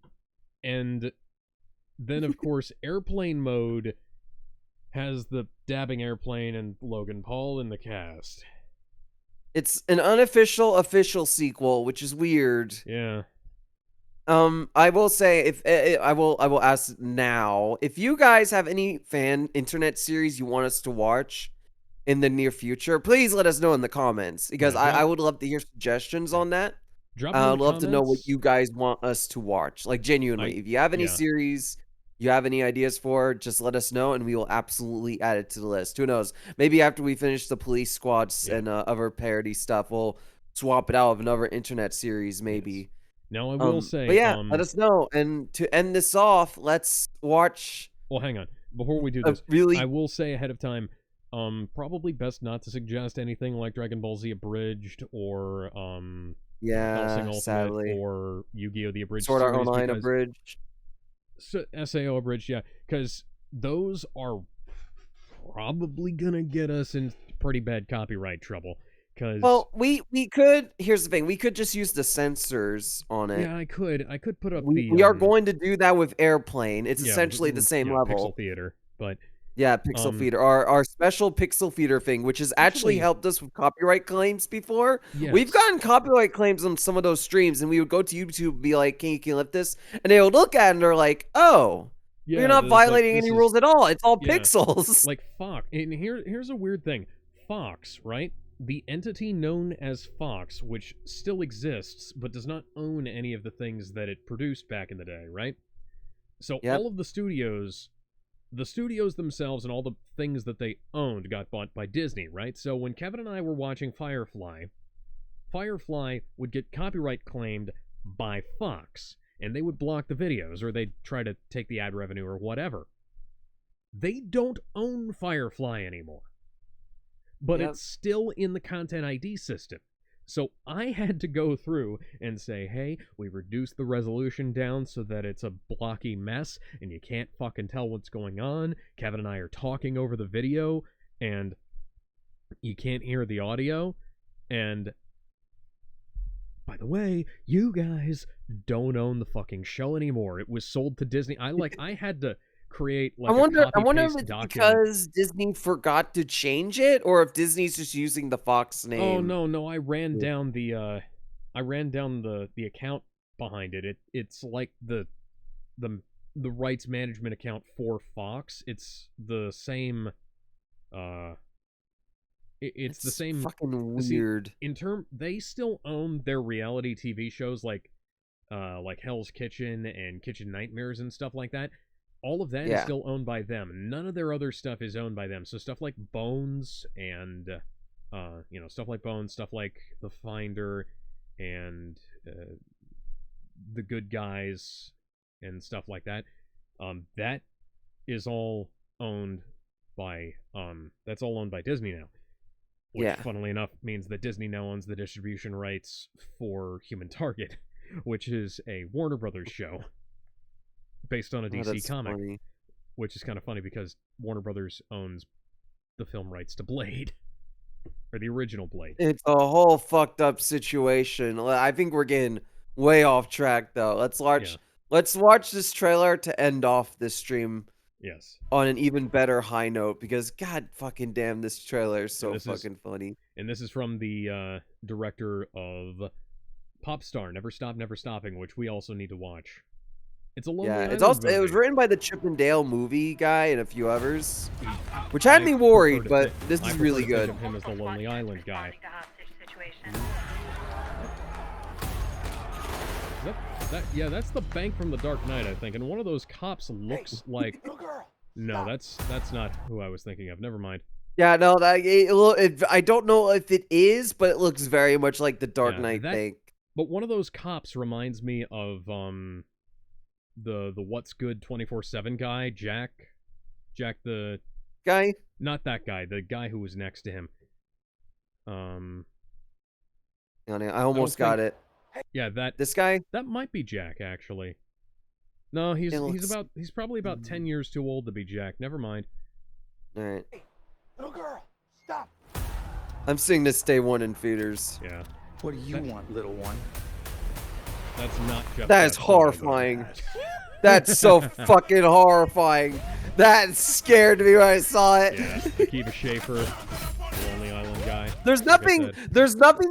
and then, of course, Airplane Mode has the dabbing airplane and Logan Paul in the cast. It's an unofficial official sequel, which is weird. Yeah. I will say, I will ask now, if you guys have any fan internet series you want us to watch in the near future, please let us know in the comments, because I would love to hear suggestions on that. I would love to know what you guys want us to watch. Like, genuinely, if you have any series you have any ideas for, just let us know, and we will absolutely add it to the list. Who knows? Maybe after we finish the Police Squads and other parody stuff, we'll swap it out with another internet series, maybe. Now, I will say... But yeah, let us know. And to end this off, let's watch... Well, hang on. Before we do this, I will say ahead of time, probably best not to suggest anything like Dragon Ball Z Abridged or Hellsing Ultimate sadly. or Yu-Gi-Oh! The Abridged Sword Art series, Online Abridged. SAO Abridged, yeah, because those are probably gonna get us in pretty bad copyright trouble. Well, we could. Here's the thing: we could just use the censors on it. Yeah, I could put up we are going to do that with Airplane. It's essentially the same level. Pixel Theater, but Pixel Theater, our special Pixel Theater thing, which has actually helped us with copyright claims before. Yes. We've gotten copyright claims on some of those streams, and we would go to YouTube and be like, "Can you lift this?" And they would look at it and they're like, "Oh, you're not violating any rules at all. It's all pixels." Like Fox. And here's a weird thing: Fox, right? The entity known as Fox, which still exists, but does not own any of the things that it produced back in the day, right? So all of the studios themselves and all the things that they owned got bought by Disney, right? So when Kevin and I were watching Firefly would get copyright claimed by Fox, and they would block the videos, or they'd try to take the ad revenue or whatever. They don't own Firefly anymore. But it's still in the Content ID system. So I had to go through and say, hey, we reduced the resolution down so that it's a blocky mess and you can't fucking tell what's going on. Kevin and I are talking over the video and you can't hear the audio. And by the way, you guys don't own the fucking show anymore. It was sold to Disney. I had to create like I wonder a copy if paste it's document. because Disney forgot to change it, or if Disney's just using the Fox name. Oh no, I ran down the account behind it. It's like the rights management account for Fox. It's the same it's the same fucking see, weird. They still own their reality TV shows like Hell's Kitchen and Kitchen Nightmares and stuff like that. All of that is still owned by them. None of their other stuff is owned by them. So stuff like Bones and stuff like Bones, stuff like The Finder and The Good Guys and stuff like that. That is all owned by that's all owned by Disney now. Which, funnily enough, means that Disney now owns the distribution rights for Human Target, which is a Warner Brothers show based on a DC comic. Funny. Which is kind of funny because Warner Brothers owns the film rights to Blade. Or the original Blade. It's a whole fucked up situation. I think we're getting way off track, though. Let's watch this trailer to end off this stream. Yes. On an even better high note, because god fucking damn, this trailer is so fucking funny. And this is from the director of Popstar, Never Stop, Never Stopping, which we also need to watch. It's a lonely it's island also movie. it was written by the Chip and Dale movie guy and a few others, which had me worried, but this is really good. I prefer to think of him as the Lonely Island guy. That's the bank from The Dark Knight, I think. And one of those cops looks like. No, that's not who I was thinking of. Never mind. Yeah, no, I don't know if it is, but it looks very much like the Dark Knight bank. But one of those cops reminds me of the What's Good 24/7 guy, Jack the guy. Not that guy. The guy who was next to him. I almost got it. Yeah, this guy. That might be Jack, actually. No, he's probably about 10 years too old to be Jack. Never mind. All right. Hey, little girl, stop. I'm seeing this day one in theaters. Yeah. What do you want, little one? That's not Jeff. That is horrifying. That's so fucking horrifying. That scared me when I saw it. Yeah, Akiva Schaffer, the Lonely Island guy. There's nothing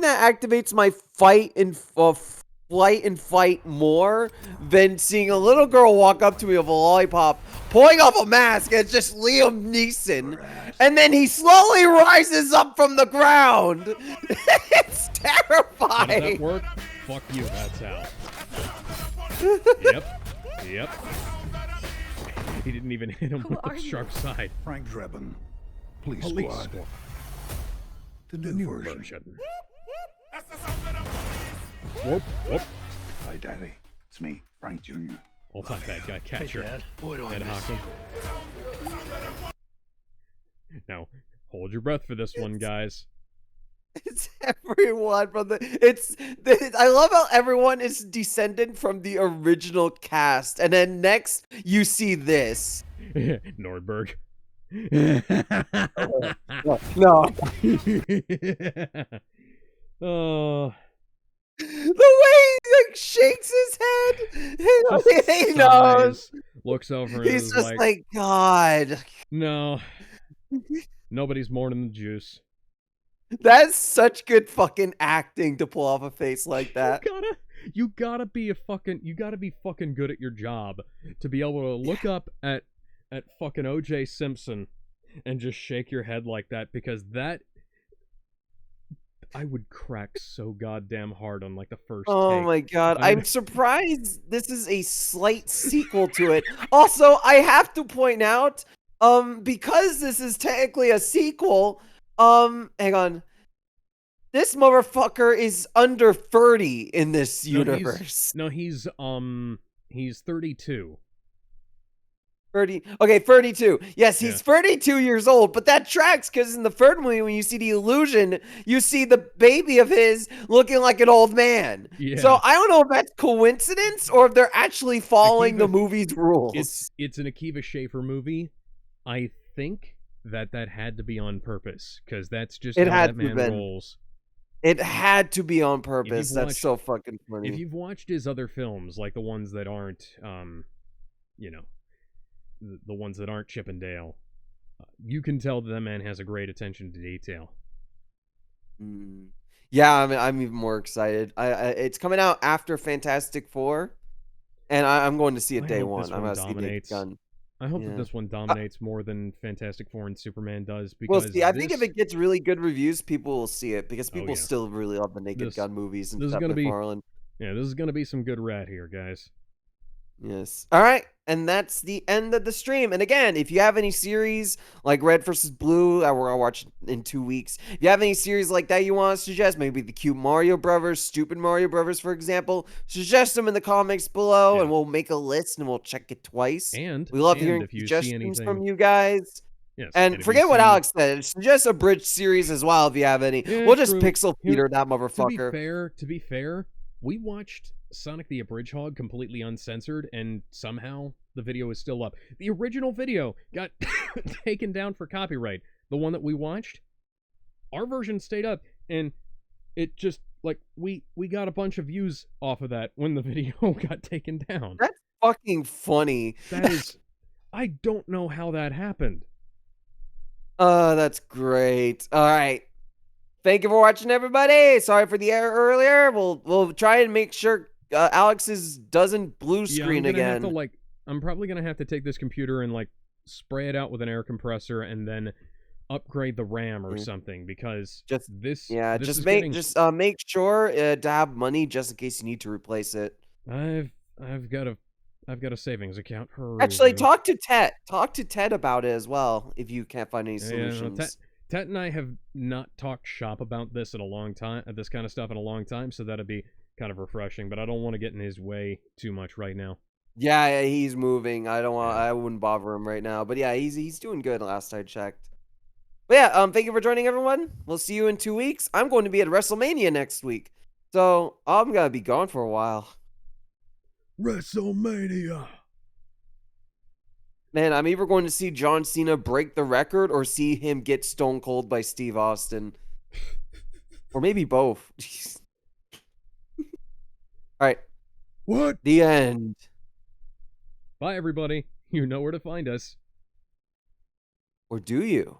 that activates my flight and fight more than seeing a little girl walk up to me with a lollipop, pulling off a mask, and it's just Liam Neeson, and then he slowly rises up from the ground. It's terrifying. How does that work? Fuck you, that's how. Yep. He didn't even hit him with the sharp side. Frank Drebin, Police Squad. The new version. Whoop. Hi, Daddy. It's me, Frank Jr. All-time bad guy catcher. Hey, Dad. Boy, do I Ed miss Hocken. Now, hold your breath for this one, guys. It's everyone from I love how everyone is descended from the original cast, and then next you see this. Nordberg. No. The way he shakes his head, he knows. Looks over. He's and just like, God. No. Nobody's more than the juice. That's such good fucking acting to pull off a face like that. You gotta be fucking good at your job to be able to look up at fucking O.J. Simpson and just shake your head like that, because that I would crack so goddamn hard on like the first take. My god, I'm surprised this is a slight sequel to it. Also, I have to point out, because this is technically a sequel, hang on. This motherfucker is under 30 in this universe. He's 32. 30. Okay, 32. Yes, he's 32 years old, but that tracks because in the third movie, when you see the illusion, you see the baby of his looking like an old man. Yeah. So I don't know if that's coincidence or if they're actually following the movie's rules. It's an Akiva Schaffer movie. I think that had to be on purpose, because that's just how that man rolls. It had to be on purpose. That's so fucking funny. If you've watched his other films, like the ones that aren't, the ones that aren't Chip and Dale. You can tell that man has a great attention to detail. Yeah, I'm even more excited. It's coming out after Fantastic Four, and I'm going to see it I day hope one. this I'm one going to see Naked dominates. Gun. I hope Yeah. that this one dominates more than Fantastic Four and Superman does, Well, because see, I think if this- it gets really good reviews, people will see it because Oh, people yeah. still really love the Naked Gun movies and this is Seth gonna be MacFarlane. this is gonna be some good rat here, guys. Yes. All right. And that's the end of the stream. And again, if you have any series like Red versus Blue, we're gonna watch in 2 weeks. If you have any series like that you want to suggest, maybe the cute Mario Brothers, Stupid Mario Brothers, for example, suggest them in the comments below, and we'll make a list and we'll check it twice. And we love and hearing if you see suggestions from anything- you guys. Yes, And if you forget what see- Alex said. Suggest a bridge series as well if you have any. Yeah, we'll just true. pixel You know, Peter that motherfucker. To be fair, we watched Sonic the Hedgehog completely uncensored, and somehow the video is still up. The original video got taken down for copyright. The one that we watched, our version stayed up, and it just like we got a bunch of views off of that when the video got taken down. That's fucking funny. That is, I don't know how that happened. That's great. All right. Thank you for watching, everybody. Sorry for the error earlier. We'll try and make sure Alex's doesn't blue screen I'm gonna again. have to, I'm probably gonna have to take this computer and spray it out with an air compressor and then upgrade the RAM or something, because this is make sure to have money just in case you need to replace it. I've got a savings account for Actually, talk to Ted about it as well if you can't find any solutions. Tet and I have not talked shop about this in a long time, this kind of stuff in a long time, so that'd be kind of refreshing, but I don't want to get in his way too much right now. Yeah, he's moving. I wouldn't bother him right now. But yeah, he's doing good last I checked. But yeah, thank you for joining, everyone. We'll see you in 2 weeks. I'm going to be at WrestleMania next week, so I'm gonna be gone for a while. WrestleMania. Man, I'm either going to see John Cena break the record or see him get stone cold by Steve Austin. Or maybe both. All right. What? The end. Bye, everybody. You know where to find us. Or do you?